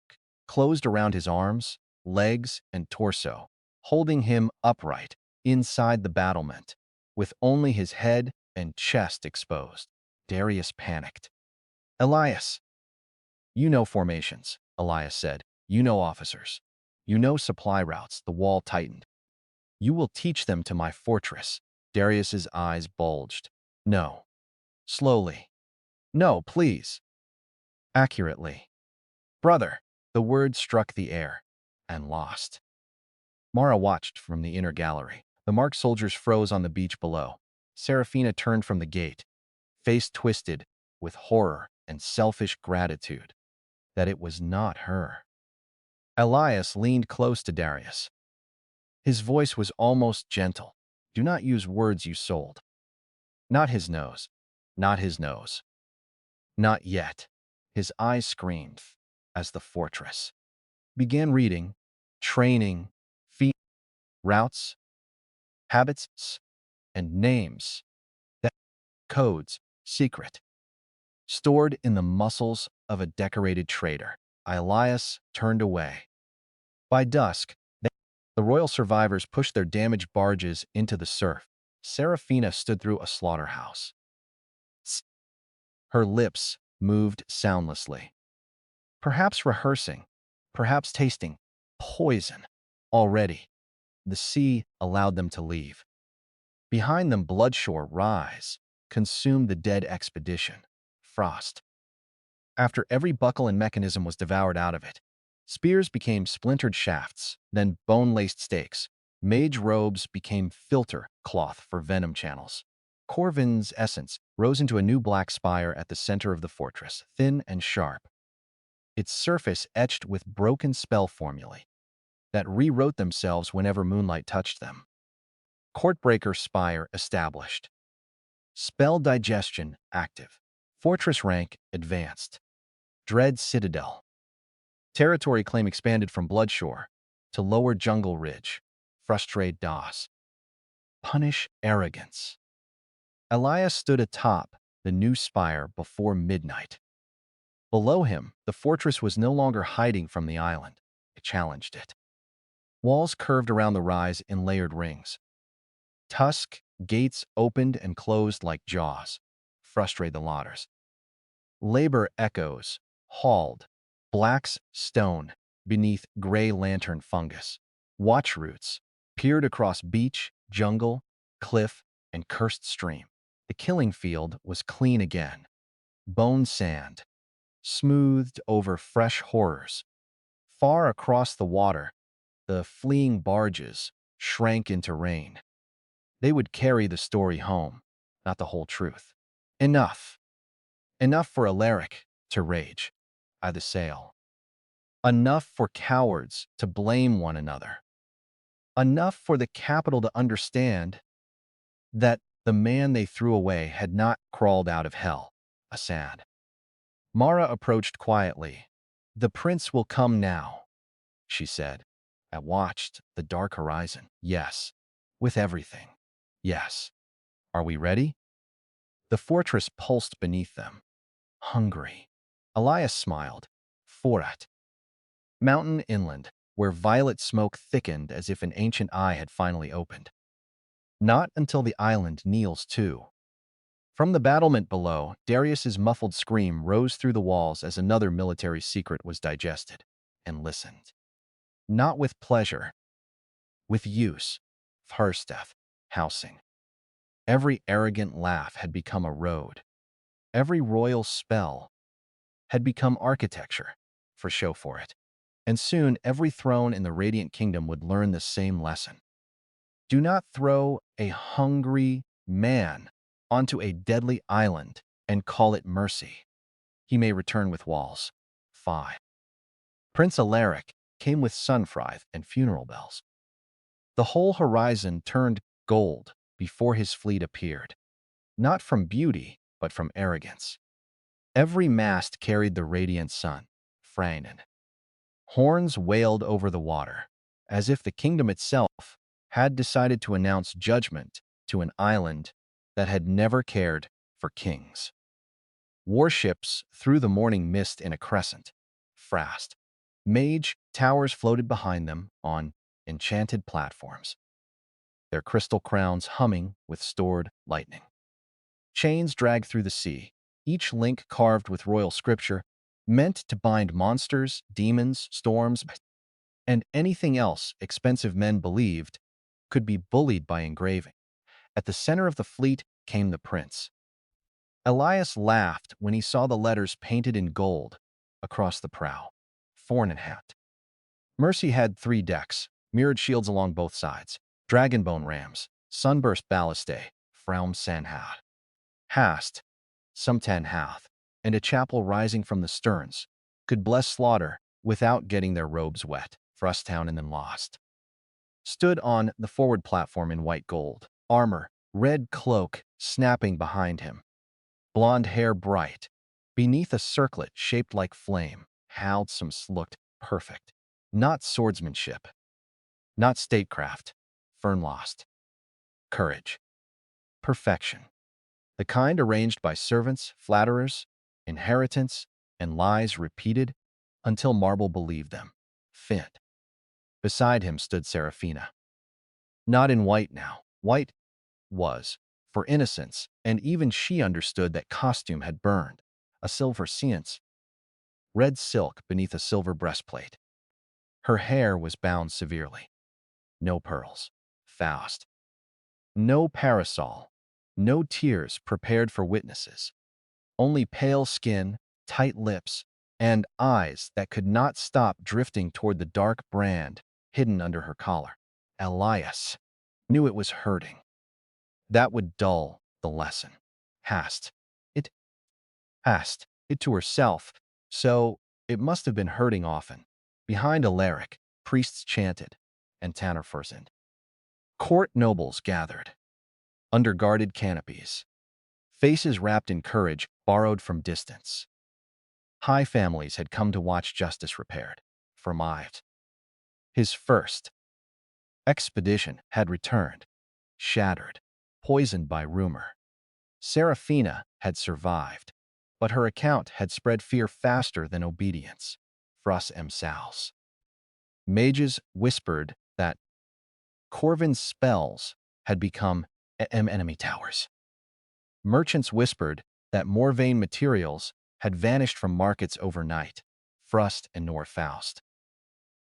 closed around his arms, legs, and torso, holding him upright inside the battlement, with only his head and chest exposed. Darius panicked. Elias. You know formations, Elias said. You know officers. You know supply routes. The wall tightened. You will teach them to my fortress. Darius's eyes bulged. No. Slowly. No, please. Accurately. Brother. The word struck the air and lost. Mara watched from the inner gallery. The marked soldiers froze on the beach below. Seraphina turned from the gate, face twisted with horror and selfish gratitude that it was not her. Elias leaned close to Darius. His voice was almost gentle. Do not use words you sold. Not his nose. Not his nose. Not yet. His eyes screamed as the fortress began reading, training, feet, routes, habits, and names. That codes, secret, stored in the muscles of a decorated trader. Elias turned away. By dusk, the royal survivors pushed their damaged barges into the surf. Seraphina stood through a slaughterhouse. Her lips moved soundlessly. Perhaps rehearsing, perhaps tasting poison. Already, the sea allowed them to leave. Behind them, Bloodshore rise, consumed the dead expedition. Frost. After every buckle and mechanism was devoured out of it, spears became splintered shafts, then bone-laced stakes. Mage robes became filter cloth for venom channels. Corvin's essence rose into a new black spire at the center of the fortress, thin and sharp, its surface etched with broken spell formulae that rewrote themselves whenever moonlight touched them. Courtbreaker Spire established. Spell digestion active. Fortress rank advanced. Dread Citadel. Territory claim expanded from Bloodshore to Lower Jungle Ridge. Frustrate DOS. Punish arrogance. Elias stood atop the new spire before midnight. Below him, the fortress was no longer hiding from the island. It challenged it. Walls curved around the rise in layered rings. Tusk gates opened and closed like jaws. Frustrate the lotters. Labor echoes, hauled. Black's stone beneath gray lantern fungus. Watch roots peered across beach, jungle, cliff, and cursed stream. The killing field was clean again. Bone sand, smoothed over fresh horrors. Far across the water, the fleeing barges shrank into rain. They would carry the story home, not the whole truth. Enough. Enough for Alaric to rage by the sail. Enough for cowards to blame one another. Enough for the capital to understand that the man they threw away had not crawled out of hell. Assad. Mara approached quietly. "The prince will come now," she said. I watched the dark horizon. Yes. With everything. Yes. Are we ready? The fortress pulsed beneath them. Hungry. Elias smiled. Forat. Mountain inland, where violet smoke thickened as if an ancient eye had finally opened. Not until the island kneels too. From the battlement below, Darius's muffled scream rose through the walls as another military secret was digested, and listened. Not with pleasure, with use. Farsteth, housing. Every arrogant laugh had become a road. Every royal spell had become architecture, for show for it. And soon every throne in the Radiant Kingdom would learn the same lesson. Do not throw a hungry man onto a deadly island and call it mercy. He may return with walls. 5. Prince Alaric came with sunfrieth and funeral bells. The whole horizon turned gold before his fleet appeared, not from beauty, but from arrogance. Every mast carried the radiant sun, Freynan. Horns wailed over the water, as if the kingdom itself had decided to announce judgment to an island that had never cared for kings. Warships threw the morning mist in a crescent, Frast. Mage towers floated behind them on enchanted platforms, their crystal crowns humming with stored lightning. Chains dragged through the sea, each link carved with royal scripture, meant to bind monsters, demons, storms, and anything else expensive men believed could be bullied by engraving. At the center of the fleet came the prince. Elias laughed when he saw the letters painted in gold across the prow. Fornenhat. Mercy had 3 decks, mirrored shields along both sides, dragonbone rams, sunburst ballastae, Fraum Sanhat. Hast, Sumtan Hath, and a chapel rising from the sterns could bless slaughter without getting their robes wet. Frustown and then lost. Stood on the forward platform in white gold, armor, red cloak snapping behind him, blonde hair bright, beneath a circlet shaped like flame. Haldsums looked perfect. Not swordsmanship, not statecraft, Fernlost. Courage. Perfection. The kind arranged by servants, flatterers, inheritance, and lies repeated until marble believed them. Fit. Beside him stood Seraphina. Not in white now. White was for innocence, and even she understood that costume had burned. A silver seance. Red silk beneath a silver breastplate. Her hair was bound severely. No pearls. Faust. No parasol. No tears prepared for witnesses. Only pale skin, tight lips, and eyes that could not stop drifting toward the dark brand hidden under her collar. Elias knew it was hurting. That would dull the lesson. Hast. It hast it to herself, so it must have been hurting often. Behind Alaric, priests chanted, and Tanner firstened. Court nobles gathered, under guarded canopies, faces wrapped in courage borrowed from distance. High families had come to watch justice repaired. For Mives, his first expedition had returned, shattered, poisoned by rumor. Seraphina had survived, but her account had spread fear faster than obedience. Frus Sals. Mages whispered that Corvin's spells had become enemy towers. Merchants whispered that Morvane materials had vanished from markets overnight. Frust and Norfaust.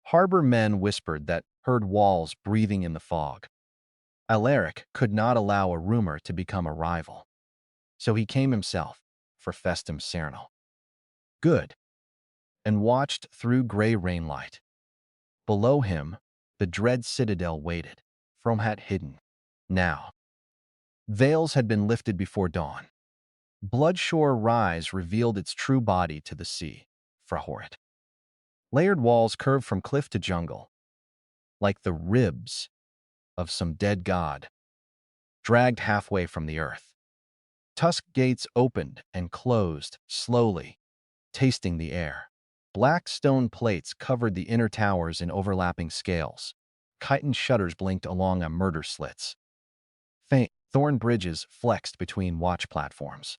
Harbor men whispered that heard walls breathing in the fog. Alaric could not allow a rumor to become a rival, so he came himself for Festum Cernal. Good, and watched through gray rainlight. Below him, the dread citadel waited, Fromhat hidden. Now, veils had been lifted before dawn. Bloodshore rise revealed its true body to the sea, Frahorit. Layered walls curved from cliff to jungle, like the ribs of some dead god, dragged halfway from the earth. Tusk gates opened and closed, slowly, tasting the air. Black stone plates covered the inner towers in overlapping scales. Chitin shutters blinked along a murder slits. Faint thorn bridges flexed between watch platforms.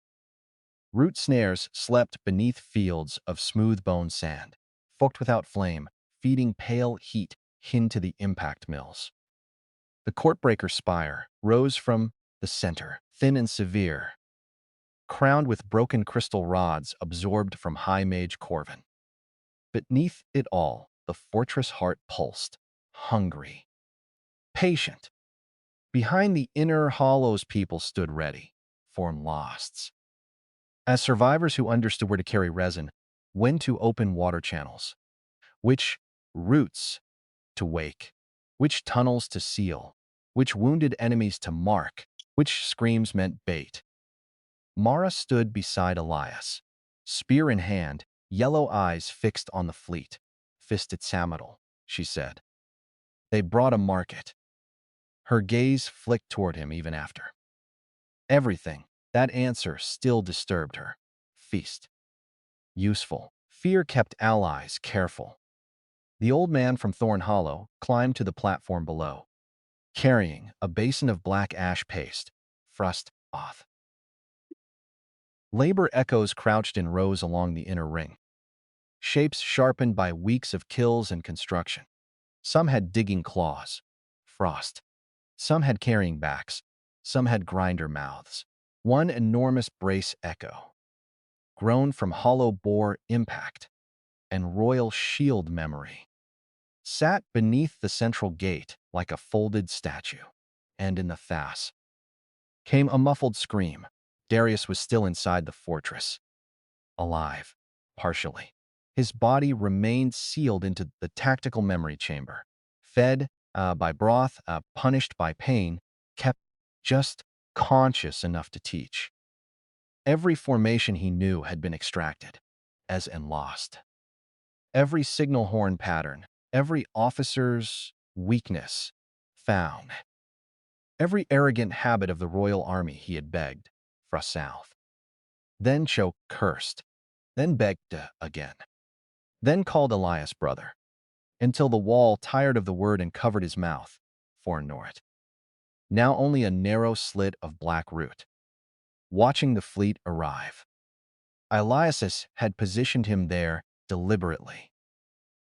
Root snares slept beneath fields of smooth-bone sand, forked without flame, feeding pale heat into the impact mills. The courtbreaker spire rose from the center, thin and severe, crowned with broken crystal rods absorbed from high mage Corvin. Beneath it all, the fortress heart pulsed, hungry, patient. Behind the inner hollows, people stood ready, form losts. As survivors who understood where to carry resin, when to open water channels, which roots to wake, which tunnels to seal, which wounded enemies to mark, which screams meant bait. Mara stood beside Elias, spear in hand, yellow eyes fixed on the fleet. Fisted Samadal, she said. They brought a market. Her gaze flicked toward him even after. Everything, that answer still disturbed her. Feast. Useful. Fear kept allies careful. The old man from Thorn Hollow climbed to the platform below, carrying a basin of black ash paste. Frust off. Labor echoes crouched in rows along the inner ring, shapes sharpened by weeks of kills and construction. Some had digging claws, frost. Some had carrying backs. Some had grinder mouths. One enormous brace echo, grown from hollow bore impact and royal shield memory, sat beneath the central gate like a folded statue. And in the Thas came a muffled scream. Darius was still inside the fortress, alive, partially. His body remained sealed into the tactical memory chamber, fed by broth, punished by pain, kept just conscious enough to teach. Every formation he knew had been extracted, as and lost. Every signal horn pattern, every officer's weakness, found. Every arrogant habit of the royal army he had begged, fra south. Then choked, cursed, then begged again. Then called Elias brother, until the wall tired of the word and covered his mouth, for Norrit. Now only a narrow slit of black root. Watching the fleet arrive. Elias had positioned him there deliberately.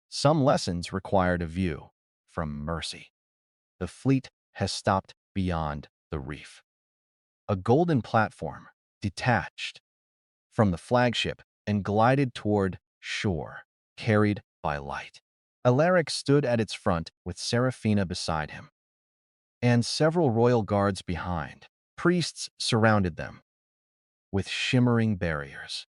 Some lessons required a view from mercy. The fleet has stopped beyond the reef. A golden platform detached from the flagship and glided toward shore, carried by light. Alaric stood at its front with Seraphina beside him, and several royal guards behind. Priests surrounded them with shimmering barriers.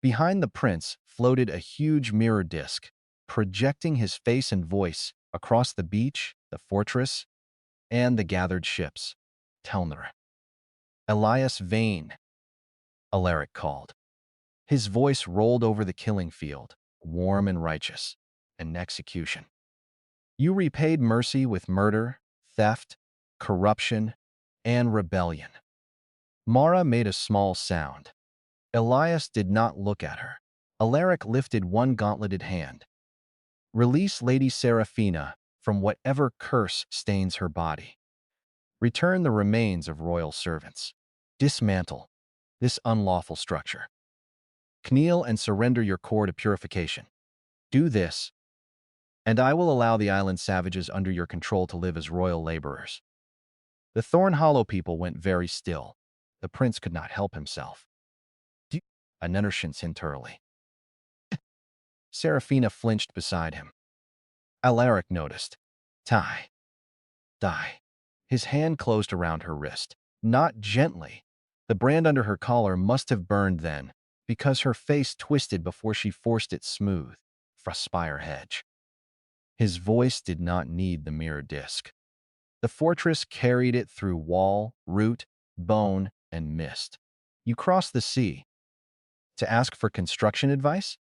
Behind the prince floated a huge mirror disk, projecting his face and voice across the beach, the fortress, and the gathered ships. Telnor. Elias Veyne, Alaric called. His voice rolled over the killing field, warm and righteous, an execution. You repaid mercy with murder, theft, corruption, and rebellion. Mara made a small sound. Elias did not look at her. Alaric lifted one gauntleted hand. Release Lady Seraphina from whatever curse stains her body. Return the remains of royal servants. Dismantle this unlawful structure. Kneel and surrender your core to purification. Do this, and I will allow the island savages under your control to live as royal laborers. The Thorn Hollow people went very still. The prince could not help himself. Anenershins hinterly. Seraphina flinched beside him. Alaric noticed. Die. Die. His hand closed around her wrist. Not gently. The brand under her collar must have burned then, because her face twisted before she forced it smooth, for a spire hedge. His voice did not need the mirror disc. The fortress carried it through wall, root, bone, and mist. You crossed the sea. To ask for construction advice?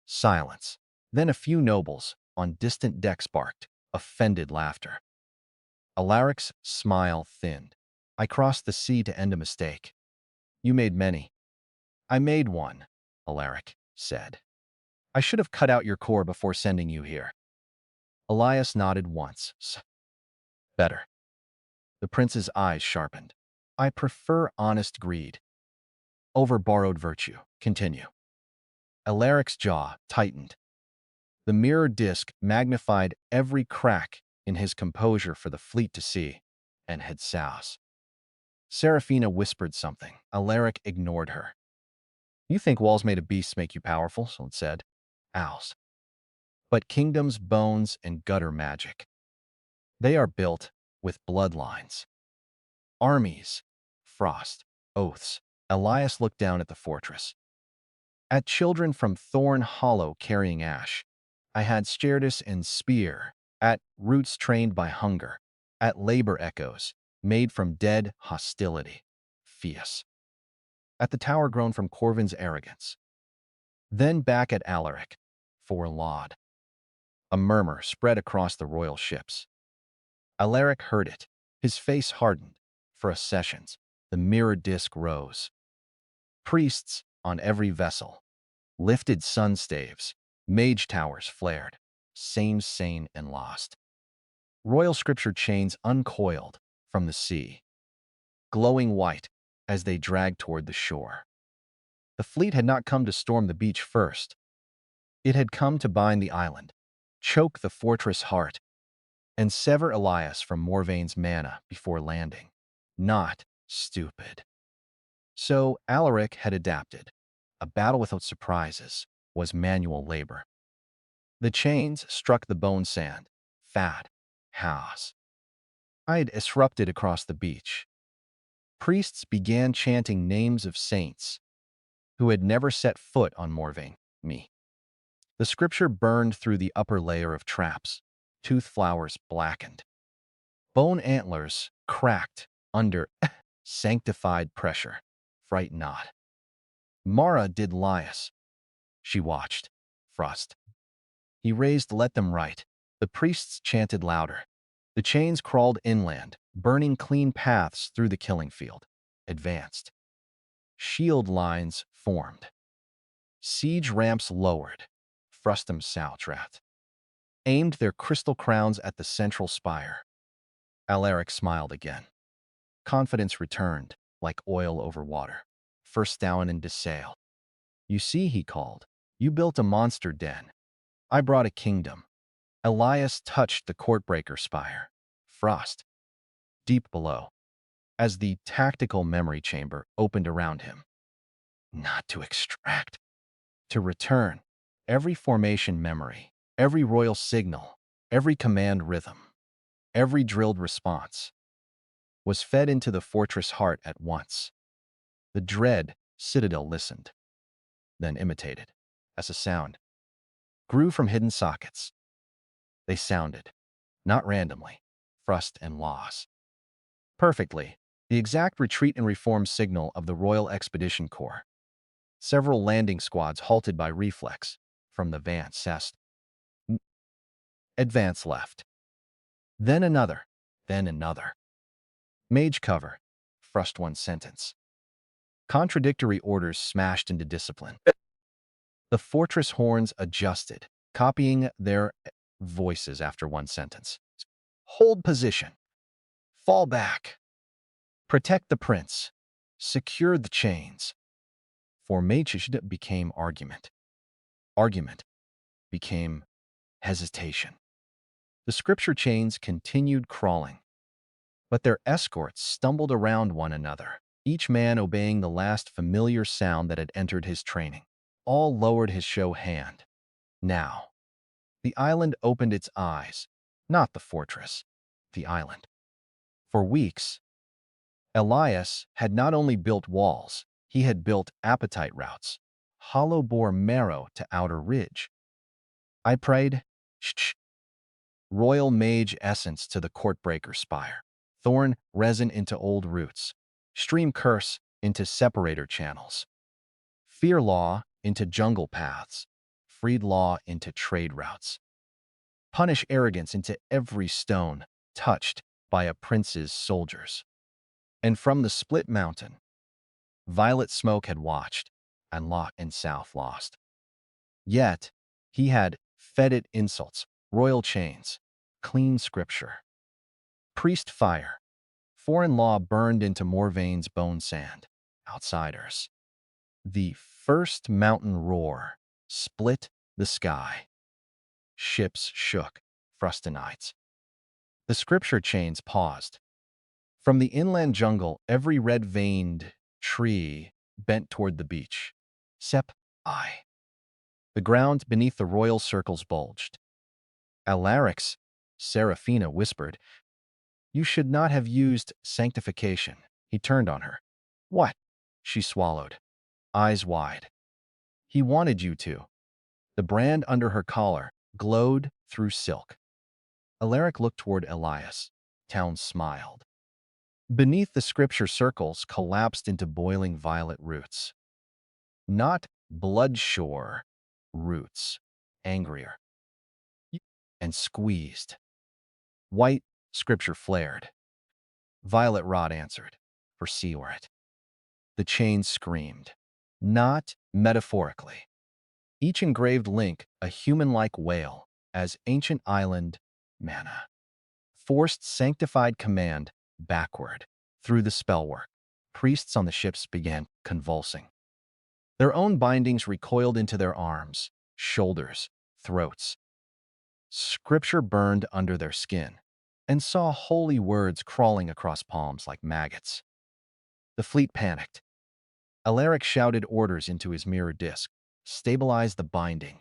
Silence. Then a few nobles, on distant decks barked, offended laughter. Alaric's smile thinned. I crossed the sea to end a mistake. You made many. I made one, Alaric said. I should have cut out your core before sending you here. Elias nodded once. Better. The prince's eyes sharpened. I prefer honest greed over borrowed virtue. Continue. Alaric's jaw tightened. The mirror disc magnified every crack in his composure for the fleet to see, and head south. Seraphina whispered something. Alaric ignored her. You think walls made of beasts make you powerful, someone said. Owls. But kingdoms, bones, and gutter magic. They are built with bloodlines. Armies. Frost. Oaths. Elias looked down at the fortress. At children from Thorn Hollow carrying ash. I had Sterdus and Spear. At roots trained by hunger. At labor echoes, made from dead hostility. Fierce. At the tower grown from Corvin's arrogance. Then back at Alaric, for laud. A murmur spread across the royal ships. Alaric heard it. His face hardened. For accessions, the mirror disc rose. Priests on every vessel. Lifted sun staves. Mage towers flared. Sane and lost. Royal scripture chains uncoiled from the sea, glowing white as they dragged toward the shore. The fleet had not come to storm the beach first. It had come to bind the island, choke the fortress heart, and sever Elias from Morvane's mana before landing. Not stupid. So Alaric had adapted. A battle without surprises was manual labor. The chains struck the bone sand, fat, house. I had disrupted across the beach. Priests began chanting names of saints who had never set foot on Morvane, me. The scripture burned through the upper layer of traps. Tooth flowers blackened. Bone antlers cracked under sanctified pressure. Fright not. Mara did Elias. She watched. Frost. He raised let them right. The priests chanted louder. The chains crawled inland, burning clean paths through the killing field. Advanced. Shield lines formed. Siege ramps lowered. Frustum Saltrat. Aimed their crystal crowns at the central spire. Alaric smiled again. Confidence returned, like oil over water. First down into sail. You see, he called. You built a monster den. I brought a kingdom. Elias touched the courtbreaker spire. Frost. Deep below. As the tactical memory chamber opened around him. Not to extract. To return. Every formation memory. Every royal signal. Every command rhythm. Every drilled response. Was fed into the fortress heart at once. The dread citadel listened. Then imitated. As a sound. Grew from hidden sockets. They sounded. Not randomly. Frust and loss. Perfectly. The exact retreat and reform signal of the Royal Expedition Corps. Several landing squads halted by reflex. From the advance cest. Advance left. Then another. Then another. Mage cover. Thrust one sentence. Contradictory orders smashed into discipline. The fortress horns adjusted, copying their voices after one sentence. Hold position. Fall back. Protect the prince. Secure the chains. Formation became argument. Argument became hesitation. The scripture chains continued crawling, but their escorts stumbled around one another, each man obeying the last familiar sound that had entered his training. All lowered his show hand. Now, the island opened its eyes, not the fortress, the island. For weeks, Elias had not only built walls, he had built appetite routes, hollow bore marrow to outer ridge. I prayed, shh, royal mage essence to the courtbreaker spire, thorn resin into old roots, stream curse into separator channels, fear law into jungle paths, freed law into trade routes, punish arrogance into every stone touched by a prince's soldiers. And from the split mountain, violet smoke had watched, and Loch and South lost. Yet, he had fed it insults, royal chains, clean scripture, priest fire, foreign law burned into Morvane's bone sand, outsiders. The first mountain roar split the sky. Ships shook, frustanites. The scripture chains paused. From the inland jungle, every red-veined tree bent toward the beach. Sep, I. The ground beneath the royal circles bulged. Alarix, Seraphina whispered, "You should not have used sanctification." He turned on her. "What?" She swallowed, eyes wide. "He wanted you to." The brand under her collar glowed through silk. Alaric looked toward Elias. Town smiled. Beneath the scripture circles collapsed into boiling violet roots. Not bloodshore roots, angrier, and squeezed. White scripture flared. Violet rod answered, for Seaward. The chains screamed, not metaphorically. Each engraved link a human-like wail as ancient island manna forced sanctified command backward through the spellwork. Priests on the ships began convulsing. Their own bindings recoiled into their arms, shoulders, throats. Scripture burned under their skin and saw holy words crawling across palms like maggots. The fleet panicked. Alaric shouted orders into his mirror disk. Stabilize the binding.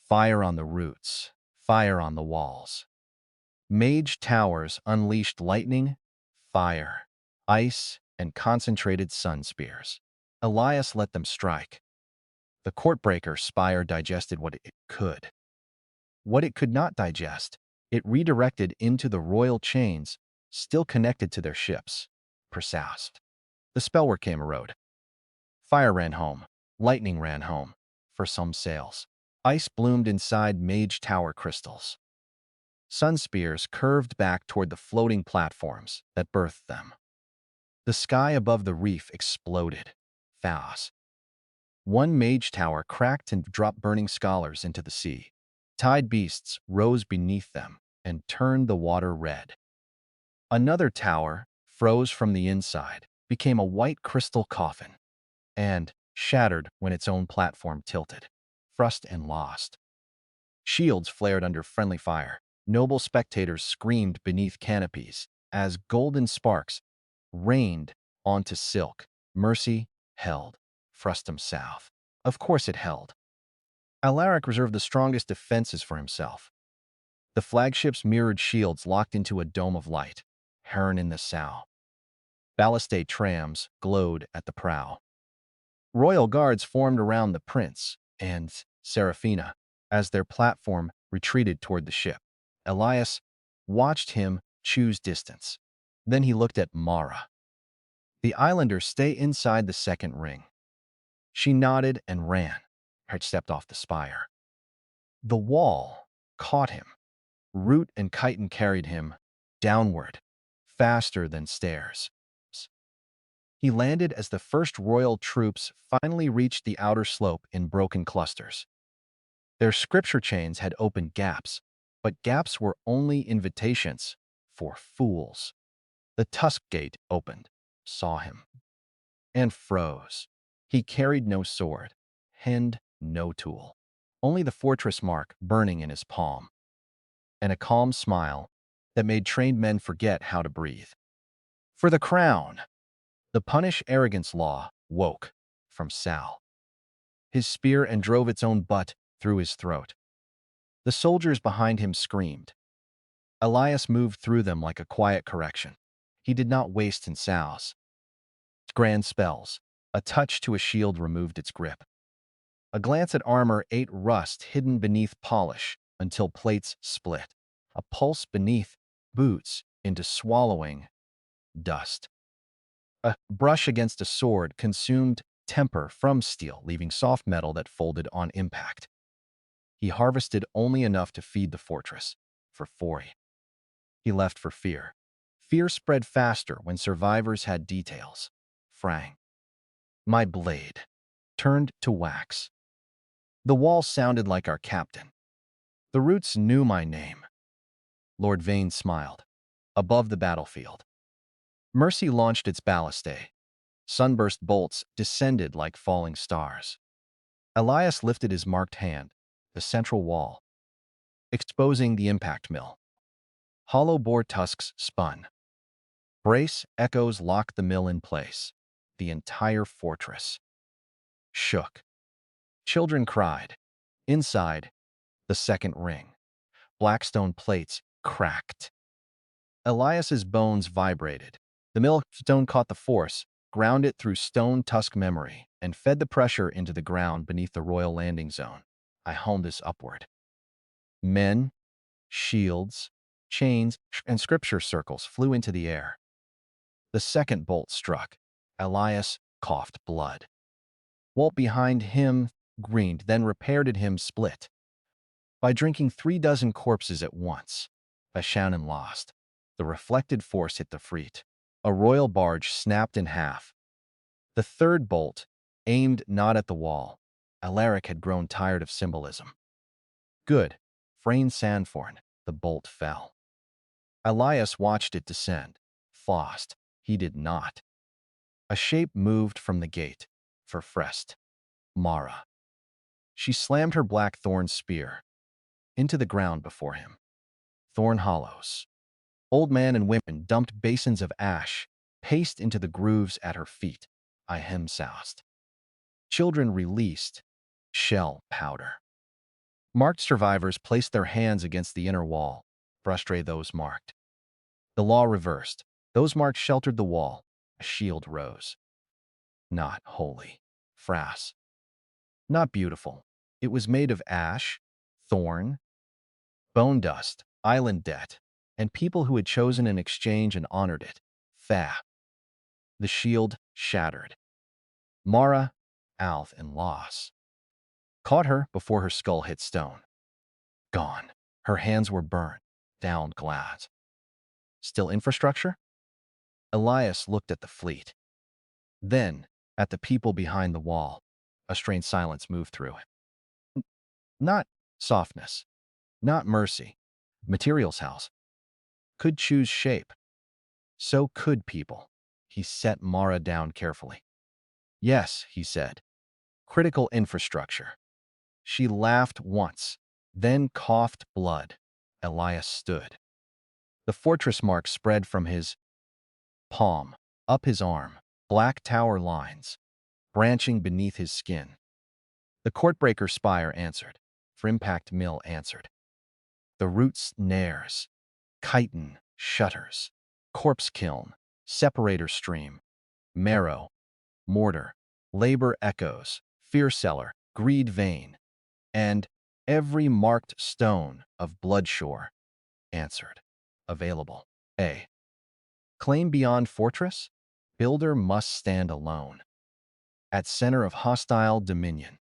Fire on the roots. Fire on the walls. Mage towers unleashed lightning, fire, ice, and concentrated sun spears. Elias let them strike. The courtbreaker spire digested what it could. What it could not digest, it redirected into the royal chains, still connected to their ships. Persoused. The spellwork came erode. Fire ran home. Lightning ran home. For some sails. Ice bloomed inside mage tower crystals. Sun spears curved back toward the floating platforms that birthed them. The sky above the reef exploded. Chaos. One mage tower cracked and dropped burning scholars into the sea. Tide beasts rose beneath them and turned the water red. Another tower froze from the inside, became a white crystal coffin, and shattered when its own platform tilted. Thrust and lost. Shields flared under friendly fire. Noble spectators screamed beneath canopies as golden sparks rained onto silk. Mercy held. Frustum south. Of course it held. Alaric reserved the strongest defenses for himself. The flagship's mirrored shields locked into a dome of light. Heron in the sow. Balliste trams glowed at the prow. Royal guards formed around the prince and Seraphina as their platform retreated toward the ship. Elias watched him choose distance. Then he looked at Mara. The islanders stay inside the second ring. She nodded and ran. Had stepped off the spire. The wall caught him. Root and chitin carried him downward, faster than stairs. He landed as the first royal troops finally reached the outer slope in broken clusters. Their scripture chains had opened gaps, but gaps were only invitations for fools. The tusk gate opened, saw him, and froze. He carried no sword, and no tool, only the fortress mark burning in his palm, and a calm smile that made trained men forget how to breathe. For the crown, the punish arrogance law woke from Sal. His spear and drove its own butt through his throat. The soldiers behind him screamed. Elias moved through them like a quiet correction. He did not waste in Sal's grand spells. A touch to a shield removed its grip. A glance at armor ate rust hidden beneath polish until plates split. A pulse beneath boots into swallowing dust. A brush against a sword consumed temper from steel, leaving soft metal that folded on impact. He harvested only enough to feed the fortress. For Fori, he left for fear. Fear spread faster when survivors had details. Frang. My blade turned to wax. The wall sounded like our captain. The roots knew my name. Lord Veyne smiled. Above the battlefield, Mercy launched its ballistae. Sunburst bolts descended like falling stars. Elias lifted his marked hand, the central wall, exposing the impact mill. Hollow bore tusks spun. Brace echoes locked the mill in place. The entire fortress shook. Children cried. Inside, the second ring. Blackstone plates cracked. Elias's bones vibrated. The millstone caught the force, ground it through stone tusk memory, and fed the pressure into the ground beneath the royal landing zone. I honed this upward. Men, shields, chains, and scripture circles flew into the air. The second bolt struck. Elias coughed blood. Walt behind him grinned, then repaired at him split. By drinking 36 corpses at once, Shannon lost. The reflected force hit the fleet. A royal barge snapped in half. The third bolt aimed not at the wall. Alaric had grown tired of symbolism. Good. Frayne Sandforn. The bolt fell. Elias watched it descend. Flossed. He did not. A shape moved from the gate. For Frest. Mara. She slammed her black thorn spear into the ground before him. Thorn hollows. Old man and women dumped basins of ash, paste into the grooves at her feet. I hem soused. Children released shell powder. Marked survivors placed their hands against the inner wall, frustrate those marked. The law reversed. Those marked sheltered the wall. A shield rose. Not holy. Frass. Not beautiful. It was made of ash, thorn, bone dust, island debt, and people who had chosen an exchange and honored it. Fa. The shield shattered. Mara, Alth, and Loss caught her before her skull hit stone. Gone. Her hands were burned. Downed glass. Still infrastructure? Elias looked at the fleet. Then, at the people behind the wall. A strange silence moved through it. Not softness. Not mercy. Materials house. Could choose shape. So could people. He set Mara down carefully. Yes, he said. Critical infrastructure. She laughed once, then coughed blood. Elias stood. The fortress mark spread from his palm, up his arm, black tower lines, branching beneath his skin. The courtbreaker spire answered. For impact mill answered. The roots nares, chitin, shutters, corpse kiln, separator stream, marrow, mortar, labor echoes, fear cellar, greed vein, and every marked stone of Bloodshore answered. Available. A. Claim beyond fortress? builder must stand alone. At center of hostile dominion,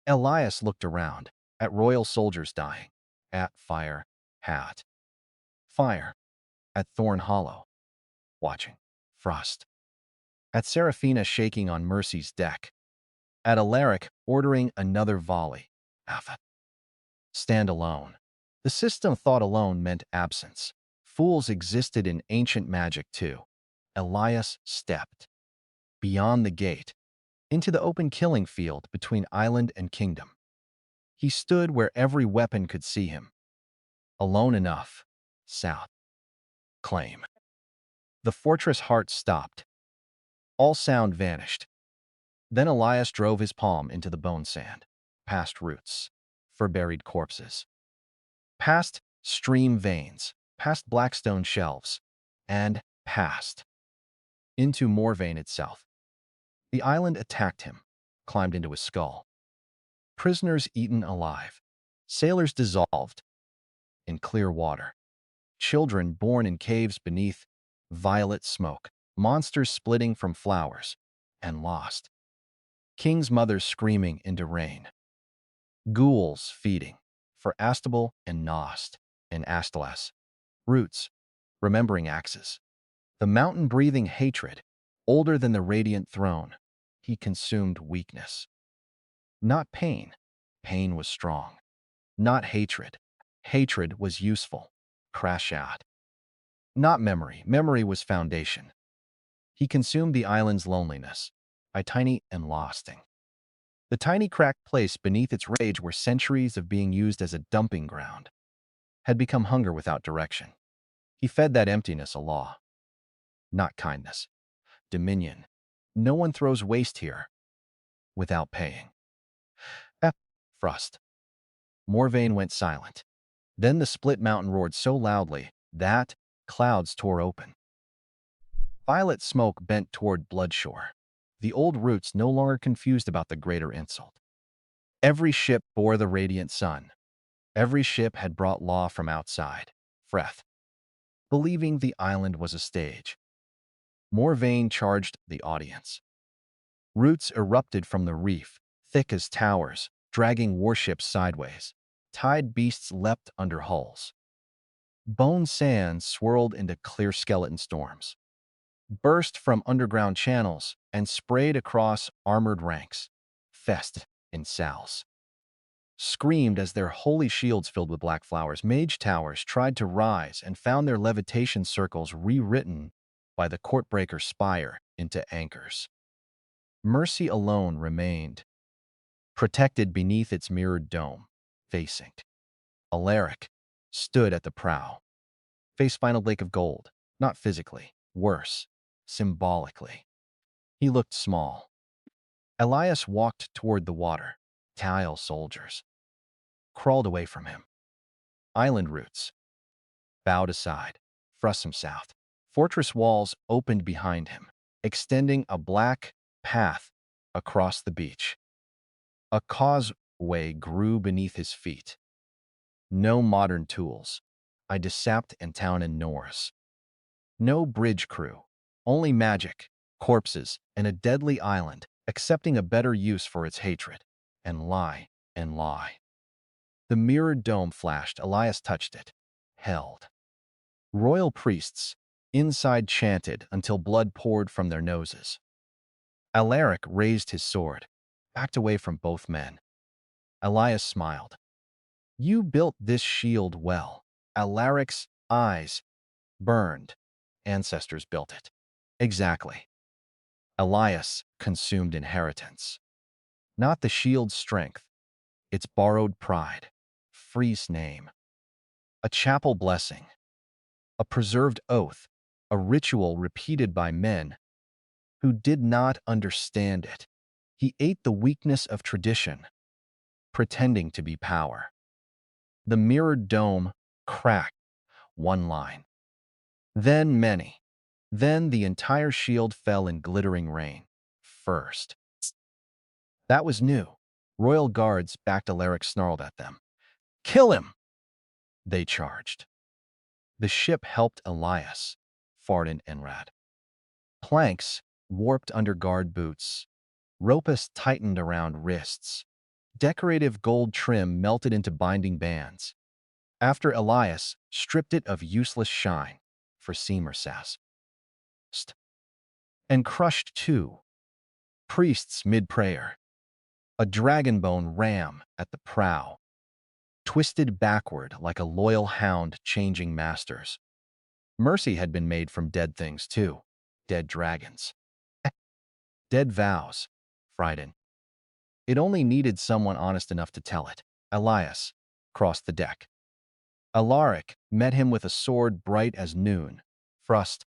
Elias looked around, at royal soldiers dying, at fire, hat, fire, at Thorn Hollow, watching, frost, at Seraphina shaking on Mercy's deck, at Alaric ordering another volley, Apha, stand alone. The system thought alone meant absence. Fools existed in ancient magic too. Elias stepped beyond the gate, into the open killing field between island and kingdom. He stood where every weapon could see him. Alone enough. South. Claim. The fortress heart stopped. All sound vanished. Then Elias drove his palm into the bone sand, past roots, fur-buried corpses, past stream veins, past blackstone shelves, and past into Morvane itself. The island attacked him, climbed into his skull. Prisoners eaten alive, sailors dissolved in clear water, children born in caves beneath violet smoke, monsters splitting from flowers and lost, king's mothers screaming into rain, ghouls feeding for Astable and Nost and Astalas, roots, remembering axes, the mountain-breathing hatred, older than the radiant throne. He consumed weakness. Not pain. Pain was strong. Not hatred. Hatred was useful. Crash out. Not memory. Memory was foundation. He consumed the island's loneliness, by tiny and lasting. The tiny cracked place beneath its rage where centuries of being used as a dumping ground had become hunger without direction. He fed that emptiness a law. Not kindness. Dominion. No one throws waste here without paying. Frost. Morvane went silent. Then the split mountain roared so loudly that clouds tore open. Violet smoke bent toward Bloodshore. The old roots no longer confused about the greater insult. Every ship bore the radiant sun. Every ship had brought law from outside. Freth, believing the island was a stage. Morvane charged the audience. Roots erupted from the reef, thick as towers, dragging warships sideways. Tide beasts leapt under hulls. Bone sands swirled into clear skeleton storms, burst from underground channels, and sprayed across armored ranks. Fest in Sal's screamed as their holy shields filled with black flowers. Mage towers tried to rise and found their levitation circles rewritten by the courtbreaker spire into anchors. Mercy alone remained, protected beneath its mirrored dome, facing. Alaric stood at the prow, face-spined lake of gold, not physically, worse, symbolically. He looked small. Elias walked toward the water. Tile soldiers crawled away from him. Island roots bowed aside, thrust him south. Fortress walls opened behind him, extending a black path across the beach. A causeway grew beneath his feet. No modern tools. I desapped and town and Norse. No bridge crew. Only magic, corpses, and a deadly island, accepting a better use for its hatred. And lie, and lie. The mirrored dome flashed. Elias touched it. Held. Royal priests, inside chanted until blood poured from their noses. Alaric raised his sword, backed away from both men. Elias smiled. You built this shield well. Alaric's eyes burned. Ancestors built it. Exactly. Elias consumed inheritance. Not the shield's strength, its borrowed pride, Free's name. A chapel blessing, a preserved oath, a ritual repeated by men who did not understand it. He ate the weakness of tradition, pretending to be power. The mirrored dome cracked, one line. Then many. Then the entire shield fell in glittering rain. First. That was new. Royal guards backed. Alaric snarled at them. Kill him! They charged. The ship helped Elias, Farden and Rad. Planks warped under guard boots. Ropes tightened around wrists. Decorative gold trim melted into binding bands. After Elias stripped it of useless shine for seam or sass. And crushed two priests mid-prayer. A dragonbone ram at the prow, twisted backward like a loyal hound changing masters. Mercy had been made from dead things too. Dead dragons. Dead vows. Frieden. It only needed someone honest enough to tell it. Elias crossed the deck. Alaric met him with a sword bright as noon. Frust.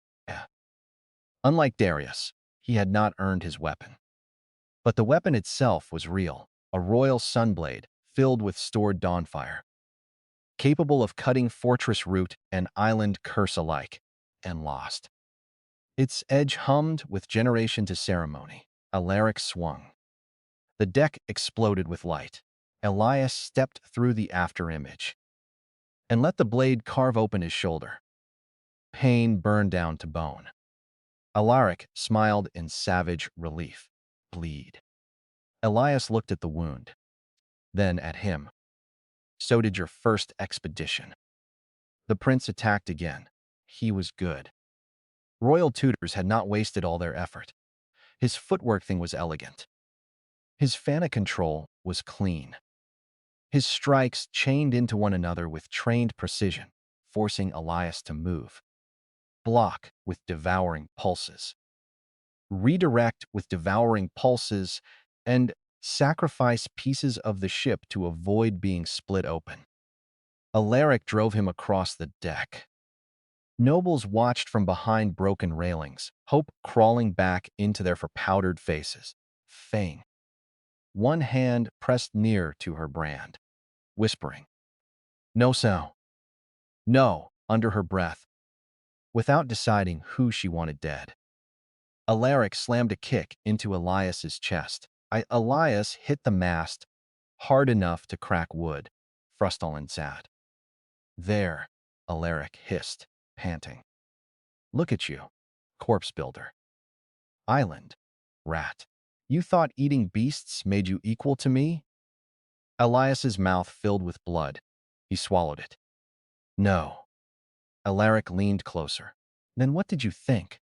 Unlike Darius, he had not earned his weapon. But the weapon itself was real, a royal sunblade filled with stored dawnfire, capable of cutting fortress root and island curse alike, and lost. Its edge hummed with generation to ceremony. Alaric swung. The deck exploded with light. Elias stepped through the afterimage and let the blade carve open his shoulder. Pain burned down to bone. Alaric smiled in savage relief. Bleed. Elias looked at the wound, then at him. So did your first expedition. The prince attacked again. He was good. Royal tutors had not wasted all their effort. His footwork thing was elegant. His fana control was clean. His strikes chained into one another with trained precision, forcing Elias to move. Block with devouring pulses. Redirect with devouring pulses, and sacrifice pieces of the ship to avoid being split open. Alaric drove him across the deck. Nobles watched from behind broken railings, hope crawling back into their forpowdered faces. Veyne. One hand pressed near to her brand, whispering, "No sound." "No," under her breath, without deciding who she wanted dead. Alaric slammed a kick into Elias's chest. Elias hit the mast hard enough to crack wood. Frustalin sad. "There," Alaric hissed, panting. "Look at you, corpse builder. Island, rat. You thought eating beasts made you equal to me?" Elias's mouth filled with blood. He swallowed it. "No." Alaric leaned closer. "Then what did you think?"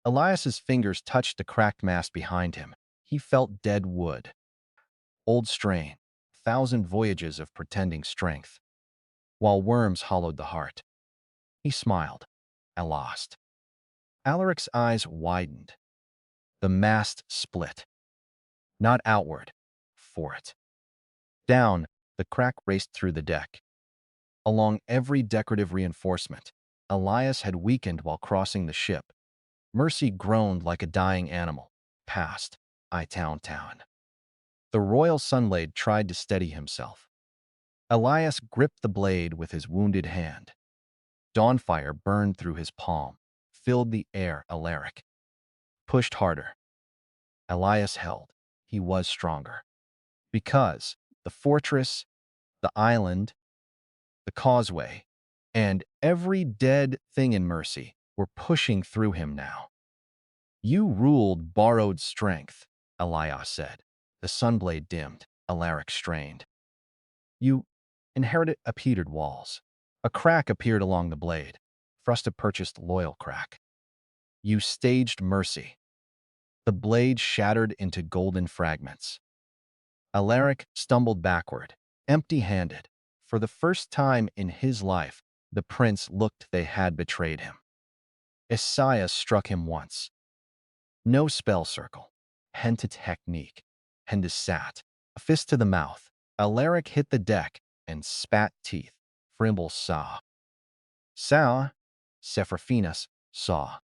Elias's fingers touched the cracked mast behind him. He felt dead wood. Old strain, 1,000 voyages of pretending strength, while worms hollowed the heart. He smiled. And lost. Alaric's eyes widened. The mast split. Not outward. For it. Down, the crack raced through the deck. Along every decorative reinforcement, Elias had weakened while crossing the ship. Mercy groaned like a dying animal. Past. Town. The royal sunblade tried to steady himself. Elias gripped the blade with his wounded hand. Dawnfire burned through his palm, filled the air. Alaric pushed harder. Elias held. He was stronger. Because the fortress, the island, the causeway, and every dead thing in Mercy were pushing through him now. "You ruled borrowed strength," Elias said. The sunblade dimmed. Alaric strained. "You inherited repeated walls." A crack appeared along the blade. Frusta purchased loyal crack. "You staged Mercy." The blade shattered into golden fragments. Alaric stumbled backward, empty-handed. For the first time in his life, the prince looked they had betrayed him. Isaiah struck him once. No spell circle. Henta technique. Henda sat. A fist to the mouth. Alaric hit the deck and spat teeth. Frimble saw. Saw. Sephraphinas saw.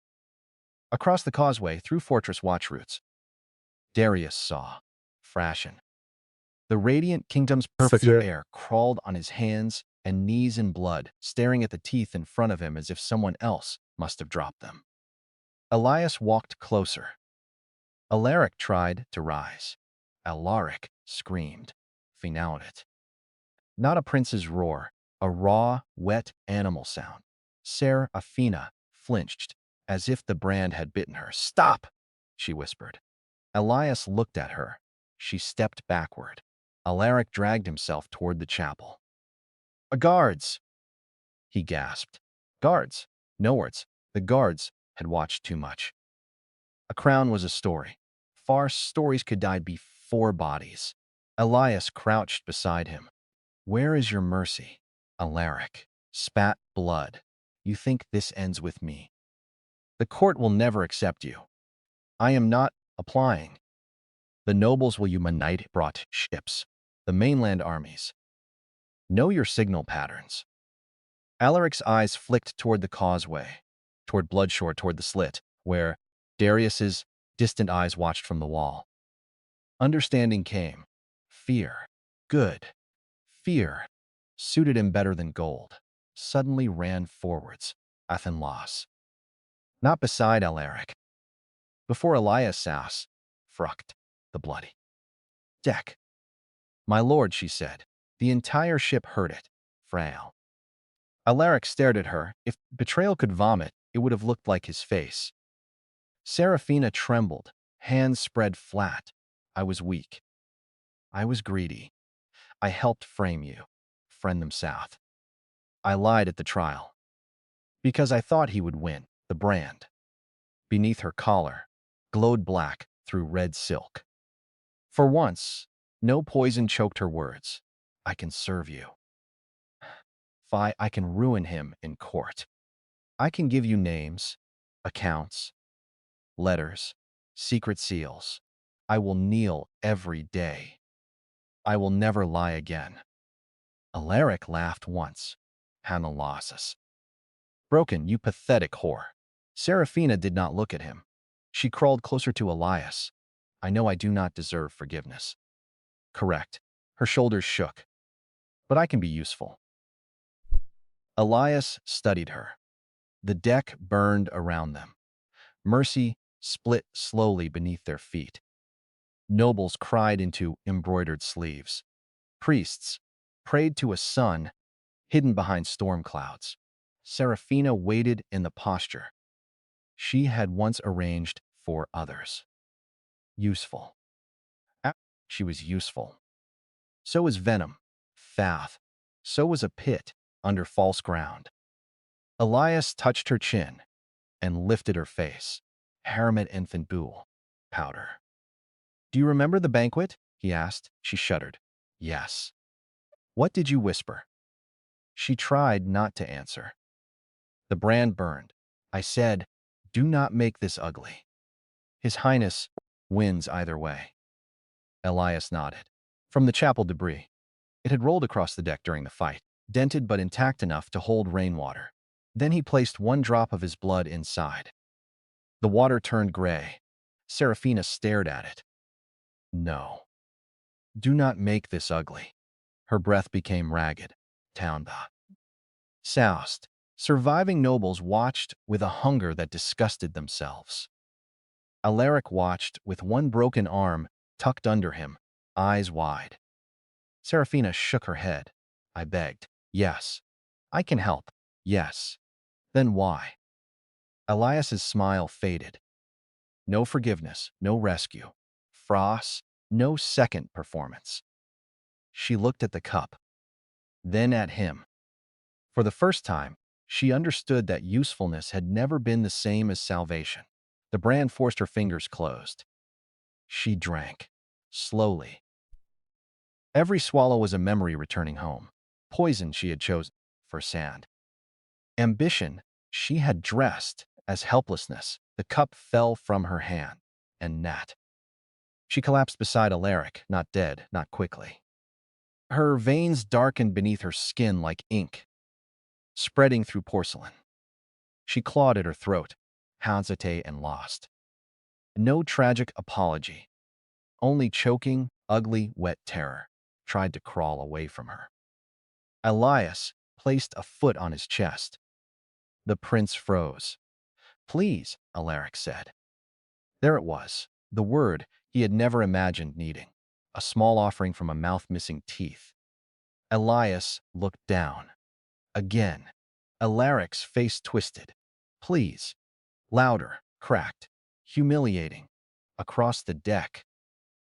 Across the causeway, through fortress watch routes. Darius saw. Frashin. The radiant kingdom's perfect air crawled on his hands and knees in blood, staring at the teeth in front of him as if someone else must have dropped them. Elias walked closer. Alaric tried to rise. Alaric screamed. Finality. Not a prince's roar, a raw, wet animal sound. Ser Athena flinched as if the brand had bitten her. "Stop!" she whispered. Elias looked at her. She stepped backward. Alaric dragged himself toward the chapel. Guards!" he gasped. Guards. No words. The guards had watched too much. A crown was a story. Farce stories could die before bodies. Elias crouched beside him. "Where is your mercy?" Alaric spat blood. "You think this ends with me? The court will never accept you. I am not applying. The nobles will unite brought ships. The mainland armies. Know your signal patterns." Alaric's eyes flicked toward the causeway, toward Bloodshore, toward the slit, where Darius's distant eyes watched from the wall. Understanding came. Fear. Good. Fear suited him better than gold. Suddenly ran forwards. Athenlas. Not beside Alaric. Before Elias Sass. Frucht. The bloody deck. "My lord," she said. The entire ship heard it. Frail. Alaric stared at her. If betrayal could vomit, it would have looked like his face. Seraphina trembled, hands spread flat. "I was weak. I was greedy. I helped frame you. Friend them south. I lied at the trial. Because I thought he would win." The brand, beneath her collar, glowed black through red silk. For once, no poison choked her words. "I can serve you. I can ruin him in court. I can give you names, accounts, letters, secret seals. I will kneel every day. I will never lie again." Alaric laughed once. Hanalasis. "Broken, you pathetic whore." Seraphina did not look at him. She crawled closer to Elias. "I know I do not deserve forgiveness." Correct. Her shoulders shook. "But I can be useful." Elias studied her. The deck burned around them. Mercy split slowly beneath their feet. Nobles cried into embroidered sleeves. Priests prayed to a sun hidden behind storm clouds. Seraphina waited in the posture she had once arranged for others. Useful. She was useful. So was venom, fath. So was a pit under false ground. Elias touched her chin and lifted her face. Haramet infant bull. Powder. "Do you remember the banquet?" he asked. She shuddered. "Yes." "What did you whisper?" She tried not to answer. The brand burned. "I said, do not make this ugly. His Highness wins either way." Elias nodded. From the chapel debris. It had rolled across the deck during the fight, dented but intact enough to hold rainwater. Then he placed one drop of his blood inside. The water turned gray. Seraphina stared at it. "No. Do not make this ugly." Her breath became ragged. Townda. Soused. Surviving nobles watched with a hunger that disgusted themselves. Alaric watched with one broken arm tucked under him, eyes wide. Seraphina shook her head. "I begged. Yes. I can help. Yes. Then why?" Elias's smile faded. No forgiveness, no rescue. Frost, no second performance. She looked at the cup, then at him. For the first time, she understood that usefulness had never been the same as salvation. The brand forced her fingers closed. She drank, slowly. Every swallow was a memory returning home. Poison she had chosen for sand. Ambition she had dressed as helplessness. The cup fell from her hand, and Nat. She collapsed beside Alaric, not dead, not quickly. Her veins darkened beneath her skin like ink, spreading through porcelain. She clawed at her throat, hesitate and lost. No tragic apology, only choking, ugly, wet terror tried to crawl away from her. Elias placed a foot on his chest. The prince froze. "Please," Alaric said. There it was, the word he had never imagined needing. A small offering from a mouth missing teeth. Elias looked down. Again. Alaric's face twisted. "Please." Louder, cracked, humiliating. Across the deck,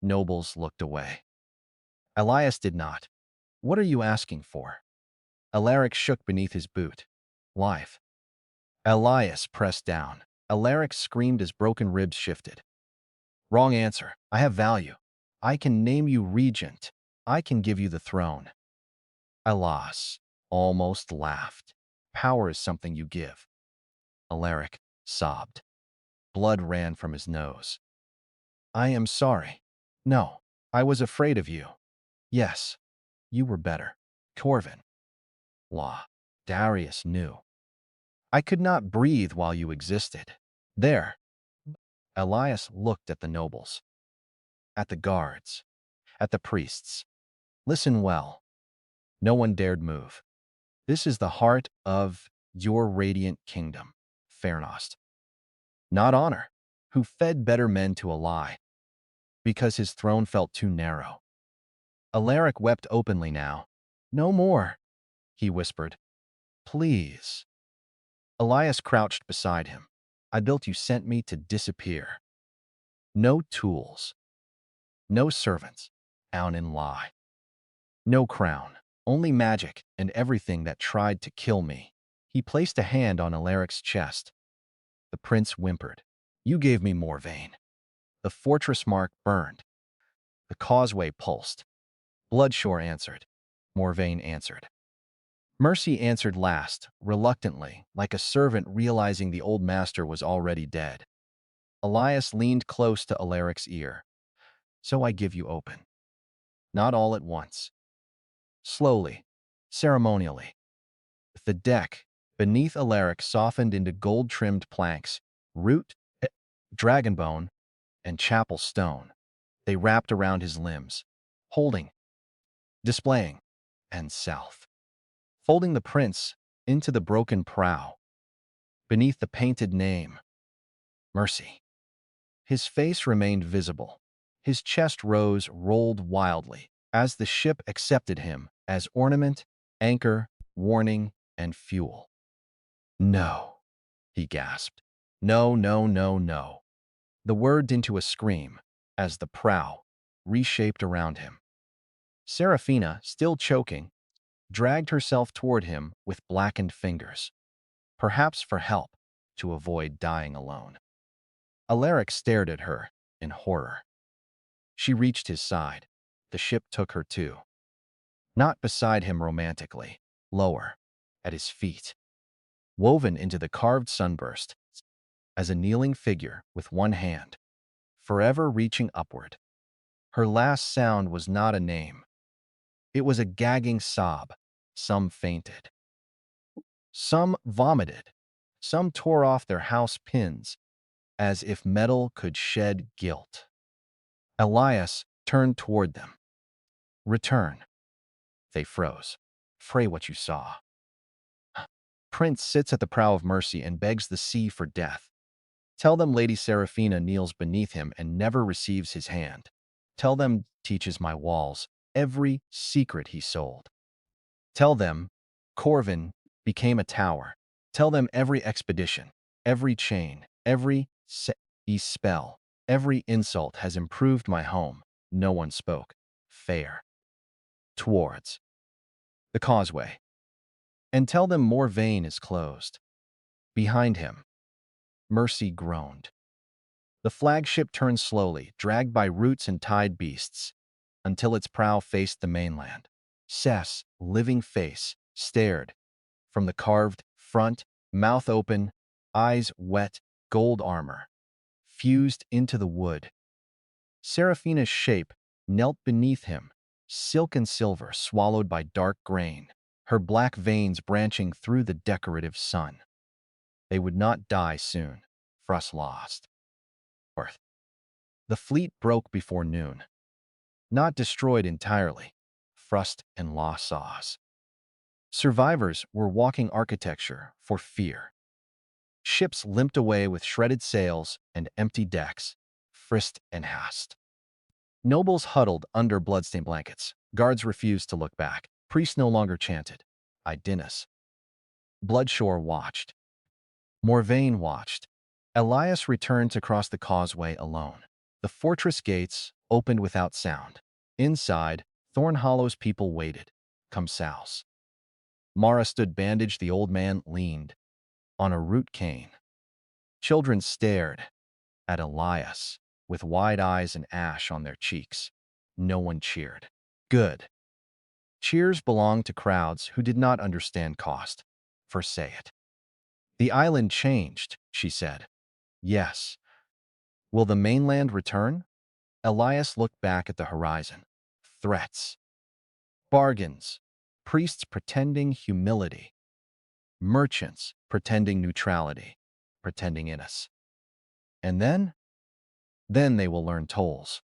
nobles looked away. Elias did not. What are you asking for? Alaric shook beneath his boot. Life. Elias pressed down. Alaric screamed as broken ribs shifted. Wrong answer. I have value. I can name you regent. I can give you the throne. Elias almost laughed. Power is something you give. Alaric sobbed. Blood ran from his nose. I am sorry. No, I was afraid of you. Yes, you were better. Corvin. Law. Darius knew. I could not breathe while you existed. There. Elias looked at the nobles, at the guards, at the priests. Listen well. No one dared move. This is the heart of your radiant kingdom, Fairnost. Not honor, who fed better men to a lie, because his throne felt too narrow. Alaric wept openly now. No more, he whispered. Please. Elias crouched beside him. I built you sent me to disappear. No tools. No servants. Down in lie. No crown. Only magic and everything that tried to kill me. He placed a hand on Alaric's chest. The prince whimpered. You gave me Morvane. The fortress mark burned. The causeway pulsed. Bloodshore answered. Morvane answered. Mercy answered last, reluctantly, like a servant realizing the old master was already dead. Elias leaned close to Alaric's ear. So I give you open. Not all at once. Slowly, ceremonially. The deck, beneath Alaric, softened into gold-trimmed planks, root, dragonbone, and chapel stone. They wrapped around his limbs, holding, displaying, and south. Folding the prince into the broken prow. Beneath the painted name, Mercy. His face remained visible. His chest rose, rolled wildly, as the ship accepted him as ornament, anchor, warning, and fuel. No, he gasped. No, no, no, no. The word into a scream as the prow reshaped around him. Serafina, still choking, dragged herself toward him with blackened fingers, perhaps for help to avoid dying alone. Alaric stared at her in horror. She reached his side. The ship took her too. Not beside him romantically, lower, at his feet, woven into the carved sunburst, as a kneeling figure with one hand, forever reaching upward. Her last sound was not a name. It was a gagging sob. Some fainted. Some vomited. Some tore off their house pins, as if metal could shed guilt. Elias turned toward them. Return. They froze. Fray what you saw. Prince sits at the prow of Mercy and begs the sea for death. Tell them Lady Serafina kneels beneath him and never receives his hand. Tell them teaches my walls every secret he sold. Tell them Corvin became a tower. Tell them every expedition, every chain, every spell, every insult has improved my home. No one spoke. Fair. Towards the causeway. And tell them Morvane is closed. Behind him, Mercy groaned. The flagship turned slowly, dragged by roots and tide beasts, until its prow faced the mainland. Seth's living face stared from the carved front, mouth open, eyes wet, gold armor, fused into the wood. Serafina's shape knelt beneath him, silk and silver swallowed by dark grain, her black veins branching through the decorative sun. They would not die soon. Frust lost. Earth. The fleet broke before noon. Not destroyed entirely. Frust and Law saws. Survivors were walking architecture for fear. Ships limped away with shredded sails and empty decks, Frist and Hast. Nobles huddled under bloodstained blankets. Guards refused to look back. Priests no longer chanted. Idinus. Bloodshore watched. Morvane watched. Elias returned to cross the causeway alone. The fortress gates opened without sound. Inside, Thorn Hollow's people waited. Come souse. Mara stood bandaged. The old man leaned on a root cane. Children stared at Elias with wide eyes and ash on their cheeks. No one cheered. Good. Cheers belonged to crowds who did not understand cost. First say it. The island changed, she said. Yes. Will the mainland return? Elias looked back at the horizon. Threats. Bargains. Priests pretending humility. Merchants pretending neutrality. Pretending innocence. And then? Then they will learn tolls.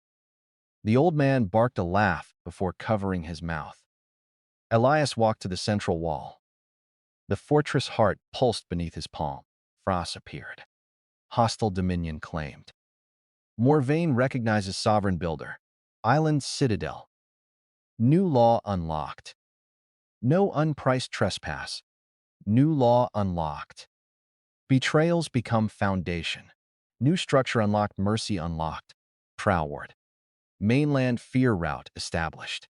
The old man barked a laugh before covering his mouth. Elias walked to the central wall. The fortress heart pulsed beneath his palm. Frost appeared. Hostile dominion claimed. Morvane recognizes sovereign builder. Island citadel. New law unlocked. No unpriced trespass. New law unlocked. Betrayals become foundation. New structure unlocked. Mercy unlocked. Troward. Mainland fear route established.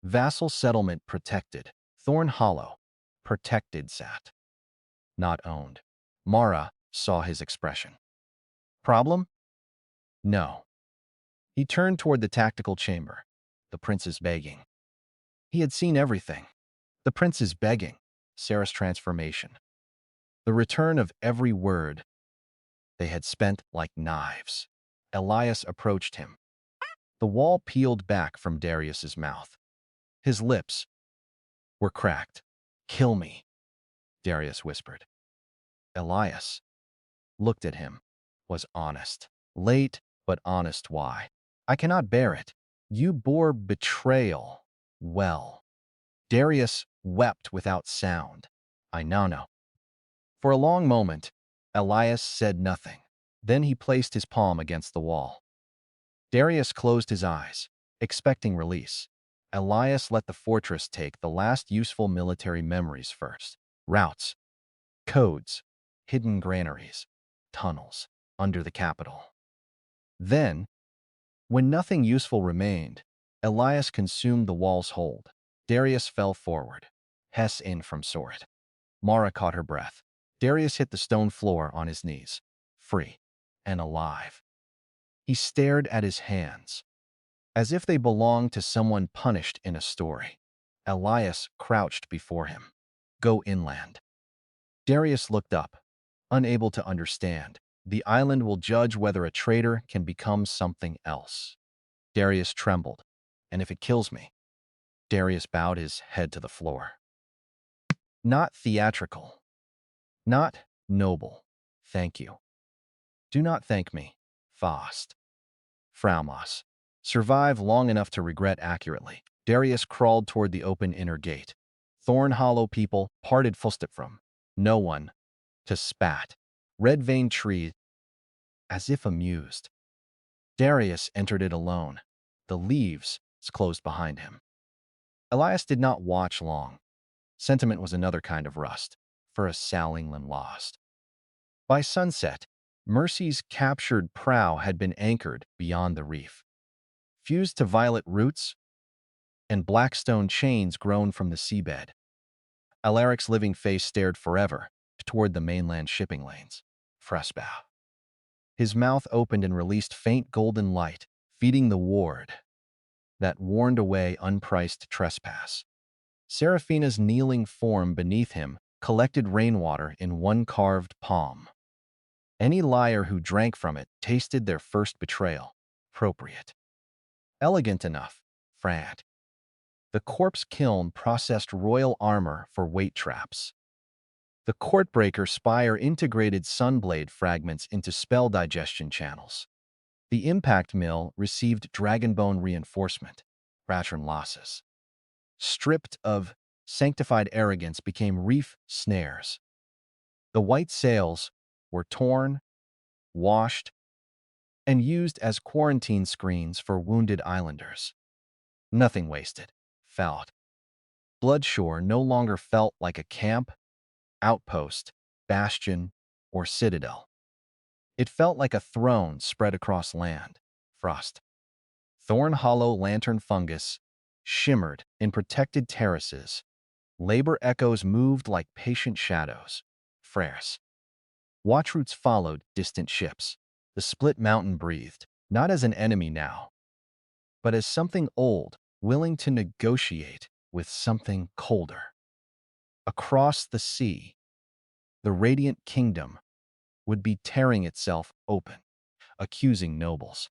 Vassal settlement protected. Thorn Hollow. Protected sat. Not owned. Mara saw his expression. Problem? No. He turned toward the tactical chamber. The prince is begging. He had seen everything. The prince is begging. Sarah's transformation. The return of every word they had spent like knives. Elias approached him. The wall peeled back from Darius's mouth. His lips were cracked. Kill me, Darius whispered. Elias looked at him, was honest. Late, but honest. Why? I cannot bear it. You bore betrayal well. Darius wept without sound. I now know. For a long moment, Elias said nothing. Then he placed his palm against the wall. Darius closed his eyes, expecting release. Elias let the fortress take the last useful military memories first. Routes, codes, hidden granaries, tunnels under the capital. Then, when nothing useful remained, Elias consumed the wall's hold. Darius fell forward. Hess in from sword. Mara caught her breath. Darius hit the stone floor on his knees. Free and alive. He stared at his hands, as if they belonged to someone punished in a story. Elias crouched before him. Go inland. Darius looked up, unable to understand. The island will judge whether a traitor can become something else. Darius trembled. And if it kills me? Darius bowed his head to the floor. Not theatrical. Not noble. Thank you. Do not thank me. Fast. Fraumas. Survive long enough to regret accurately. Darius crawled toward the open inner gate. Thorn Hollow people parted footstep from. No one to spat. Red veined tree, as if amused. Darius entered it alone. The leaves closed behind him. Elias did not watch long. Sentiment was another kind of rust, for a Sal England lost. By sunset, Mercy's captured prow had been anchored beyond the reef. Fused to violet roots and blackstone chains grown from the seabed. Alaric's living face stared forever toward the mainland shipping lanes. Freshbow. His mouth opened and released faint golden light, feeding the ward that warned away unpriced trespass. Seraphina's kneeling form beneath him collected rainwater in one carved palm. Any liar who drank from it tasted their first betrayal. Appropriate. Elegant enough. Frat. The corpse kiln processed royal armor for weight traps. The courtbreaker spire integrated sunblade fragments into spell digestion channels. The impact mill received dragonbone reinforcement. Ratron losses. Stripped of sanctified arrogance became reef snares. The white sails were torn, washed, and used as quarantine screens for wounded islanders. Nothing wasted. Felt. Bloodshore no longer felt like a camp, outpost, bastion, or citadel. It felt like a throne spread across land. Frost. Thorn hollow lantern fungus shimmered in protected terraces. Labor echoes moved like patient shadows. Frares. Watchroots followed distant ships. The split mountain breathed, not as an enemy now, but as something old, willing to negotiate with something colder. Across the sea, the radiant kingdom would be tearing itself open, accusing nobles,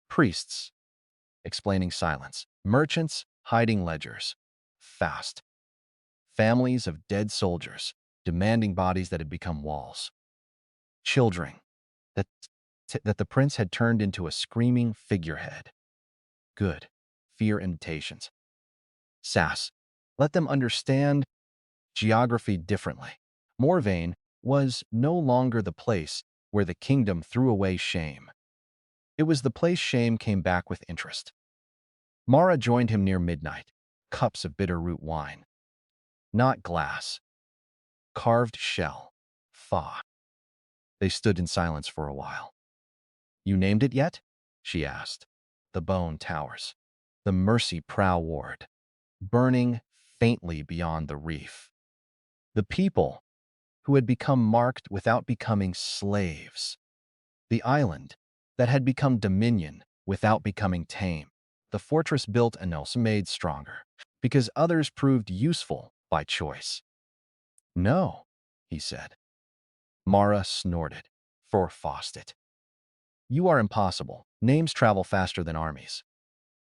priests, explaining silence, merchants hiding ledgers, fast, families of dead soldiers demanding bodies that had become walls, children that, that the prince had turned into a screaming figurehead. Good, fear invitations. Sass, let them understand geography differently. Morvane was no longer the place where the kingdom threw away shame. It was the place shame came back with interest. Mara joined him near midnight, cups of bitter root wine. Not glass. Carved shell. Fa. They stood in silence for a while. You named it yet? She asked. The bone towers. The Mercy Prow Ward. Burning faintly beyond the reef. The people who had become marked without becoming slaves. The island that had become dominion without becoming tame. The fortress built and also made stronger because others proved useful by choice. No, he said. Mara snorted. For Fawcett. You are impossible. Names travel faster than armies.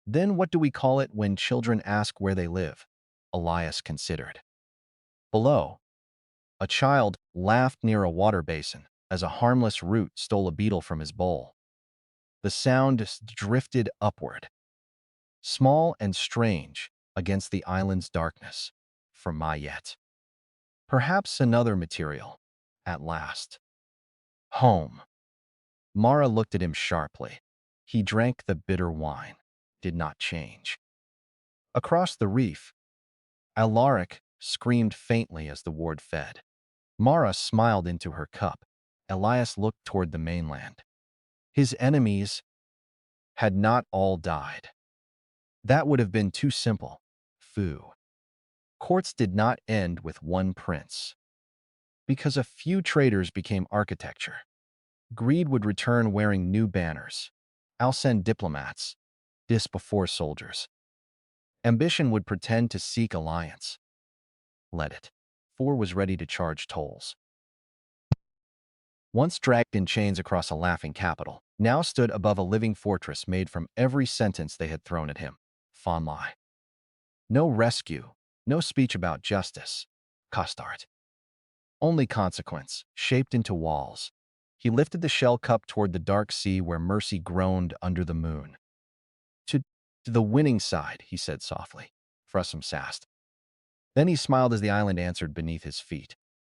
Then what do we call it when children ask where they live? Elias considered. Below, a child laughed near a water basin as a harmless root stole a beetle from his bowl. The sound drifted upward, small and strange against the island's darkness. For Mayet. Perhaps another material. At last. Home. Mara looked at him sharply. He drank the bitter wine, did not change. Across the reef, Alaric screamed faintly as the ward fed. Mara smiled into her cup. Elias looked toward the mainland. His enemies had not all died. That would have been too simple. Foo. Courts did not end with one prince. Because a few traitors became architecture. Greed would return wearing new banners. I'll send diplomats. Dis before soldiers. Ambition would pretend to seek alliance. Let it. Four was ready to charge tolls. Once dragged in chains across a laughing capital, now stood above a living fortress made from every sentence they had thrown at him. Fonlai. No rescue, no speech about justice. Costart. Only consequence, shaped into walls. He lifted the shell cup toward the dark sea where mercy groaned under the moon. To the winning side, he said softly. Frussum sassed. Then he smiled as the island answered beneath his feet.